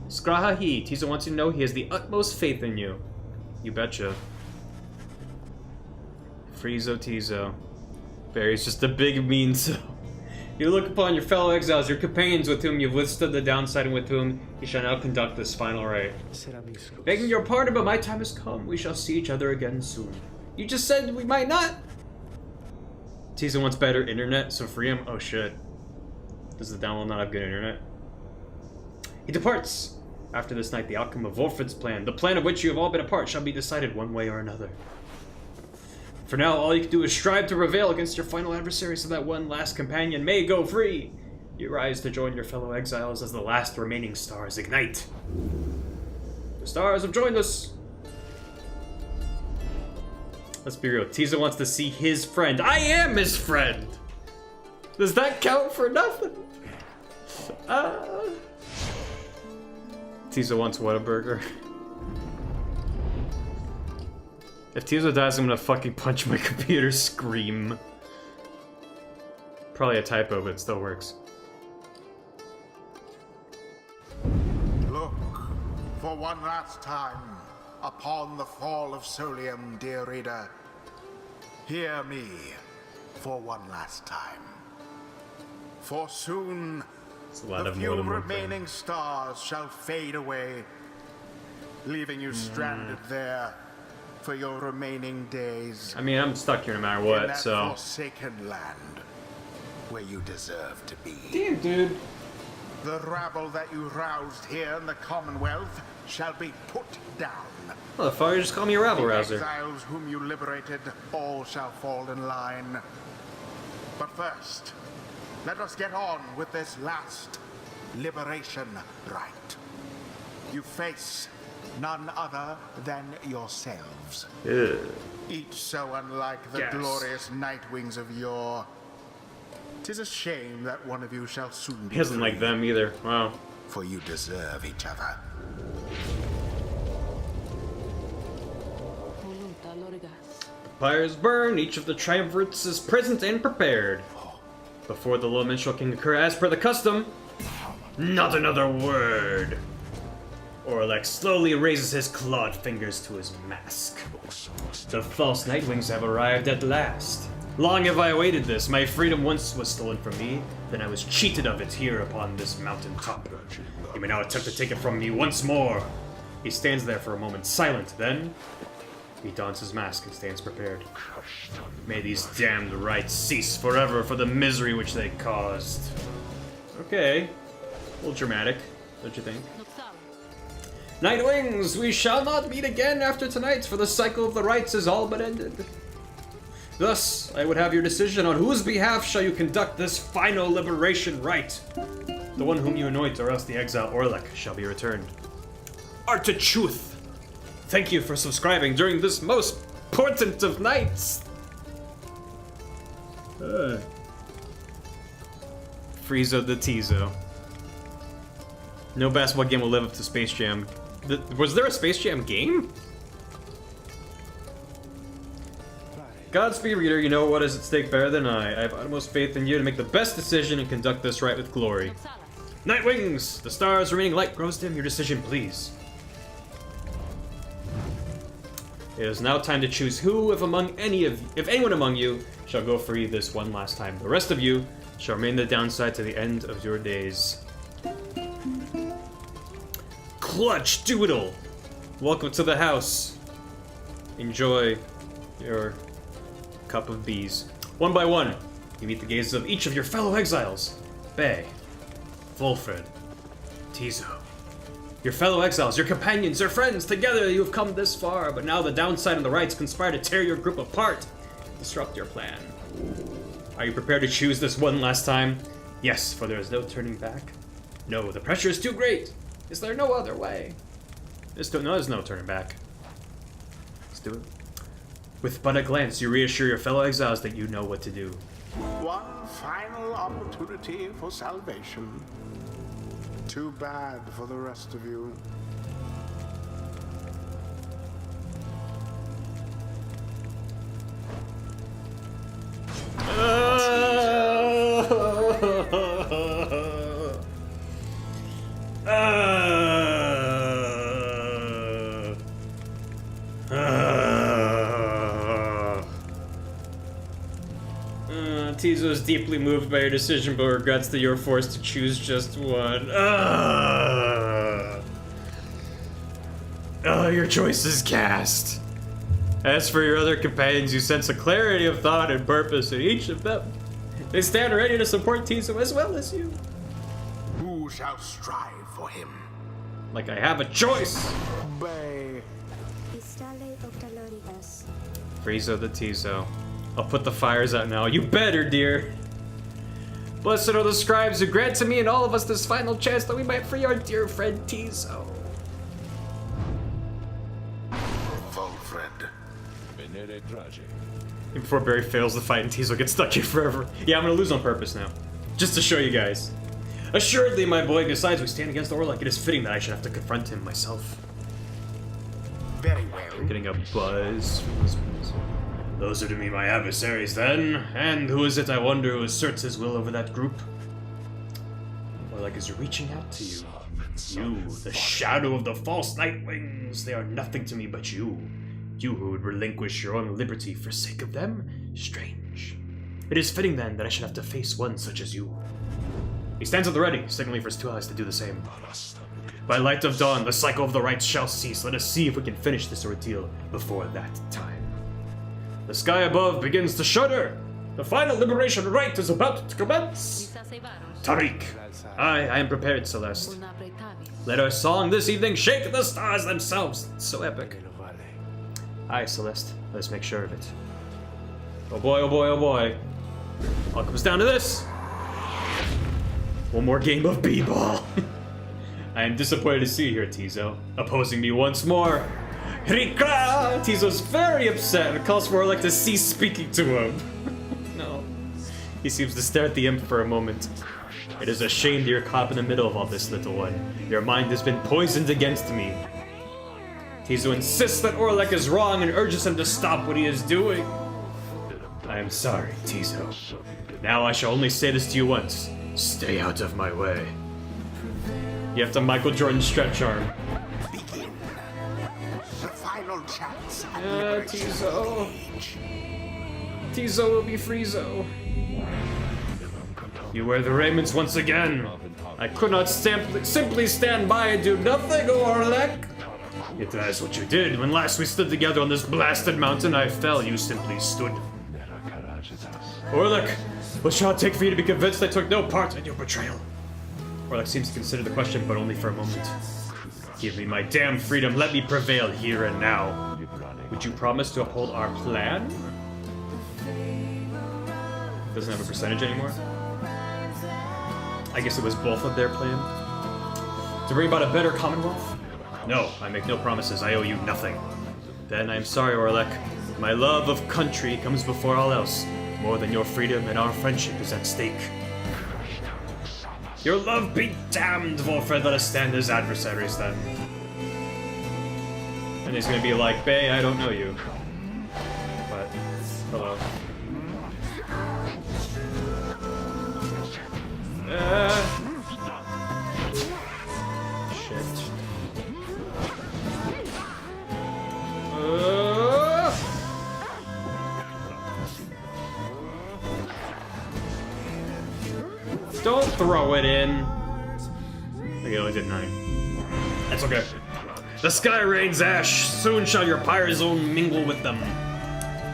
Skrahahi, Tizo wants you to know he has the utmost faith in you. You betcha. Friezo Tizo. Barry's just a big mean so. You look upon your fellow exiles, your companions with whom you've withstood the downside and with whom you shall now conduct this final rite. Begging your pardon, but my time has come. We shall see each other again soon. You just said we might not. Tizo wants better internet, so free him. Oh shit. Does the download not have good internet? He departs. After this night, the outcome of Wolfred's plan, the plan of which you have all been a part, shall be decided one way or another. For now, all you can do is strive to prevail against your final adversary so that one last companion may go free. You rise to join your fellow exiles as the last remaining stars ignite. The stars have joined us. Let's be real. Tizo wants to see his friend. I am his friend. Does that count for nothing? Tizo wants Whataburger. If Tizo dies, I'm gonna fucking punch my computer. Scream. Probably a typo, but it still works. Look, for one last time, upon the fall of Solium, dear reader. Hear me for one last time. For soon, the few remaining stars shall fade away, leaving you stranded there for your remaining days. I mean, I'm stuck here no matter what, in that so. forsaken land where you deserve to be. Damn, dude. The rabble that you roused here in the Commonwealth shall be put down. Motherfucker, just call me a rabble The rouser. exiles whom you liberated, all shall fall in line. But first, let us get on with this last liberation rite. You face none other than yourselves. Ugh. Each so unlike the Yes. glorious Nightwings of yore. 'Tis a shame that one of you shall soon be He doesn't like free, them either. Wow. for you deserve each other. Pyres burn, each of the triumvirates is present and prepared. Before the lament shall king occur as per the custom, not another word. Orlek slowly raises his clawed fingers to his mask. The false Nightwings have arrived at last. Long have I awaited this. My freedom once was stolen from me, then I was cheated of it here upon this mountain top. You may now attempt to take it from me once more. He stands there for a moment, silent. Then he dons his mask and stands prepared. May these damned rites cease forever for the misery which they caused. Okay, a little dramatic, don't you think? Nightwings, we shall not meet again after tonight, for the cycle of the rites is all but ended. Thus, I would have your decision on whose behalf shall you conduct this final liberation rite. The one whom you anoint, or else the exile Orlek shall be returned. Artachuth, thank you for subscribing during this most important of nights. Friezo the Tizo. No basketball game will live up to Space Jam. Was there a Space Jam game? Godspeed, reader, you know what is at stake better than I. I have utmost faith in you to make the best decision and conduct this rite with glory. Nightwings! The stars remaining light grows dim. Your decision, please. It is now time to choose who, if anyone among you, shall go free this one last time. The rest of you shall remain the downside to the end of your days. Clutch Doodle! Welcome to the house. Enjoy your cup of bees. One by one, you meet the gazes of each of your fellow exiles. Bay, Wolfred, Tizo. Your fellow exiles, your companions, your friends, together you have come this far, but now the downside and the rites conspire to tear your group apart, disrupt your plan. Are you prepared to choose this one last time? Yes, for there is no turning back. No, the pressure is too great. Is there no other way? There's no turning back. Let's do it. With but a glance, you reassure your fellow exiles that you know what to do. One final opportunity for salvation. Too bad for the rest of you. Tizo is deeply moved by your decision, but regrets that you are forced to choose just one. Your choice is cast. As for your other companions, you sense a clarity of thought and purpose in each of them. They stand ready to support Tizo as well as you. Who shall strive for him? Like I have a choice! Bay. Friezo the Tizo. I'll put the fires out now. You better, dear. Blessed are the scribes who grant to me and all of us this final chance that we might free our dear friend Tizo. Wolfred. And before Barry fails the fight and Tizo gets stuck here forever. Yeah, I'm gonna lose on purpose now. Just to show you guys. Assuredly, my boy, besides we stand against Orlek, it is fitting that I should have to confront him myself. Very well. We're getting a buzz from this place. Those are to me my adversaries, then. And who is it, I wonder, who asserts his will over that group? Orlek is reaching out to you. You, the shadow of the false Nightwings. They are nothing to me but you. You who would relinquish your own liberty for sake of them? Strange. It is fitting, then, that I should have to face one such as you. He stands at the ready, signaling for his two allies to do the same. By light of dawn, the cycle of the rites shall cease. Let us see if we can finish this ordeal before that time. The sky above begins to shudder. The final liberation rite is about to commence. Tariq. I am prepared, Celeste. Let our song this evening shake the stars themselves. It's so epic. Aye, Celeste. Let's make sure of it. Oh boy, oh boy, oh boy. All comes down to this. One more game of b-ball. I am disappointed to see you here, Tizo. Opposing me once more. Rika! Tizo's very upset and calls for Orlek to cease speaking to him. No. He seems to stare at the imp for a moment. It is a shame that you're caught up in the middle of all this, little one. Your mind has been poisoned against me. Tizo insists that Orlek is wrong and urges him to stop what he is doing. I am sorry, Tizo. Now I shall only say this to you once. Stay out of my way. You have to Michael Jordan stretch arm. Begin. The final chance. Tizo. Tizo will be Friezo. You wear the raiments once again. I could not simply stand by and do nothing, Orlek. Yet that is what you did. When last we stood together on this blasted mountain, I fell. You simply stood. Orlek, what shall it take for you to be convinced I took no part in your betrayal? Orlek seems to consider the question, but only for a moment. Give me my damn freedom. Let me prevail here and now. Would you promise to uphold our plan? Doesn't have a percentage anymore. I guess it was both of their plan. To bring about a better commonwealth? No, I make no promises. I owe you nothing. Then I'm sorry, Orlek. My love of country comes before all else. More than your freedom and our friendship is at stake. Your love be damned, Wolfred. Let us stand as adversaries then. And he's gonna be like, Bay, I don't know you. But, hello. Shit. Don't throw it in. Okay, I only did 9. That's okay. The sky rains ash. Soon shall your pyre zone mingle with them.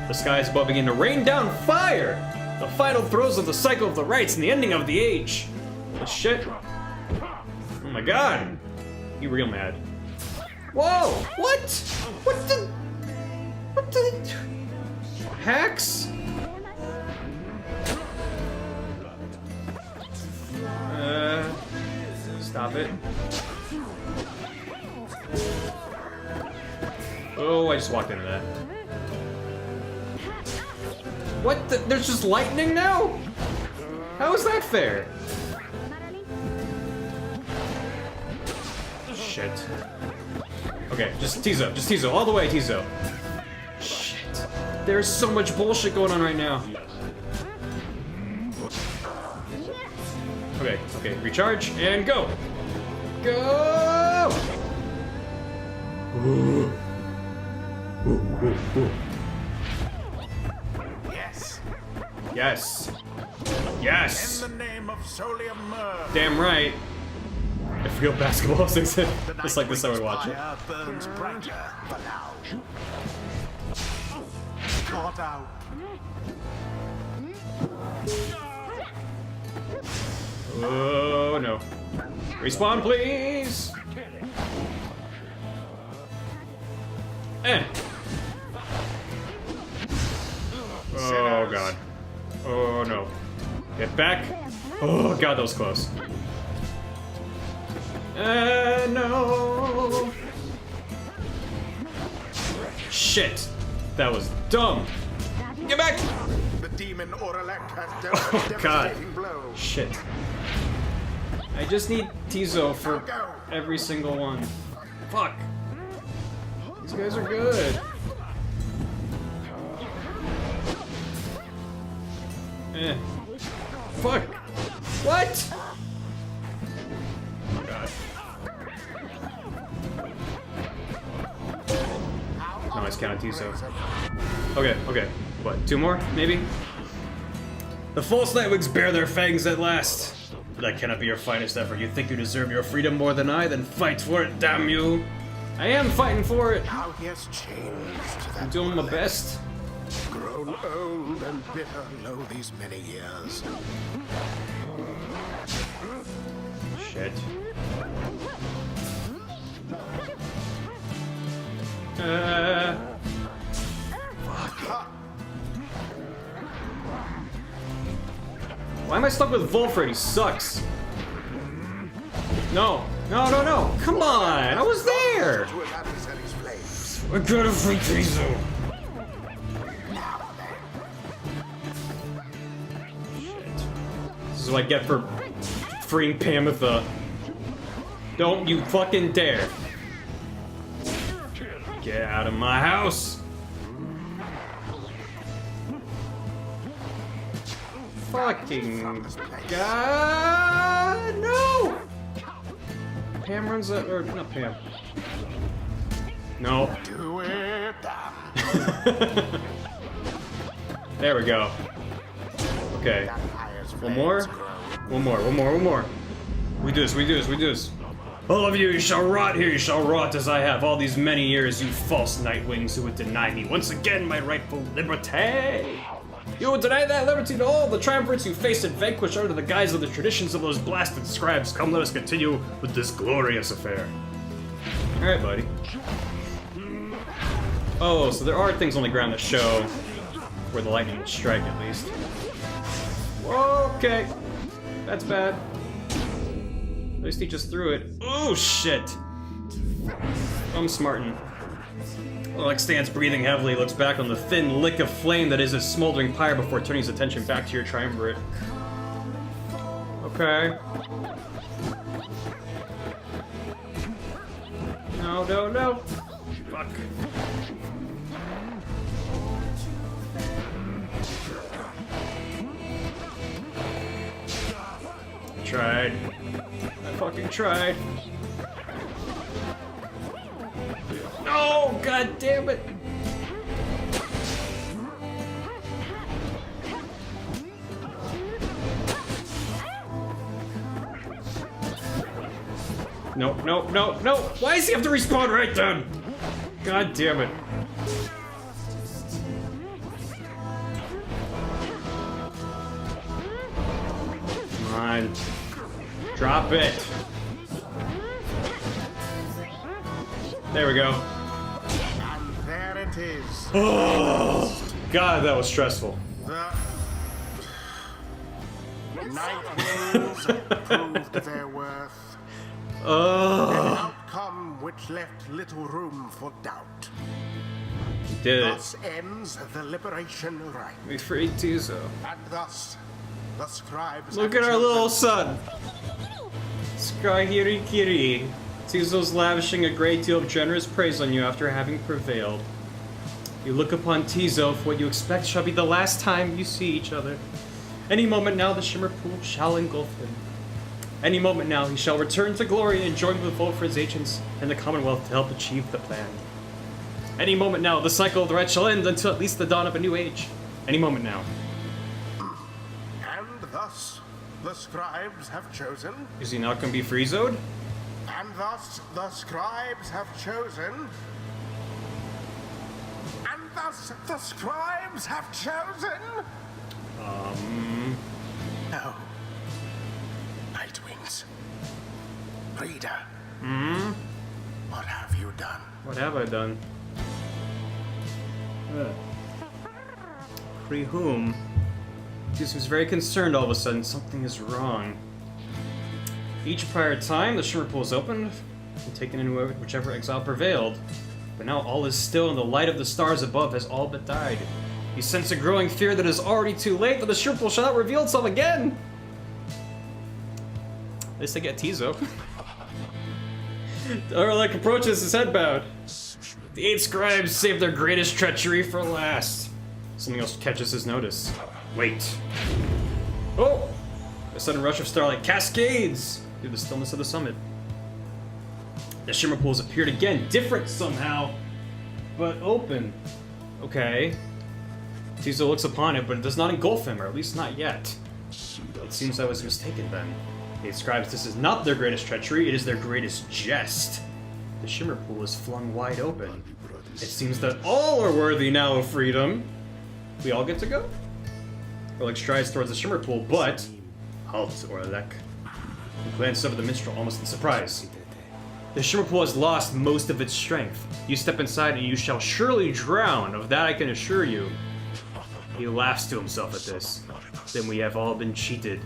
The skies above begin to rain down fire. The final throes of the cycle of the rites and the ending of the age. Oh shit. Oh my god. You real mad. Whoa! What? What the? What the? Hacks? Stop it. Oh, I just walked into that. What the? There's just lightning now? How is that fair? Shit. Okay, just Tizo, all the way, Tizo. Shit. There's so much bullshit going on right now. Okay, recharge, and go! Go! Ooh. Yes. Yes. Yes! In the name of Solium Myrrh. Damn right. If real basketball existed, just like this I would watch it. Fire burns brighter for now. Caught out. Oh no. Respawn, please! Oh god. Oh no. Get back. Oh god, that was close. No. Shit. That was dumb. Get back! The demon Orlek has dealt Oh a god. devastating blow. Shit. I just need Tizo for every single one. Fuck. These guys are good. Fuck. What? Oh god. Nice count, Tizo. Okay. What, 2 more, maybe? The false Nightwings bear their fangs at last. But that cannot be your finest effort. You think you deserve your freedom more than I? Then fight for it, damn you! I am fighting for it! How he has changed. I'm doing my best. Grown old and bitter, lo, these many years. Shit. Fuck. Why am I stuck with Wolfred? He sucks. No. Come on! I was there! To his adversary's flames. I gotta free Tizo. This is what I get for freeing Pamitha. Don't you fucking dare. Get out of my house. Fucking god, no! Pam runs a, or not Pam. No. Do it. There we go. Okay. One more. One more. We do this. All of you, you shall rot here, you shall rot as I have all these many years, you false nightwings who would deny me once again my rightful liberty. You would deny that liberty to all the triumphants you face and vanquish under the guise of the traditions of those blasted scribes. Come, let us continue with this glorious affair. Alright, buddy. Oh, so there are things on the ground that show where the lightning will strike, at least. Okay. That's bad. At least he just threw it. Oh, shit! I'm smarting. Oleg stands breathing heavily, looks back on the thin lick of flame that is his smoldering pyre before turning his attention back to your triumvirate. Okay. No. Fuck. Tried. I fucking tried. No! God damn it! No. Why does he have to respawn right then? God damn it. Come on. Drop it. There we go. And there it is. Oh, God, that was stressful. The Nightwings proved their worth. An outcome which left little room for doubt. Did it. Thus ends the liberation rite. We freed Tizo. And thus, the scribes. Look have at our little chosen- son. Skyhiri Kiri. Tizo's lavishing a great deal of generous praise on you after having prevailed. You look upon Tizo for what you expect shall be the last time you see each other. Any moment now the Shimmer Pool shall engulf him. Any moment now he shall return to glory and join with Volfred's agents and the Commonwealth to help achieve the plan. Any moment now the cycle of the right shall end until at least the dawn of a new age. Any moment now. And thus, the scribes have chosen. Is he not going to be free-zoned? And thus, the scribes have chosen. And thus, the scribes have chosen. No. Nightwings. Reader. What have you done? What have I done? Free whom? He seems very concerned all of a sudden. Something is wrong. Each prior time, the Shimmer Pool is opened and taken in whichever exile prevailed. But now all is still, and the light of the stars above has all but died. You sense a growing fear that it is already too late, that the Shimmer Pool shall not reveal itself again! At least I get Tizo. Orlek approaches his head bowed. The 8 scribes saved their greatest treachery for last. Something else catches his notice. Wait. Oh! A sudden rush of starlight cascades through the stillness of the summit. The Shimmer Pools appeared again, different somehow, but open. Okay. Tizo looks upon it, but it does not engulf him, or at least not yet. It seems I was mistaken then. The 8 scribes, this is not their greatest treachery, it is their greatest jest. The Shimmer Pool is flung wide open. It seems that all are worthy now of freedom. We all get to go? Orlek strides towards the Shimmer Pool, but... Halt, Orlek. He glanced over the minstrel almost in surprise. The Shimmer Pool has lost most of its strength. You step inside and you shall surely drown, of that I can assure you. He laughs to himself at this. Then we have all been cheated.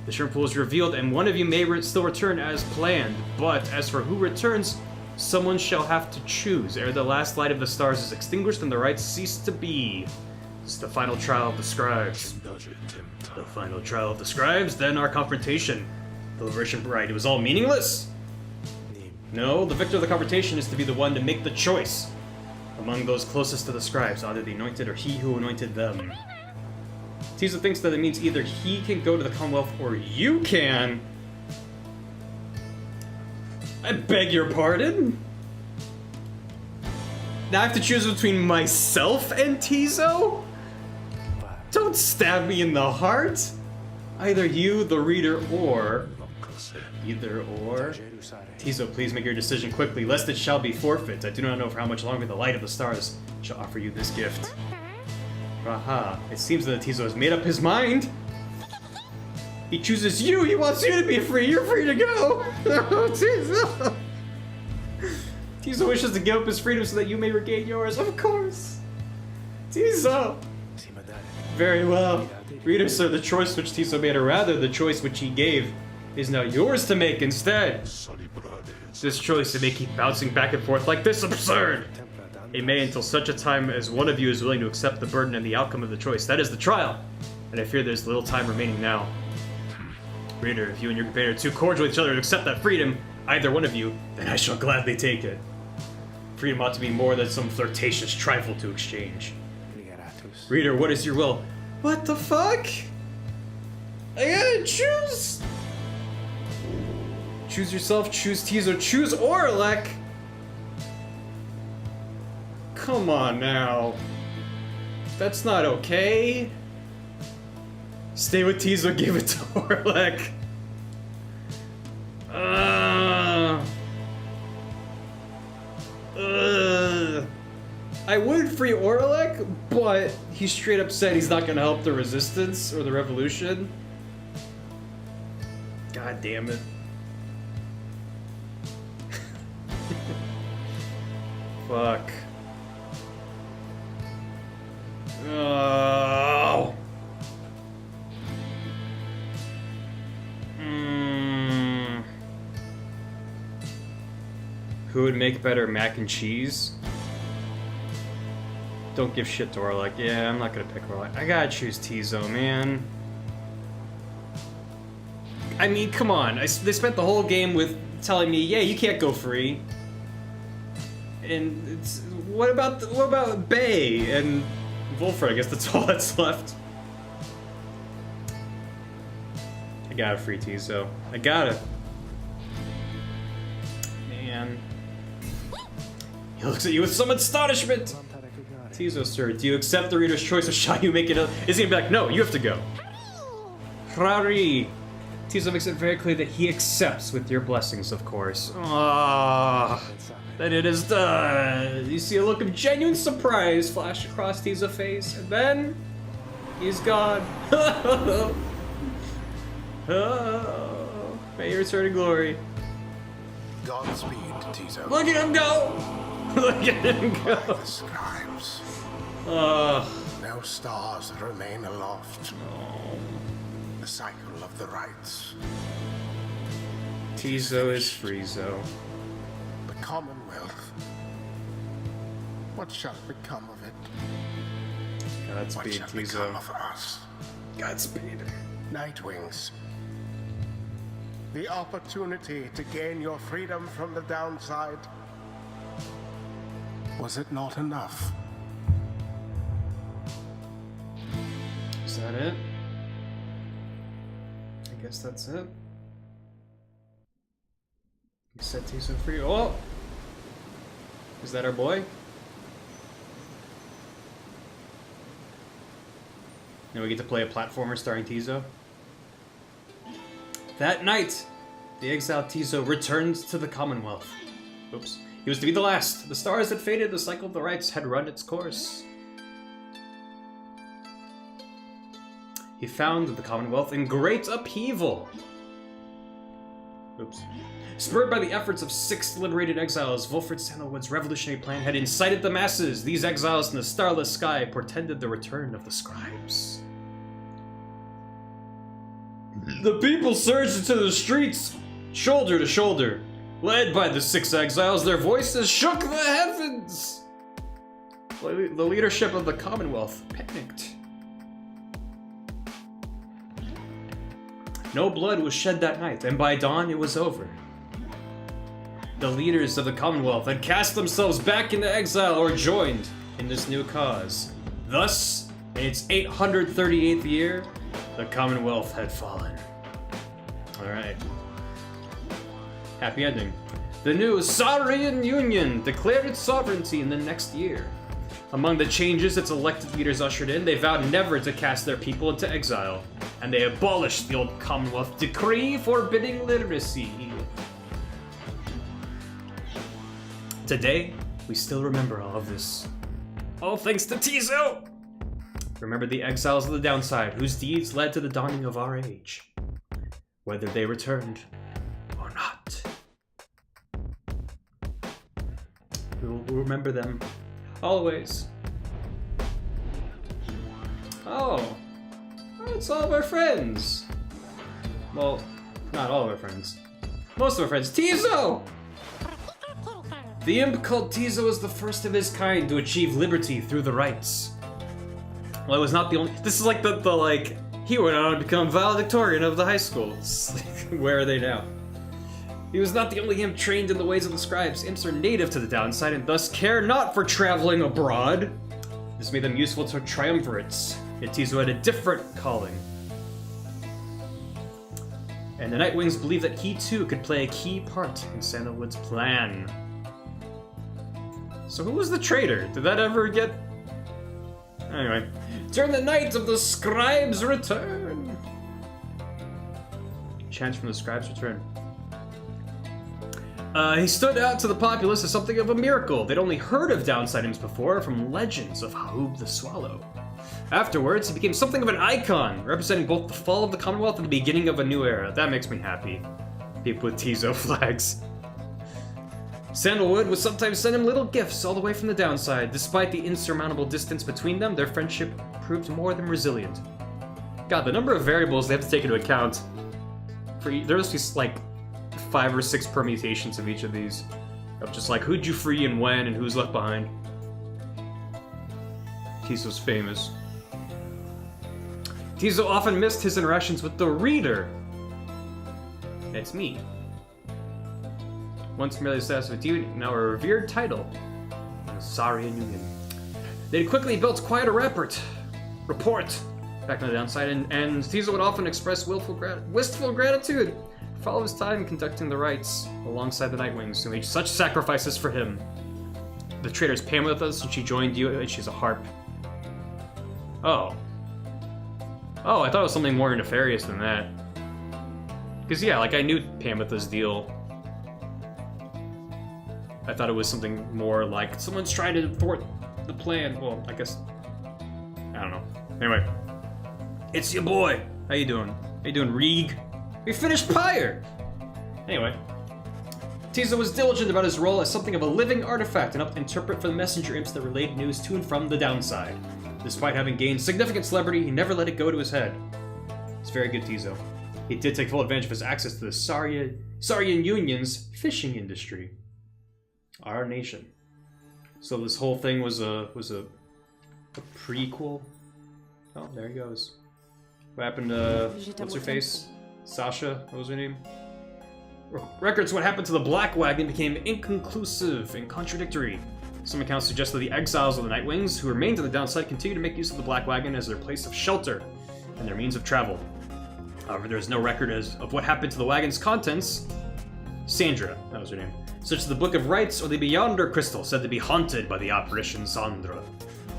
The Shimmer Pool is revealed and one of you may still return as planned, but as for who returns, someone shall have to choose ere the last light of the stars is extinguished and the rites cease to be. It's the final trial of the scribes. The final trial of the scribes, then our confrontation. The liberation rite, it was all meaningless? No, the victor of the confrontation is to be the one to make the choice. Among those closest to the scribes, either the anointed or he who anointed them. Tizo thinks that it means either he can go to the Commonwealth or you can. I beg your pardon? Now I have to choose between myself and Tizo? Don't stab me in the heart! Either you, the reader, or... Either or... Tizo, please make your decision quickly, lest it shall be forfeit. I do not know for how much longer the light of the stars shall offer you this gift. Aha, it seems that Tizo has made up his mind! He chooses you! He wants you to be free! You're free to go! Tizo! Tizo wishes to give up his freedom so that you may regain yours, of course! Tizo! Very well. Reader, sir, the choice which Tizo made, or rather, the choice which he gave, is now yours to make instead. This choice, it may keep bouncing back and forth like this absurd! It may until such a time as one of you is willing to accept the burden and the outcome of the choice. That is the trial! And I fear there's little time remaining now. Reader, if you and your companion are too cordial with each other to accept that freedom, either one of you, then I shall gladly take it. Freedom ought to be more than some flirtatious trifle to exchange. Reader, what is your will? What the fuck? I gotta choose! Choose yourself, choose Tizo, choose Orlek! Come on now. That's not okay. Stay with Tizo, give it to Orlek. I would free Orlek, but he straight up said he's not gonna help the resistance or the revolution. God damn it. Fuck. Oh. Who would make better mac and cheese? Don't give shit to Orlek. Yeah, I'm not gonna pick Orlek. I gotta choose Tizo, man. I mean, come on. They spent the whole game with telling me, yeah, you can't go free. And it's, what about Bay and Wolfred? I guess that's all that's left. I gotta free Tizo. I gotta. Man. He looks at you with some astonishment. Tizo, sir, do you accept the reader's choice, or shall you make it? Is he gonna be like, no, you have to go? Harari. Tizo makes it very clear that he accepts, with your blessings, of course. Ah, then it is done. You see a look of genuine surprise flash across Tizo's face, and then he's gone. Oh, may you return to glory. Godspeed, Tizo. Look at him go! Look at him By go! the scribes. No stars remain aloft. The cycle of the rites. Tizo is Friezo. The Commonwealth. What shall become of it? What Godspeed, shall become Tizo. of us? Godspeed. Nightwings. The opportunity to gain your freedom from the downside. Was it not enough? Is that it? I guess that's it. You set Tizo free. Oh! Is that our boy? Now we get to play a platformer starring Tizo. That night, the exiled Tizo returned to the Commonwealth. Oops. He was to be the last. The stars had faded, the cycle of the rites had run its course. He found the Commonwealth in great upheaval. Oops. Spurred by the efforts of 6 liberated exiles, Wolfred Sandalwood's revolutionary plan had incited the masses. These exiles in the starless sky portended the return of the scribes. The people surged into the streets, shoulder to shoulder. Led by the 6 exiles, their voices shook the heavens. The leadership of the Commonwealth panicked. No blood was shed that night, and by dawn it was over. The leaders of the Commonwealth had cast themselves back into exile or joined in this new cause. Thus, in its 838th year, the Commonwealth had fallen. Alright. Happy ending. The new Saurian Union declared its sovereignty in the next year. Among the changes its elected leaders ushered in, they vowed never to cast their people into exile, and they abolished the old Commonwealth decree forbidding literacy. Today, we still remember all of this. All thanks to Tizo! Remember the exiles of the downside, whose deeds led to the dawning of our age. Whether they returned or not. We will remember them always. Oh, it's all of our friends. Well, not all of our friends. Most of our friends. Tizo! The imp called Tizo was the first of his kind to achieve liberty through the rites. Well, it was not the only. This is like the like. He went on to become valedictorian of the high school. Where are they now? He was not the only imp trained in the ways of the scribes. Imps are native to the downside and thus care not for traveling abroad. This made them useful to triumvirates. Yet Tizo had a different calling. And the Nightwings believed that he too could play a key part in Sandalwood's plan. So who was the traitor? Did that ever get... Anyway. During the night of the scribes' return. Chants from the scribes' return. He stood out to the populace as something of a miracle. They'd only heard of downside imps before from legends of Haub the Swallow. Afterwards, he became something of an icon, representing both the fall of the Commonwealth and the beginning of a new era. That makes me happy. People with Tizo flags. Sandalwood would sometimes send him little gifts all the way from the downside. Despite the insurmountable distance between them, their friendship proved more than resilient. God, the number of variables they have to take into account. There must be like 5 or 6 permutations of each of these. Of just like, who'd you free and when, and who's left behind. Tizo's famous. Tizo often missed his interactions with the reader. It's me. Once merely status with you, now a revered title. Saurian Union. They'd quickly built quite a report back on the downside, and Tizo would often express wistful gratitude for all of his time conducting the rites alongside the Nightwings, who made such sacrifices for him. The traitor's Pam with us, and she joined you, and she's a harp. Oh. Oh, I thought it was something more nefarious than that. Because, yeah, like, I knew Pamitha's deal. I thought it was something more like, someone's trying to thwart the plan. Well, I guess... I don't know. Anyway. It's your boy! How you doing? How you doing, Reeg? We finished PYRE! Anyway. Tizo was diligent about his role as something of a living artifact and helped interpret for the messenger imps that relayed news to and from the downside. Despite having gained significant celebrity, he never let it go to his head. It's very good, Tizo. He did take full advantage of his access to the Saurian Union's fishing industry. Our nation. So this whole thing was a prequel. Oh, there he goes. What happened to what's her face? Sasha, what was her name? Records what happened to the Black Wagon became inconclusive and contradictory. Some accounts suggest that the exiles of the Nightwings who remained to the downside continue to make use of the Black Wagon as their place of shelter and their means of travel. However, there is no record of what happened to the wagon's contents. Sandra, that was her name, such as the Book of Rites or the Beyonder Crystal, said to be haunted by the apparition Sandra.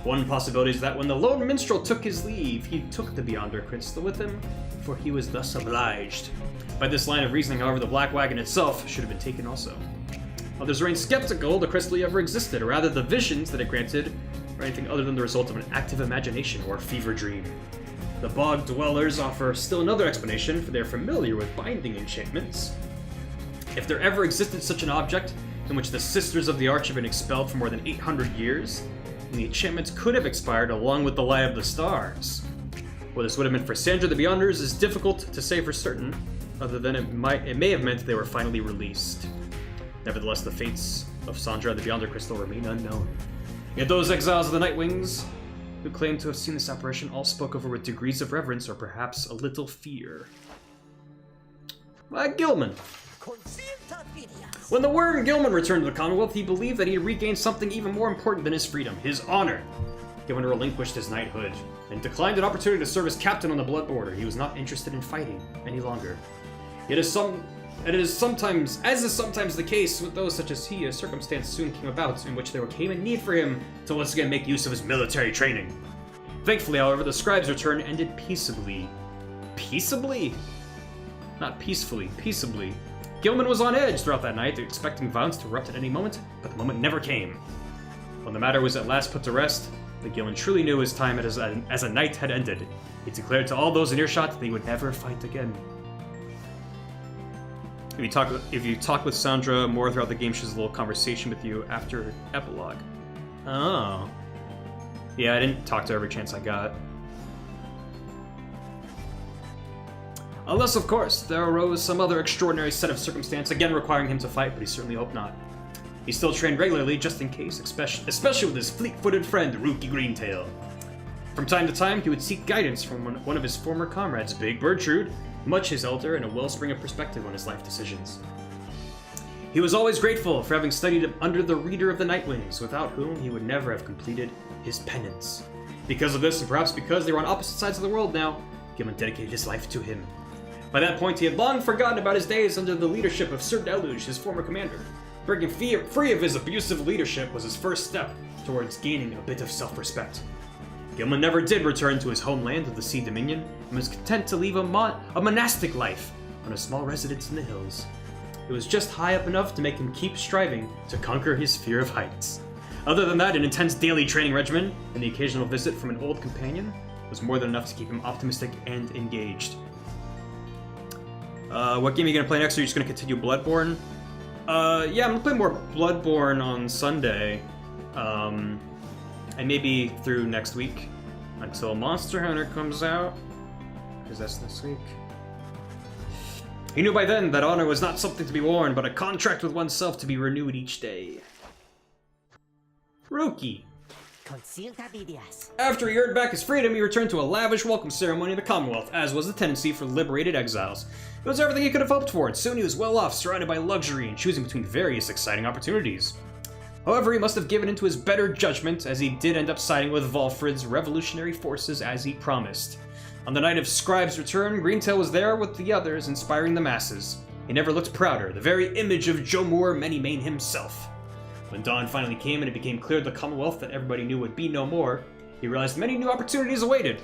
One possibility is that when the lone minstrel took his leave, he took the Beyonder Crystal with him, for he was thus obliged. By this line of reasoning, however, the Black Wagon itself should have been taken also. Others remain skeptical the crystal ever existed, or rather the visions that it granted were anything other than the result of an active imagination or fever dream. The Bog Dwellers offer still another explanation, for they are familiar with binding enchantments. If there ever existed such an object, in which the Sisters of the Arch have been expelled for more than 800 years, then the enchantments could have expired along with the Lie of the Stars. What this would have meant for Sandra the Beyonders is difficult to say for certain, other than it may have meant they were finally released. Nevertheless, the fates of Sandra the Beyonder Crystal remain unknown. Yet those exiles of the Nightwings who claim to have seen this apparition all spoke of her with degrees of reverence or perhaps a little fear. Gilman. When the worm Gilman returned to the Commonwealth, he believed that he had regained something even more important than his freedom, his honor. Gilman relinquished his knighthood and declined an opportunity to serve as captain on the Blood Order. He was not interested in fighting any longer. Yet as some And as is sometimes the case with those such as he, a circumstance soon came about in which there came a need for him to once again make use of his military training. Thankfully, however, the scribe's return ended peaceably. Peaceably? Not peacefully, peaceably. Gilman was on edge throughout that night, expecting violence to erupt at any moment, but the moment never came. When the matter was at last put to rest, the Gilman truly knew his time as a knight had ended. He declared to all those in earshot that he would never fight again. If you talk with Sandra more throughout the game, she has a little conversation with you after Epilogue. Oh. Yeah, I didn't talk to her every chance I got. Unless, of course, there arose some other extraordinary set of circumstance, again requiring him to fight, but he certainly hoped not. He still trained regularly, just in case, especially with his fleet-footed friend, Rookie Greentail. From time to time, he would seek guidance from one of his former comrades, Big Bertrude, much his elder and a wellspring of perspective on his life decisions. He was always grateful for having studied under the Reader of the Nightwings, without whom he would never have completed his penance. Because of this, and perhaps because they were on opposite sides of the world now, Gilman dedicated his life to him. By that point, he had long forgotten about his days under the leadership of Sir Deluge, his former commander. Breaking free of his abusive leadership was his first step towards gaining a bit of self-respect. Gilman never did return to his homeland of the Sea Dominion, and was content to leave a monastic life on a small residence in the hills. It was just high up enough to make him keep striving to conquer his fear of heights. Other than that, an intense daily training regimen and the occasional visit from an old companion was more than enough to keep him optimistic and engaged. What game are you going to play next? Or are you just going to continue Bloodborne? Yeah, I'm going to play more Bloodborne on Sunday. And maybe through next week until Monster Hunter comes out, because that's this week. He knew by then that honor was not something to be worn, but a contract with oneself to be renewed each day. Rookie. After he earned back his freedom, he returned to a lavish welcome ceremony in the Commonwealth, as was the tendency for liberated exiles. It was everything he could have hoped for, and soon he was well off, surrounded by luxury and choosing between various exciting opportunities. However, he must have given into his better judgment, as he did end up siding with Volfred's revolutionary forces as he promised. On the night of Scribe's return, Greentail was there with the others, inspiring the masses. He never looked prouder, the very image of Jomur Manymane himself. When dawn finally came and it became clear to the Commonwealth that everybody knew would be no more, he realized many new opportunities awaited.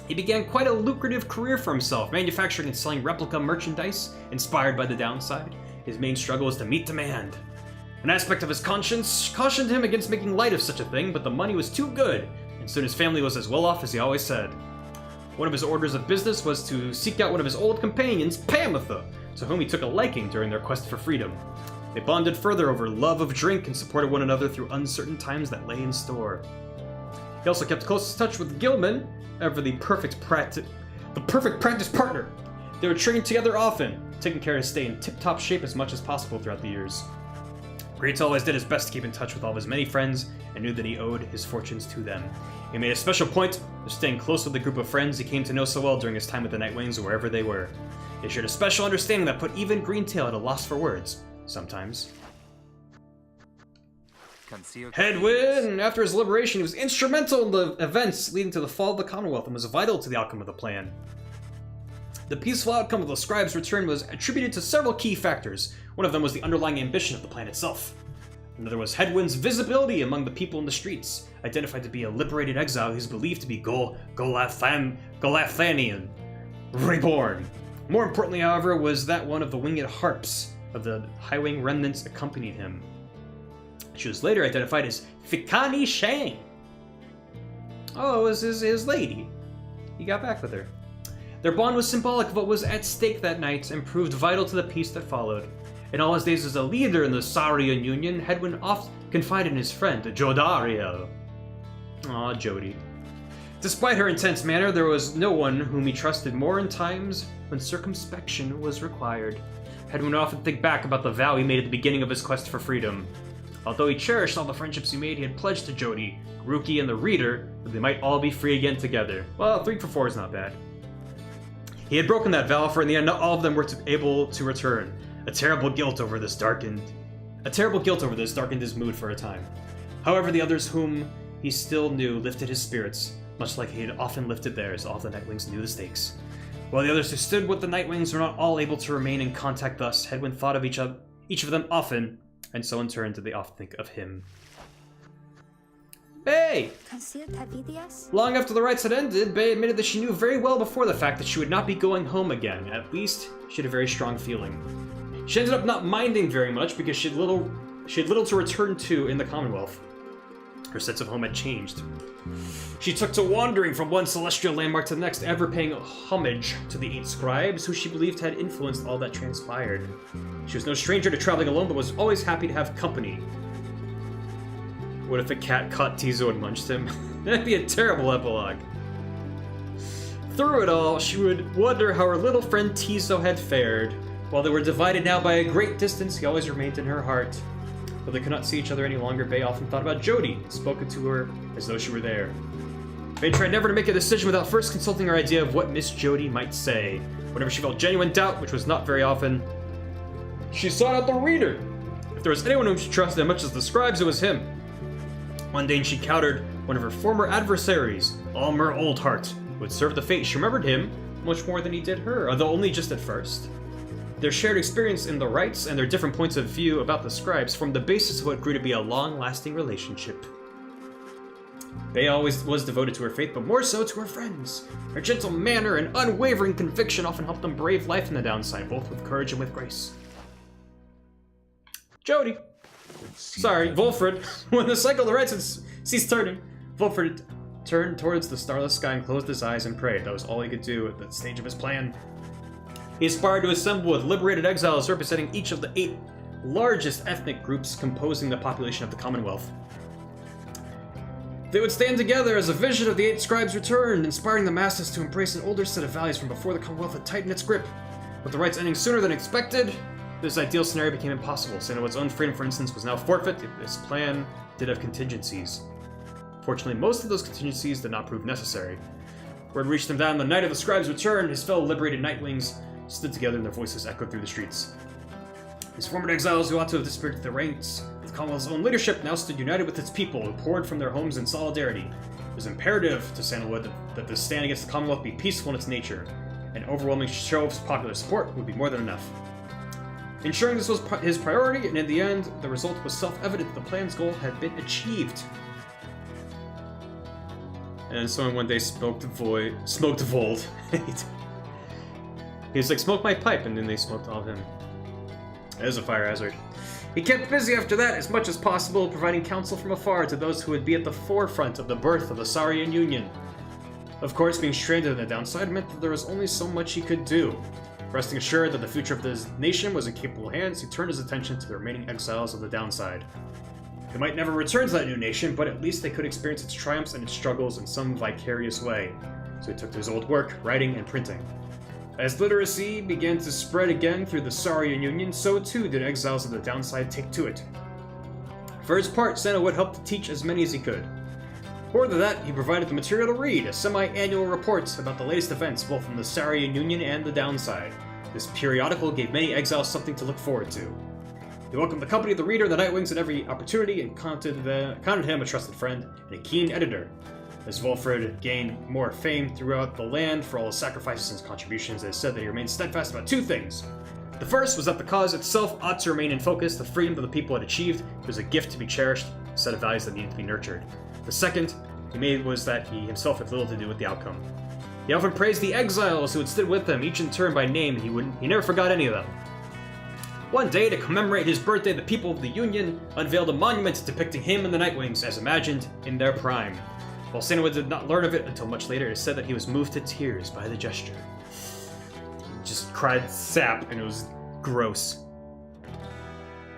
He began quite a lucrative career for himself, manufacturing and selling replica merchandise inspired by the downside. His main struggle was to meet demand. An aspect of his conscience cautioned him against making light of such a thing, but the money was too good, and soon his family was as well off as he always said. One of his orders of business was to seek out one of his old companions, Pamitha, to whom he took a liking during their quest for freedom. They bonded further over love of drink and supported one another through uncertain times that lay in store. He also kept close touch with Gilman, ever the perfect practice partner. They were training together often, taking care to stay in tip-top shape as much as possible throughout the years. Greats always did his best to keep in touch with all of his many friends, and knew that he owed his fortunes to them. He made a special point of staying close with the group of friends he came to know so well during his time with the Nightwings or wherever they were. They shared a special understanding that put even Greentail at a loss for words, sometimes. Hedwyn, after his liberation, he was instrumental in the events leading to the fall of the Commonwealth and was vital to the outcome of the plan. The peaceful outcome of the Scribe's return was attributed to several key factors. One of them was the underlying ambition of the plan itself. Another was Hedwyn's visibility among the people in the streets, identified to be a liberated exile who is believed to be Golathanian, reborn. More importantly, however, was that one of the winged harps of the Highwing remnants accompanied him. She was later identified as Fikani Shang. Oh, it was his lady. He got back with her. Their bond was symbolic of what was at stake that night and proved vital to the peace that followed. In all his days as a leader in the Saurian Union, Hedwyn oft confided in his friend, Jodariel. Aw, Jody. Despite her intense manner, there was no one whom he trusted more in times when circumspection was required. Hedwyn would often think back about the vow he made at the beginning of his quest for freedom. Although he cherished all the friendships he made, he had pledged to Jody, Rookie, and the Reader that they might all be free again together. Well, 3 for 4 is not bad. He had broken that vow, for in the end, not all of them were able to return. A terrible guilt over this darkened his mood for a time. However, the others whom he still knew lifted his spirits, much like he had often lifted theirs. All the Nightwings knew the stakes. While the others who stood with the Nightwings were not all able to remain in contact thus, Hedwyn thought of each of them often, and so in turn did they often think of him. Bae! Long after the rites had ended, Bae admitted that she knew very well before the fact that she would not be going home again. At least, she had a very strong feeling. She ended up not minding very much because she had little to return to in the Commonwealth. Her sense of home had changed. She took to wandering from one celestial landmark to the next, ever paying homage to the 8 scribes, who she believed had influenced all that transpired. She was no stranger to traveling alone, but was always happy to have company. What if a cat caught Tizo and munched him? That'd be a terrible epilogue. Through it all, she would wonder how her little friend Tizo had fared. While they were divided now by a great distance, he always remained in her heart. Though they could not see each other any longer, Bae often thought about Jody, and spoken to her as though she were there. Bae tried never to make a decision without first consulting her idea of what Miss Jody might say. Whenever she felt genuine doubt, which was not very often, she sought out the reader. If there was anyone whom she trusted as much as the scribes, it was him. One day she encountered one of her former adversaries, Almer Oldheart, who had served the fate. She remembered him much more than he did her, although only just at first. Their shared experience in the rites and their different points of view about the scribes formed the basis of what grew to be a long-lasting relationship. Bae always was devoted to her faith, but more so to her friends. Her gentle manner and unwavering conviction often helped them brave life in the downside, both with courage and with grace. Jody. Sorry, Volfred. When the cycle of the rites had ceased turning, Volfred turned towards the starless sky and closed his eyes and prayed. That was all he could do at that stage of his plan. He aspired to assemble with liberated exiles representing each of the 8 largest ethnic groups composing the population of the Commonwealth. They would stand together as a vision of the 8 scribes returned, inspiring the masses to embrace an older set of values from before the Commonwealth had tightened its grip. With the rites ending sooner than expected, this ideal scenario became impossible. Sandalwood's own freedom, for instance, was now forfeit. This plan did have contingencies. Fortunately, most of those contingencies did not prove necessary. Word reached him that on the night of the scribe's return, his fellow liberated Nightwings stood together and their voices echoed through the streets. His former exiles, who ought to have disappeared to the ranks of the Commonwealth's own leadership, now stood united with its people, who poured from their homes in solidarity. It was imperative to Sandalwood that the stand against the Commonwealth be peaceful in its nature. An overwhelming show of popular support would be more than enough. Ensuring this was his priority, and in the end, the result was self-evident that the plan's goal had been achieved. And someone one day smoked Vold. He was like, smoke my pipe, and then they smoked all of him. That is a fire hazard. He kept busy after that as much as possible, providing counsel from afar to those who would be at the forefront of the birth of the Saurian Union. Of course, being stranded in the downside meant that there was only so much he could do. Resting assured that the future of this nation was in capable hands, he turned his attention to the remaining exiles of the downside. They might never return to that new nation, but at least they could experience its triumphs and its struggles in some vicarious way. So he took to his old work, writing and printing. As literacy began to spread again through the Saurian Union, so too did exiles of the downside take to it. For his part, Sandalwood helped to teach as many as he could. More than that, he provided the material to read, a semi-annual report about the latest events both from the Saurian Union and the downside. This periodical gave many exiles something to look forward to. He welcomed the company of the reader and the Nightwings at every opportunity and counted him a trusted friend and a keen editor. As Volfred gained more fame throughout the land for all his sacrifices and his contributions, it is said that he remained steadfast about 2 things. The first was that the cause itself ought to remain in focus. The freedom that the people had achieved was a gift to be cherished, a set of values that needed to be nurtured. The second he made was that he himself had little to do with the outcome. He often praised the exiles who had stood with him, each in turn by name, and he never forgot any of them. One day, to commemorate his birthday, the people of the Union unveiled a monument depicting him and the Nightwings as imagined in their prime. While Sandalwood did not learn of it until much later, it is said that he was moved to tears by the gesture. Just cried sap, and it was gross.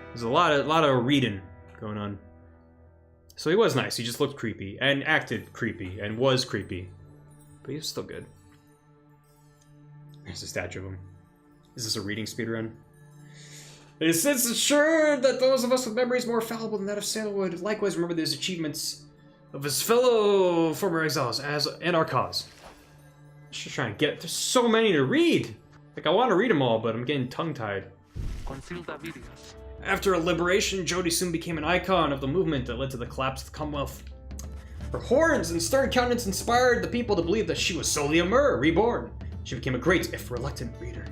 There's a lot of reading going on. So he was nice. He just looked creepy and acted creepy and was creepy, but he was still good. There's a statue of him. Is this a reading speedrun? It is since assured that those of us with memories more fallible than that of Sandalwood likewise remember these achievements of his fellow former exiles and our cause. I'm just trying to get. There's so many to read. Like, I want to read them all, but I'm getting tongue-tied. After her liberation, Jody soon became an icon of the movement that led to the collapse of the Commonwealth. Her horns and stern countenance inspired the people to believe that she was solely a Myr, reborn. She became a great, if reluctant, reader.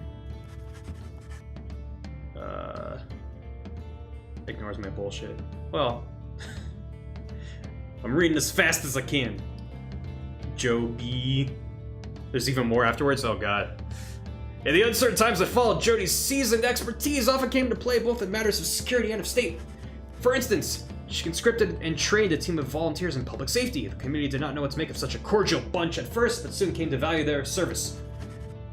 Ignores my bullshit. Well, I'm reading as fast as I can. Joby. There's even more afterwards? Oh god. In the uncertain times that followed, Jody's seasoned expertise often came into play both in matters of security and of state. For instance, she conscripted and trained a team of volunteers in public safety. The community did not know what to make of such a cordial bunch at first, but soon came to value their service.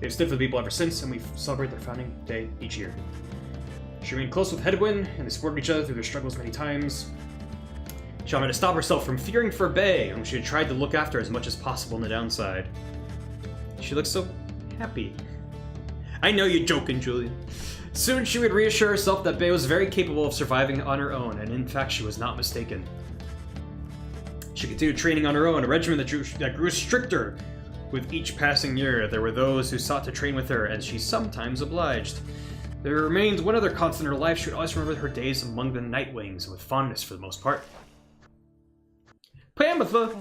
They've stood for the people ever since, and we celebrate their founding day each year. She remained close with Headwind, and they supported each other through their struggles many times. She wanted to stop herself from fearing for Bay, whom she had tried to look after as much as possible on the downside. She looked so happy. I know you're joking, Julian. Soon she would reassure herself that Bay was very capable of surviving on her own, and in fact she was not mistaken. She continued training on her own, a regimen that grew stricter with each passing year. There were those who sought to train with her, and she sometimes obliged. There remained one other constant in her life. She would always remember her days among the Nightwings, with fondness for the most part. Pamitha!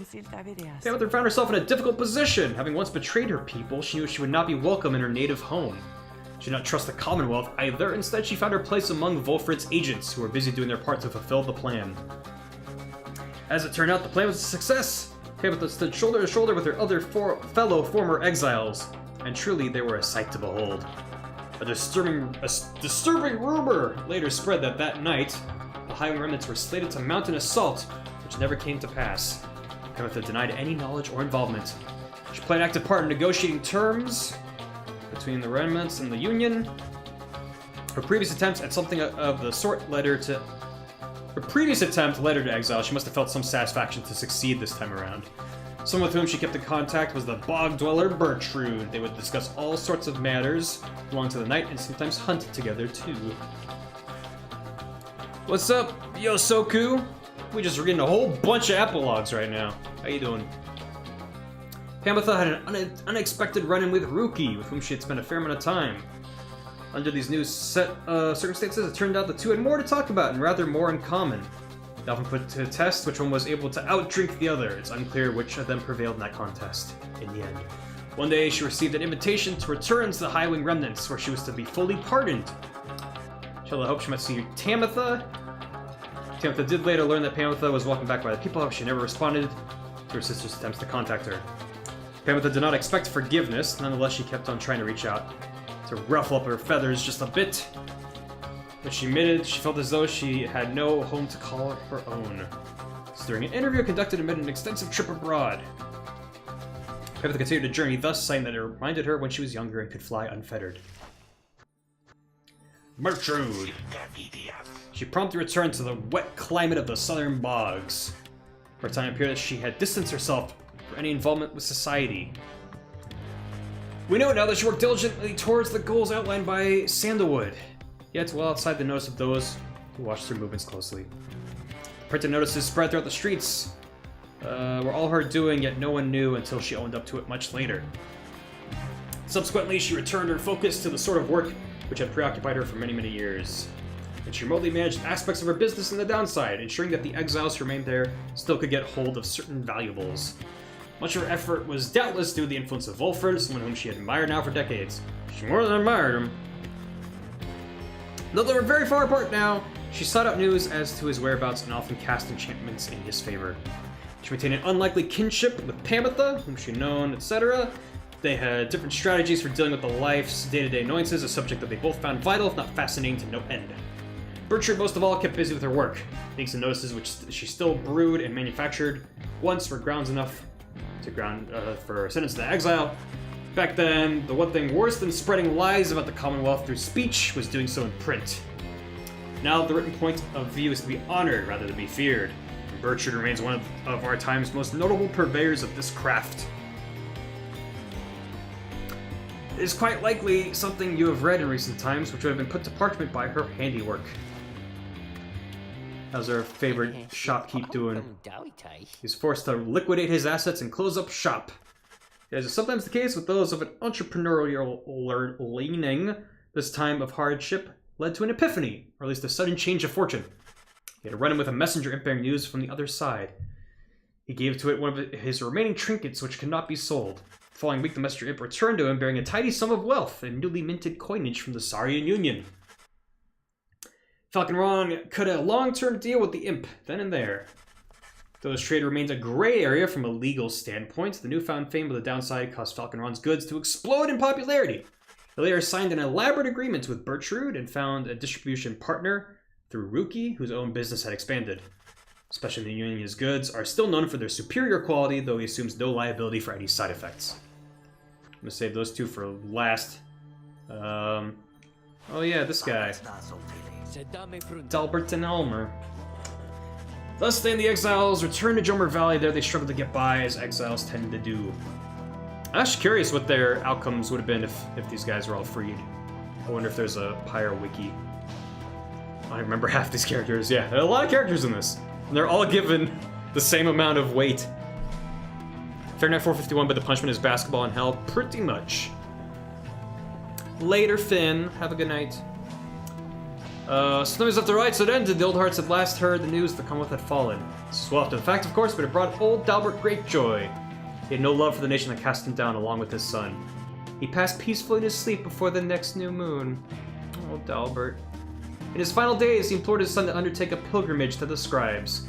Pamitha found herself in a difficult position. Having once betrayed her people, she knew she would not be welcome in her native home. She did not trust the Commonwealth either. Instead, she found her place among Volfred's agents, who were busy doing their part to fulfill the plan. As it turned out, the plan was a success. Pamitha stood shoulder to shoulder with her other fellow former exiles, and truly they were a sight to behold. A disturbing rumor later spread that night, the Highwing remnants were slated to mount an assault, which never came to pass. Pamitha denied any knowledge or involvement. She played an active part in negotiating terms between the remnants and the Union. Her previous attempt at something of the sort led her to exile. She must have felt some satisfaction to succeed this time around. Someone with whom she kept in contact was the Bog Dweller Bertrude. They would discuss all sorts of matters belonging to the night and sometimes hunt together too. What's up, Yosoku? We just reading a whole bunch of epilogues right now. How you doing? Pamitha had an unexpected run-in with Ruki, with whom she had spent a fair amount of time. Under these new circumstances, it turned out the two had more to talk about and rather more in common. They often put to test which one was able to outdrink the other. It's unclear which of them prevailed in that contest, in the end. One day, she received an invitation to return to the Highwing remnants, where she was to be fully pardoned. She held hope she might see Tamitha. Tamitha did later learn that Pamitha was welcomed back by the people, however she never responded to her sister's attempts to contact her. Pamitha did not expect forgiveness, nonetheless she kept on trying to reach out, to ruffle up her feathers just a bit. When she admitted, she felt as though she had no home to call her own. So during an interview conducted amid an extensive trip abroad, Pamitha continued a journey, thus saying that it reminded her when she was younger and could fly unfettered. Bertrude! She promptly returned to the wet climate of the southern bogs. For a time it appeared that she had distanced herself from any involvement with society. We know now that she worked diligently towards the goals outlined by Sandalwood, yet well outside the notice of those who watched her movements closely. Printed notices spread throughout the streets were all her doing, yet no one knew until she owned up to it much later. Subsequently, she returned her focus to the sort of work which had preoccupied her for many, many years. And she remotely managed aspects of her business on the downside, ensuring that the exiles who remained there still could get hold of certain valuables. Much of her effort was doubtless due to the influence of Volfred, someone whom she had admired now for decades. She more than admired him. Though they were very far apart now, she sought out news as to his whereabouts and often cast enchantments in his favor. She maintained an unlikely kinship with Pamitha, whom she known, etc. They had different strategies for dealing with the life's day-to-day annoyances, a subject that they both found vital, if not fascinating, to no end. Bertrude, most of all, kept busy with her work. Things and notices which she still brewed and manufactured once were grounds enough to for her sentence to exile. Back then, the one thing worse than spreading lies about the Commonwealth through speech was doing so in print. Now the written point of view is to be honored rather than be feared. And Bertrude remains one of our time's most notable purveyors of this craft. It is quite likely something you have read in recent times, which would have been put to parchment by her handiwork. How's our favorite shopkeep doing? He's forced to liquidate his assets and close up shop. As is sometimes the case with those of an entrepreneurial leaning, this time of hardship led to an epiphany, or at least a sudden change of fortune. He had to run in with a messenger bearing news from the other side. He gave to it one of his remaining trinkets which could not be sold. following week, the messenger imp returned to him bearing a tidy sum of wealth and newly minted coinage from the Saurian Union. Falcon Ron cut a long-term deal with the imp, then and there. Though his trade remains a gray area from a legal standpoint, the newfound fame of the downside caused Falcon Ron's goods to explode in popularity. He later signed an elaborate agreement with Bertrude and found a distribution partner through Ruki, whose own business had expanded. Especially the Union, his goods are still known for their superior quality, though he assumes no liability for any side effects. I'm gonna save those two for last. Oh yeah, this guy. Dalbert and Elmer. Thus then the exiles returned to Jomer Valley. There they struggled to get by, as exiles tend to do. I'm actually curious what their outcomes would have been if these guys were all freed. I wonder if there's a PYRE wiki. I don't remember half these characters. Yeah, there are a lot of characters in this. And they're all given the same amount of weight. Fahrenheit 451, but the punishment is basketball in hell. Pretty much. Later, Finn. Have a good night. Sometimes after rites had ended, the old hearts had last heard the news the Commonwealth had fallen. This was well after the fact, of course, but it brought old Dalbert great joy. He had no love for the nation that cast him down along with his son. He passed peacefully in his sleep before the next new moon. Oh, Dalbert. In his final days, he implored his son to undertake a pilgrimage to the scribes.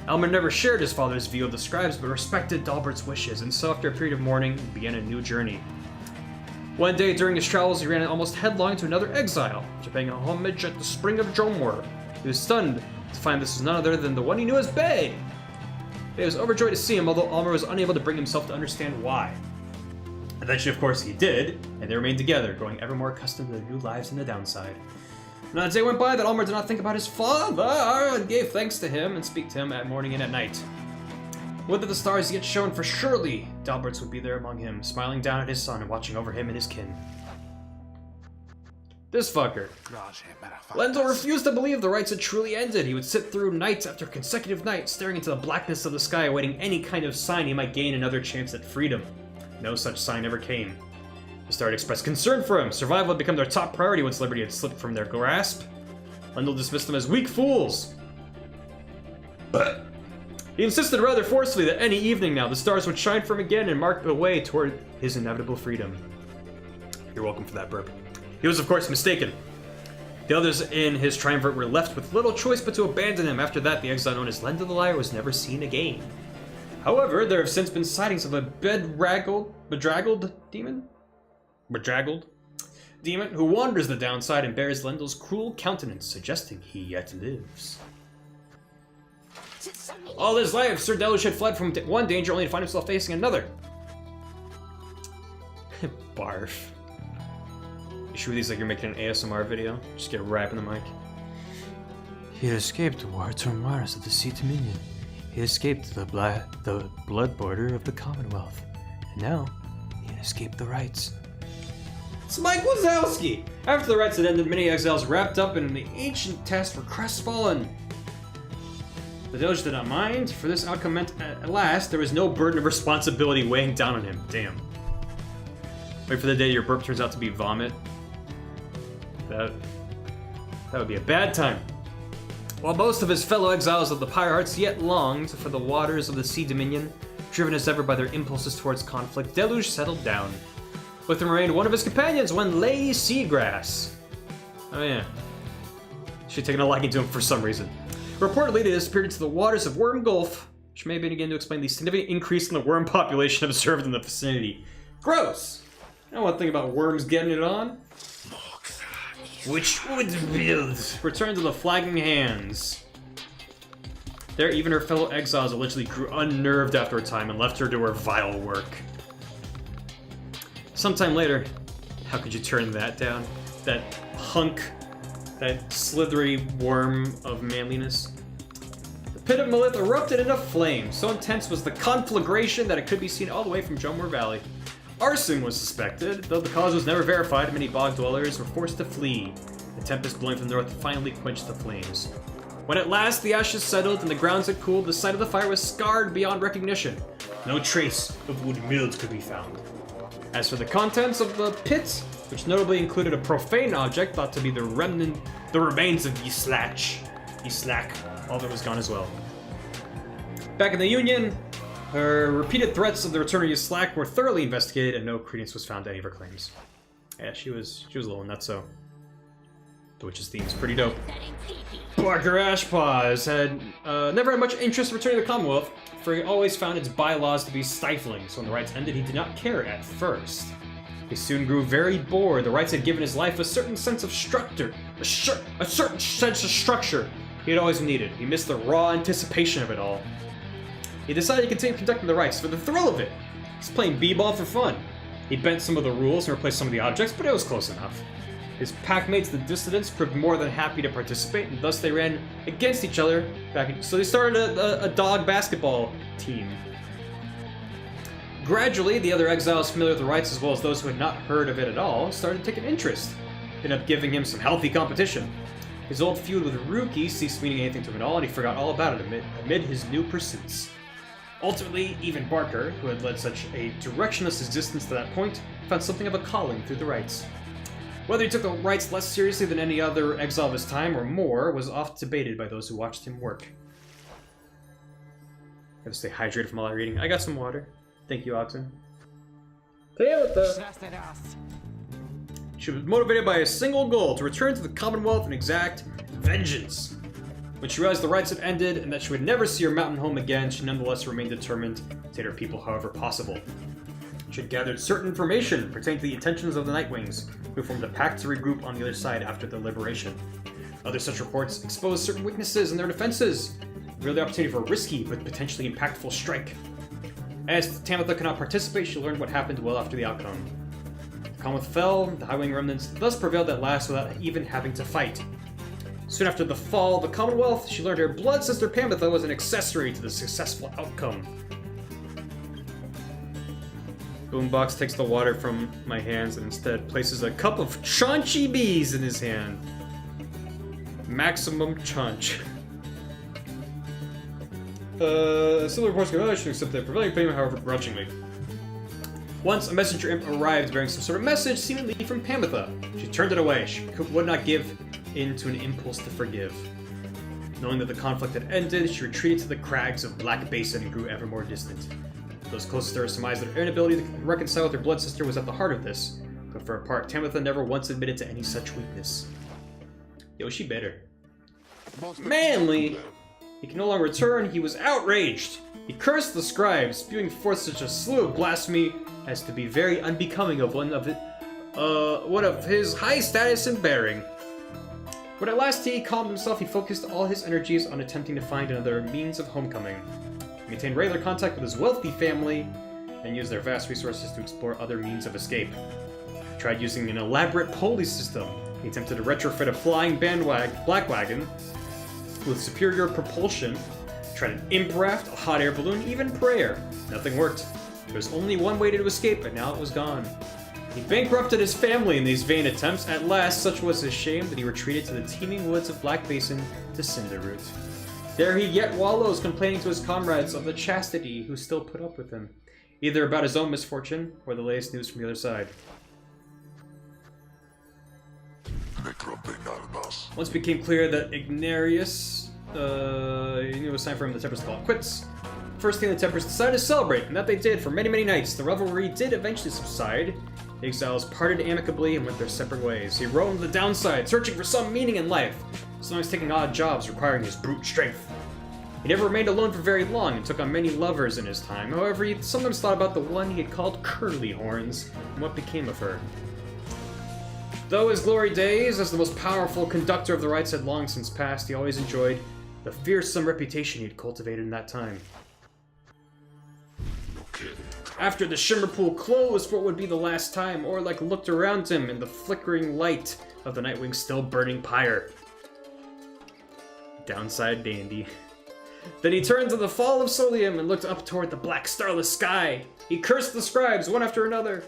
Elmer never shared his father's view of the scribes, but respected Dalbert's wishes, and so after a period of mourning, he began a new journey. One day during his travels, he ran almost headlong into another exile, after paying a homage at the spring of Jomor. He was stunned to find this was none other than the one he knew as Bay. Bay was overjoyed to see him, although Elmer was unable to bring himself to understand why. Eventually, of course, he did, and they remained together, growing ever more accustomed to their new lives in the downside. Not a day went by that Elmer did not think about his father and gave thanks to him and speak to him at morning and at night. Would that the stars yet shone, for surely Dalberts would be there among him, smiling down at his son and watching over him and his kin. This fucker. Lendl refused to believe the rites had truly ended. He would sit through night after consecutive night, staring into the blackness of the sky, awaiting any kind of sign he might gain another chance at freedom. No such sign ever came. They started to express concern for him. Survival had become their top priority once liberty had slipped from their grasp. Lendl dismissed them as weak fools. But he insisted rather forcefully that any evening now the stars would shine for him again and mark the way toward his inevitable freedom. You're welcome for that burp. He was, of course, mistaken. The others in his triumvirate were left with little choice but to abandon him. After that, the exile known as Lendl the Liar was never seen again. However, there have since been sightings of a bedraggled demon who wanders the downside and bears Lendl's cruel countenance, suggesting he yet lives. All his life, Sir Deluge had fled from one danger only to find himself facing another. Barf. You should read these like you're making an ASMR video. Just get a rap in the mic. He escaped the war torn waters of the Sea Dominion. He escaped the blood border of the Commonwealth. And now, he had escaped the rites. It's Mike Wazowski! After the rites had ended, many exiles wrapped up in the ancient task were crestfallen. The Deluge did not mind, for this outcome meant at last there was no burden of responsibility weighing down on him. Damn. Wait for the day your burp turns out to be vomit. That would be a bad time. While most of his fellow exiles of the PYRE hearts yet longed for the waters of the Sea Dominion, driven as ever by their impulses towards conflict, Deluge settled down. With him remained one of his companions, one Lady Seagrass. Oh yeah. She'd taken a liking to him for some reason. Reportedly, they disappeared into the waters of Worm Gulf, which may begin to explain the significant increase in the worm population observed in the vicinity. Gross! You know one thing about worms getting it on? Which would build. Return to the flagging hands. There, even her fellow exiles allegedly grew unnerved after a time and left her to her vile work. Sometime later, how could you turn that down? That hunk, that slithery worm of manliness. The pit of Malith erupted into flame. So intense was the conflagration that it could be seen all the way from Jomor Valley. Arson was suspected, though the cause was never verified. Many bog dwellers were forced to flee. The tempest blowing from the north finally quenched the flames. When at last the ashes settled and the grounds had cooled, the site of the fire was scarred beyond recognition. No trace of wood mills could be found. As for the contents of the pit, which notably included a profane object thought to be the remains of Yislak, all that was gone as well. Back in the Union, Her repeated threats of the return of slack were thoroughly investigated, and no credence was found to any of her claims. Yeah, she was a little nuts, so. The witch's theme is pretty dope. Barker Ashpaws had never had much interest in returning to the Commonwealth, for he always found its bylaws to be stifling, so when the rites ended, he did not care at first. He soon grew very bored. The rites had given his life a certain sense of structure, a certain sense of structure he had always needed. He missed the raw anticipation of it all. He decided to continue conducting the rites for the thrill of it. He's playing b-ball for fun. He bent some of the rules and replaced some of the objects, but it was close enough. His packmates, the Dissidents, proved more than happy to participate, and thus they ran against each other. So they started a dog basketball team. Gradually, the other exiles familiar with the rites, as well as those who had not heard of it at all, started to take an interest. It ended up giving him some healthy competition. His old feud with Ruki ceased meaning anything to him at all, and he forgot all about it amid his new pursuits. Ultimately, even Barker, who had led such a directionless existence to that point, found something of a calling through the rites. Whether he took the rites less seriously than any other exile of his time, or more, was oft debated by those who watched him work. Gotta stay hydrated from all that reading. I got some water. Thank you, Oxen. She was motivated by a single goal, to return to the Commonwealth and exact vengeance. When she realized the rites had ended and that she would never see her mountain home again, she nonetheless remained determined to aid her people however possible. She had gathered certain information pertaining to the intentions of the Nightwings, who formed a pact to regroup on the other side after the liberation. Other such reports exposed certain weaknesses in their defenses, revealed the opportunity for a risky but potentially impactful strike. As Tamitha could not participate, she learned what happened well after the outcome. The Commonwealth fell, the Highwing remnants thus prevailed at last without even having to fight. Soon after the fall of the Commonwealth, she learned her blood sister Pamitha was an accessory to the successful outcome. Boombox takes the water from my hands and instead places a cup of chaunchy bees in his hand. Maximum chaunch. Similar reports go out, except that prevailing payment, however, grudgingly. Once, a messenger imp arrived bearing some sort of message, seemingly from Pamitha. She turned it away. She would not give in to an impulse to forgive. Knowing that the conflict had ended, she retreated to the crags of Black Basin and grew ever more distant. Those closest to her surmised that her inability to reconcile with her blood sister was at the heart of this, but for her part, Tamitha never once admitted to any such weakness. Yo, she better. Manly! He could no longer return, he was outraged! He cursed the scribes, spewing forth such a slew of blasphemy as to be very unbecoming of one of his high status and bearing. When at last he calmed himself, he focused all his energies on attempting to find another means of homecoming. He maintained regular contact with his wealthy family, and used their vast resources to explore other means of escape. He tried using an elaborate pulley system. He attempted to retrofit a flying black wagon with superior propulsion, tried an imp raft, a hot air balloon, even prayer. Nothing worked. There was only one way to escape, but now it was gone. He bankrupted his family in these vain attempts. At last, such was his shame that he retreated to the teeming woods of Black Basin to Cinderroot. There he yet wallows, complaining to his comrades of the chastity who still put up with him, either about his own misfortune or the latest news from the other side. Once it became clear that Ignarius, it was time for him the Tempest to call it quits. First thing the Tempest decided to celebrate, and that they did for many, many nights. The revelry did eventually subside. The exiles parted amicably and went their separate ways. He roamed the downside, searching for some meaning in life, sometimes taking odd jobs requiring his brute strength. He never remained alone for very long and took on many lovers in his time. However, he sometimes thought about the one he had called Curly Horns and what became of her. Though his glory days as the most powerful conductor of the rites had long since passed, he always enjoyed the fearsome reputation he had cultivated in that time. After the Shimmer Pool closed for what would be the last time, Orlek looked around him in the flickering light of the Nightwing's still burning pyre. Downside dandy. Then he turned to the fall of Solium and looked up toward the black starless sky. He cursed the scribes one after another.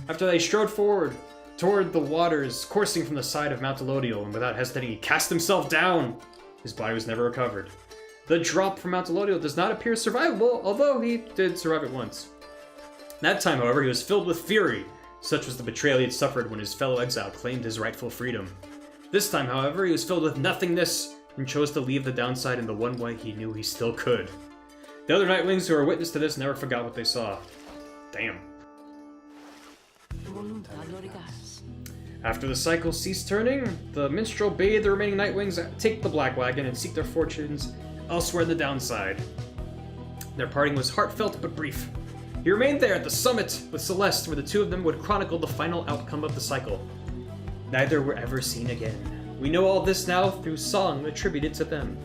After they strode forward toward the waters coursing from the side of Mount Elodial, and without hesitating he cast himself down. His body was never recovered. The drop from Mount Elodial does not appear survivable, although he did survive it once. That time, however, he was filled with fury. Such was the betrayal he had suffered when his fellow exile claimed his rightful freedom. This time, however, he was filled with nothingness and chose to leave the downside in the one way he knew he still could. The other Nightwings who were witness to this never forgot what they saw. Damn. After the cycle ceased turning, the minstrel bade the remaining Nightwings take the Black Wagon and seek their fortunes elsewhere in the downside. Their parting was heartfelt but brief. He remained there at the summit with Celeste, where the two of them would chronicle the final outcome of the cycle. Neither were ever seen again. We know all this now through song attributed to them.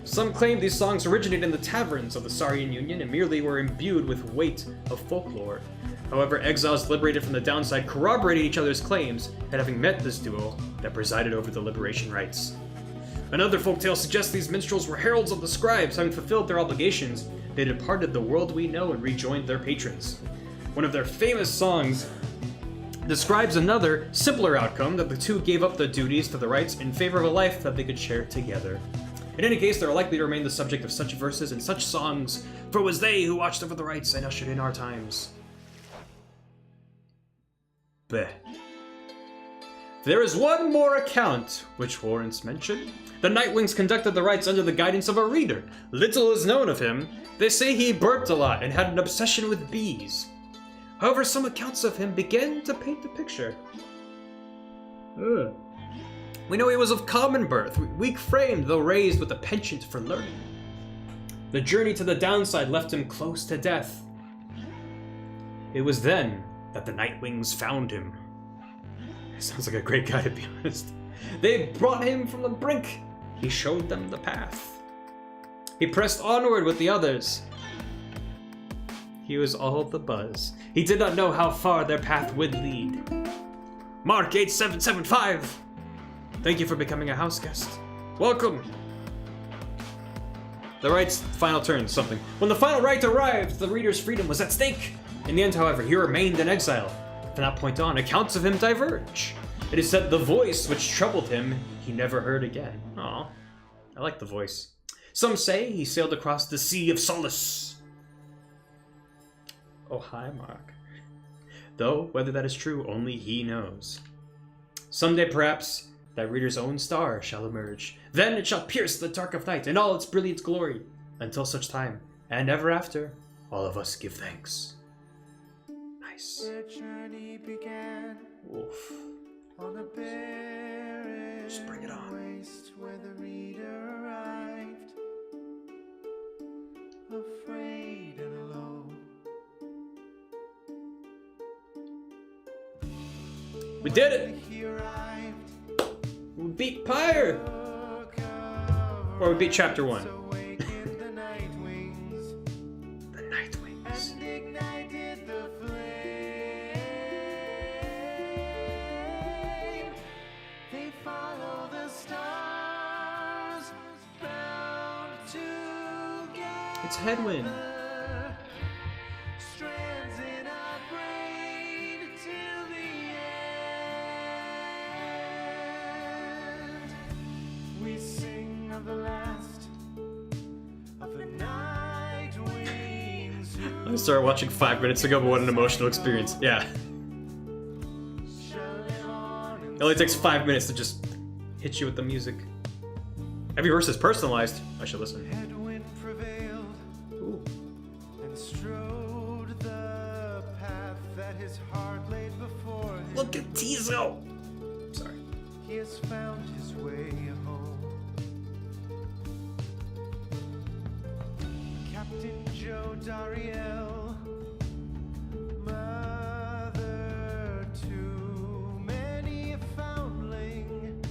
Some claim these songs originated in the taverns of the Saurian Union and merely were imbued with weight of folklore. However, exiles liberated from the downside corroborated each other's claims at having met this duo that presided over the liberation rites. Another folktale suggests these minstrels were heralds of the scribes. Having fulfilled their obligations, they departed the world we know and rejoined their patrons. One of their famous songs describes another, simpler outcome, that the two gave up their duties to the rites in favor of a life that they could share together. In any case, they are likely to remain the subject of such verses and such songs, for it was they who watched over the rites and ushered in our times. Bleh. There is one more account which warrants mention. The Nightwings conducted the rites under the guidance of a reader. Little is known of him. They say he burped a lot and had an obsession with bees. However, some accounts of him begin to paint the picture. Ugh. We know he was of common birth, weak-framed though raised with a penchant for learning. The journey to the downside left him close to death. It was then that the Nightwings found him. Sounds like a great guy, to be honest. They brought him from the brink. He showed them the path. He pressed onward with the others. He was all the buzz. He did not know how far their path would lead. Mark 8775! Thank you for becoming a house guest. Welcome! The rite's final turn, something. When the final rite arrived, the reader's freedom was at stake. In the end, however, he remained in exile. From that point on, accounts of him diverge. It is said the voice which troubled him, he never heard again. Aw, I like the voice. Some say he sailed across the Sea of Solace. Oh, hi, Mark. Though, whether that is true, only he knows. Someday, perhaps, that reader's own star shall emerge. Then it shall pierce the dark of night in all its brilliant glory. Until such time, and ever after, all of us give thanks. Nice. Their journey began Oof. on a barren Just bring it on. waste where the reader arrived, afraid and alone. We did it! He arrived, We beat PYRE! Or we beat Chapter 1. awakened the Nightwings, The Nightwings. and ignited the flame. They follow the stars, bound together. It's Headwind. Strands in our brain till the end. We sing of the last of the Nightwings who I started watching 5 minutes ago, but what an emotional experience. Yeah. shall live on in It only takes 5 minutes to just hit you with the music. Every verse is personalized. I should listen. Headwind prevailed Ooh. and strode the path that his heart laid before him. Look at Tizo! Sorry. He has found his way home. Captain Joe Dariel, mother to many a foundling,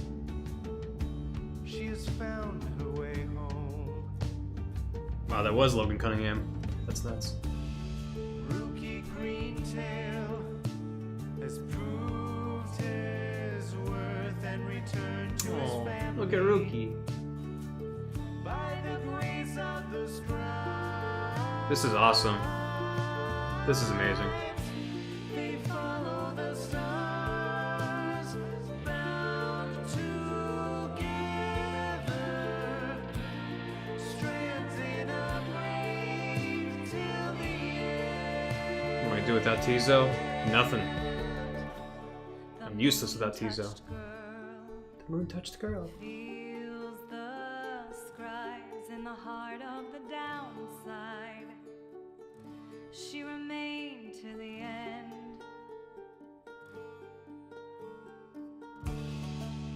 she has found her way home. Wow, that was Logan Cunningham. That's nuts. Rookie Greentail has proved his worth and returned to his Oh, family. look at Rookie. By the grace of the scribe, This is awesome. This is amazing. they follow the stars, bound together, strands in a brain till the end. What do I do without Tizo? Nothing. I'm useless without Tizo. The moon-touched girl. Feels the scribes in the heart part of the downside. She remained to the end.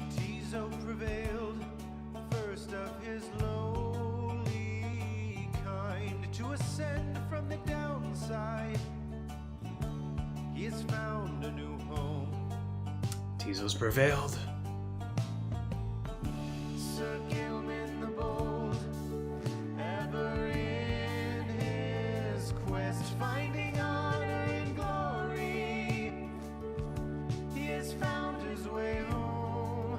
Tizo prevailed, first of his lowly kind, to ascend from the downside. He has found a new home. Tizo's prevailed. Sir Gilman the Bold, ever in his quest, finding honor and glory, he has found his way home.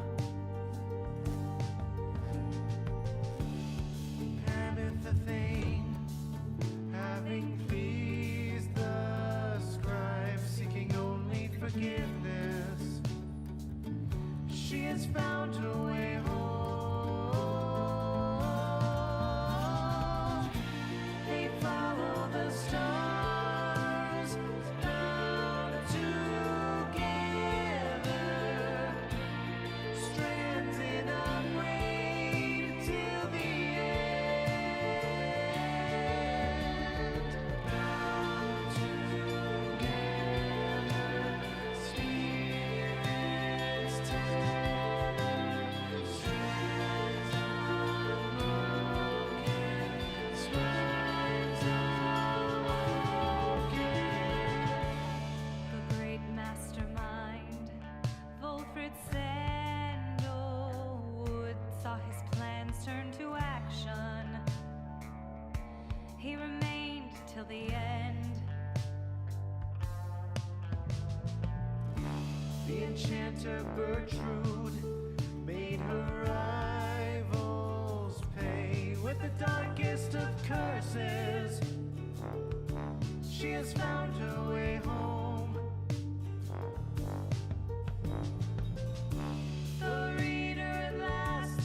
Pameth the Thane, having pleased the scribe, seeking only forgiveness, she has found her way home. They follow the stars, bound together, strands in a braid till the end. Bound together, spirits tender, strands unbroken, spines awoken. The great mastermind, Wolfred Sandalwood, saw his plans turn to action. He remained till the end. The enchanter Bertrude made her rivals pay with the darkest of curses. She has found her way home. The reader at last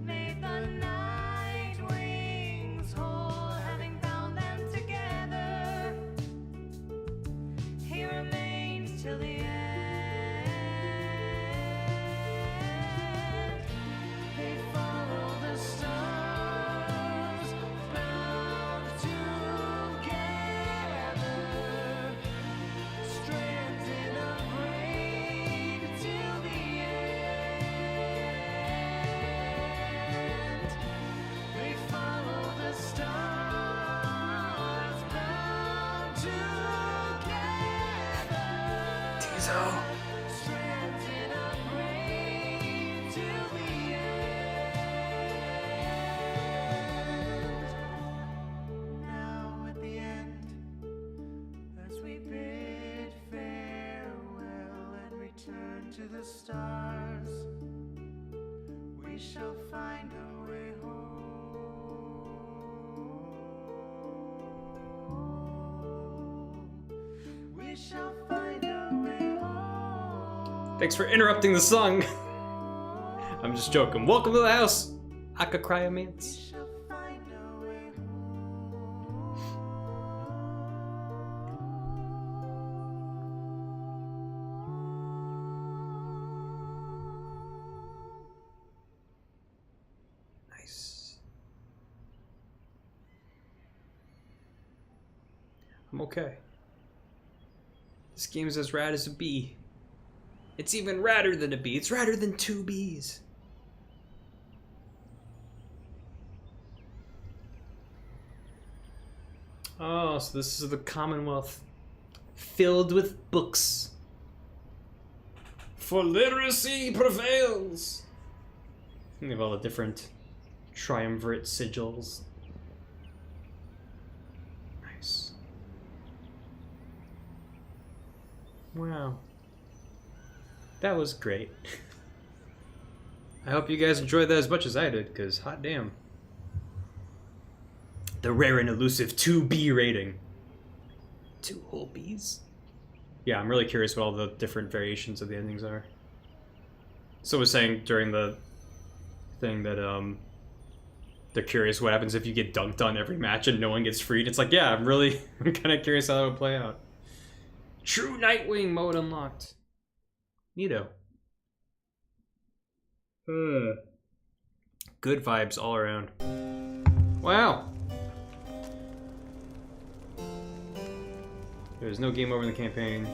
made the night wings whole, having bound them together. He remained till the end. They follow the stars, bound together, strands in a braid till the end. They follow the stars, bound together. Tizo. Strands in a braid till the end. Now at the end, as we bid farewell and return to the stars, we shall find our way home. We shall find our way home. Thanks for interrupting the song. I'm just joking. Welcome to the house, Akacriomance. Shall find our way Nice. I'm okay. This game's as rad as a bee. It's even radder than a bee. It's radder than two bees. Oh, so this is the Commonwealth filled with books. For literacy prevails. Think of all the different triumvirate sigils. Nice. Wow. That was great. I hope you guys enjoyed that as much as I did, because hot damn. The rare and elusive 2B rating. 2 whole Bs? Yeah, I'm really curious what all the different variations of the endings are. So I was saying during the thing that they're curious what happens if you get dunked on every match and no one gets freed. It's like, yeah, I'm kind of curious how that would play out. True Nightwing mode unlocked. Neato. Good vibes all around. Wow. There's no game over in the campaign.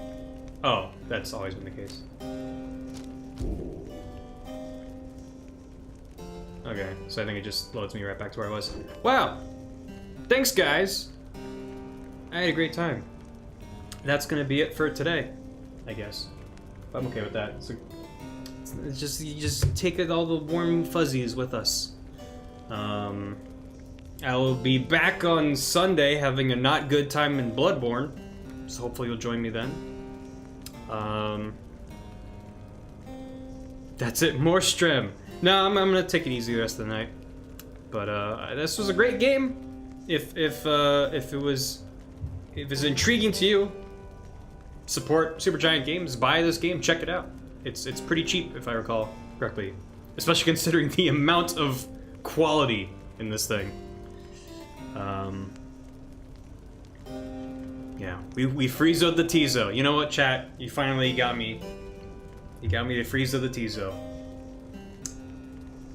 Oh, that's always been the case. Okay, so I think it just loads me right back to where I was. Wow! Thanks, guys! I had a great time. That's gonna be it for today, I guess. I'm okay with that. It's just, you just take all the warm fuzzies with us. I will be back on Sunday having a not good time in Bloodborne, so hopefully you'll join me then. That's it, more Strem. No, I'm gonna take it easy the rest of the night. But this was a great game. If it was intriguing to you, support Supergiant Games, buy this game, check it out. It's pretty cheap if I recall correctly, especially considering the amount of quality in this thing. Yeah, we freezoed the Tizo. You know what, chat? You finally got me. You got me to freeze the Tizo.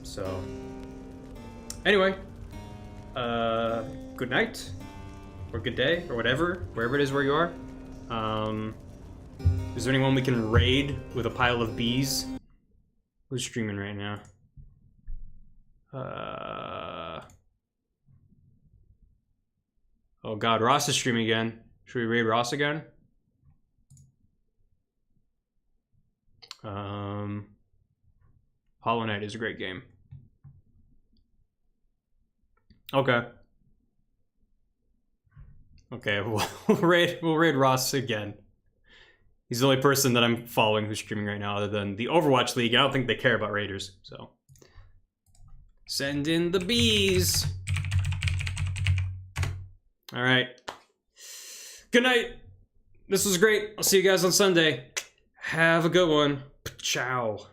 So, anyway, good night, or good day, or whatever, wherever it is where you are. Is there anyone we can raid with a pile of bees? Who's streaming right now? Oh god, Ross is streaming again. Should we raid Ross again? Hollow Knight is a great game. Okay. Okay, we'll raid Ross again. He's the only person that I'm following who's streaming right now other than the Overwatch League. I don't think they care about raiders, so. Send in the bees! Alright. Good night! This was great. I'll see you guys on Sunday. Have a good one. Ciao.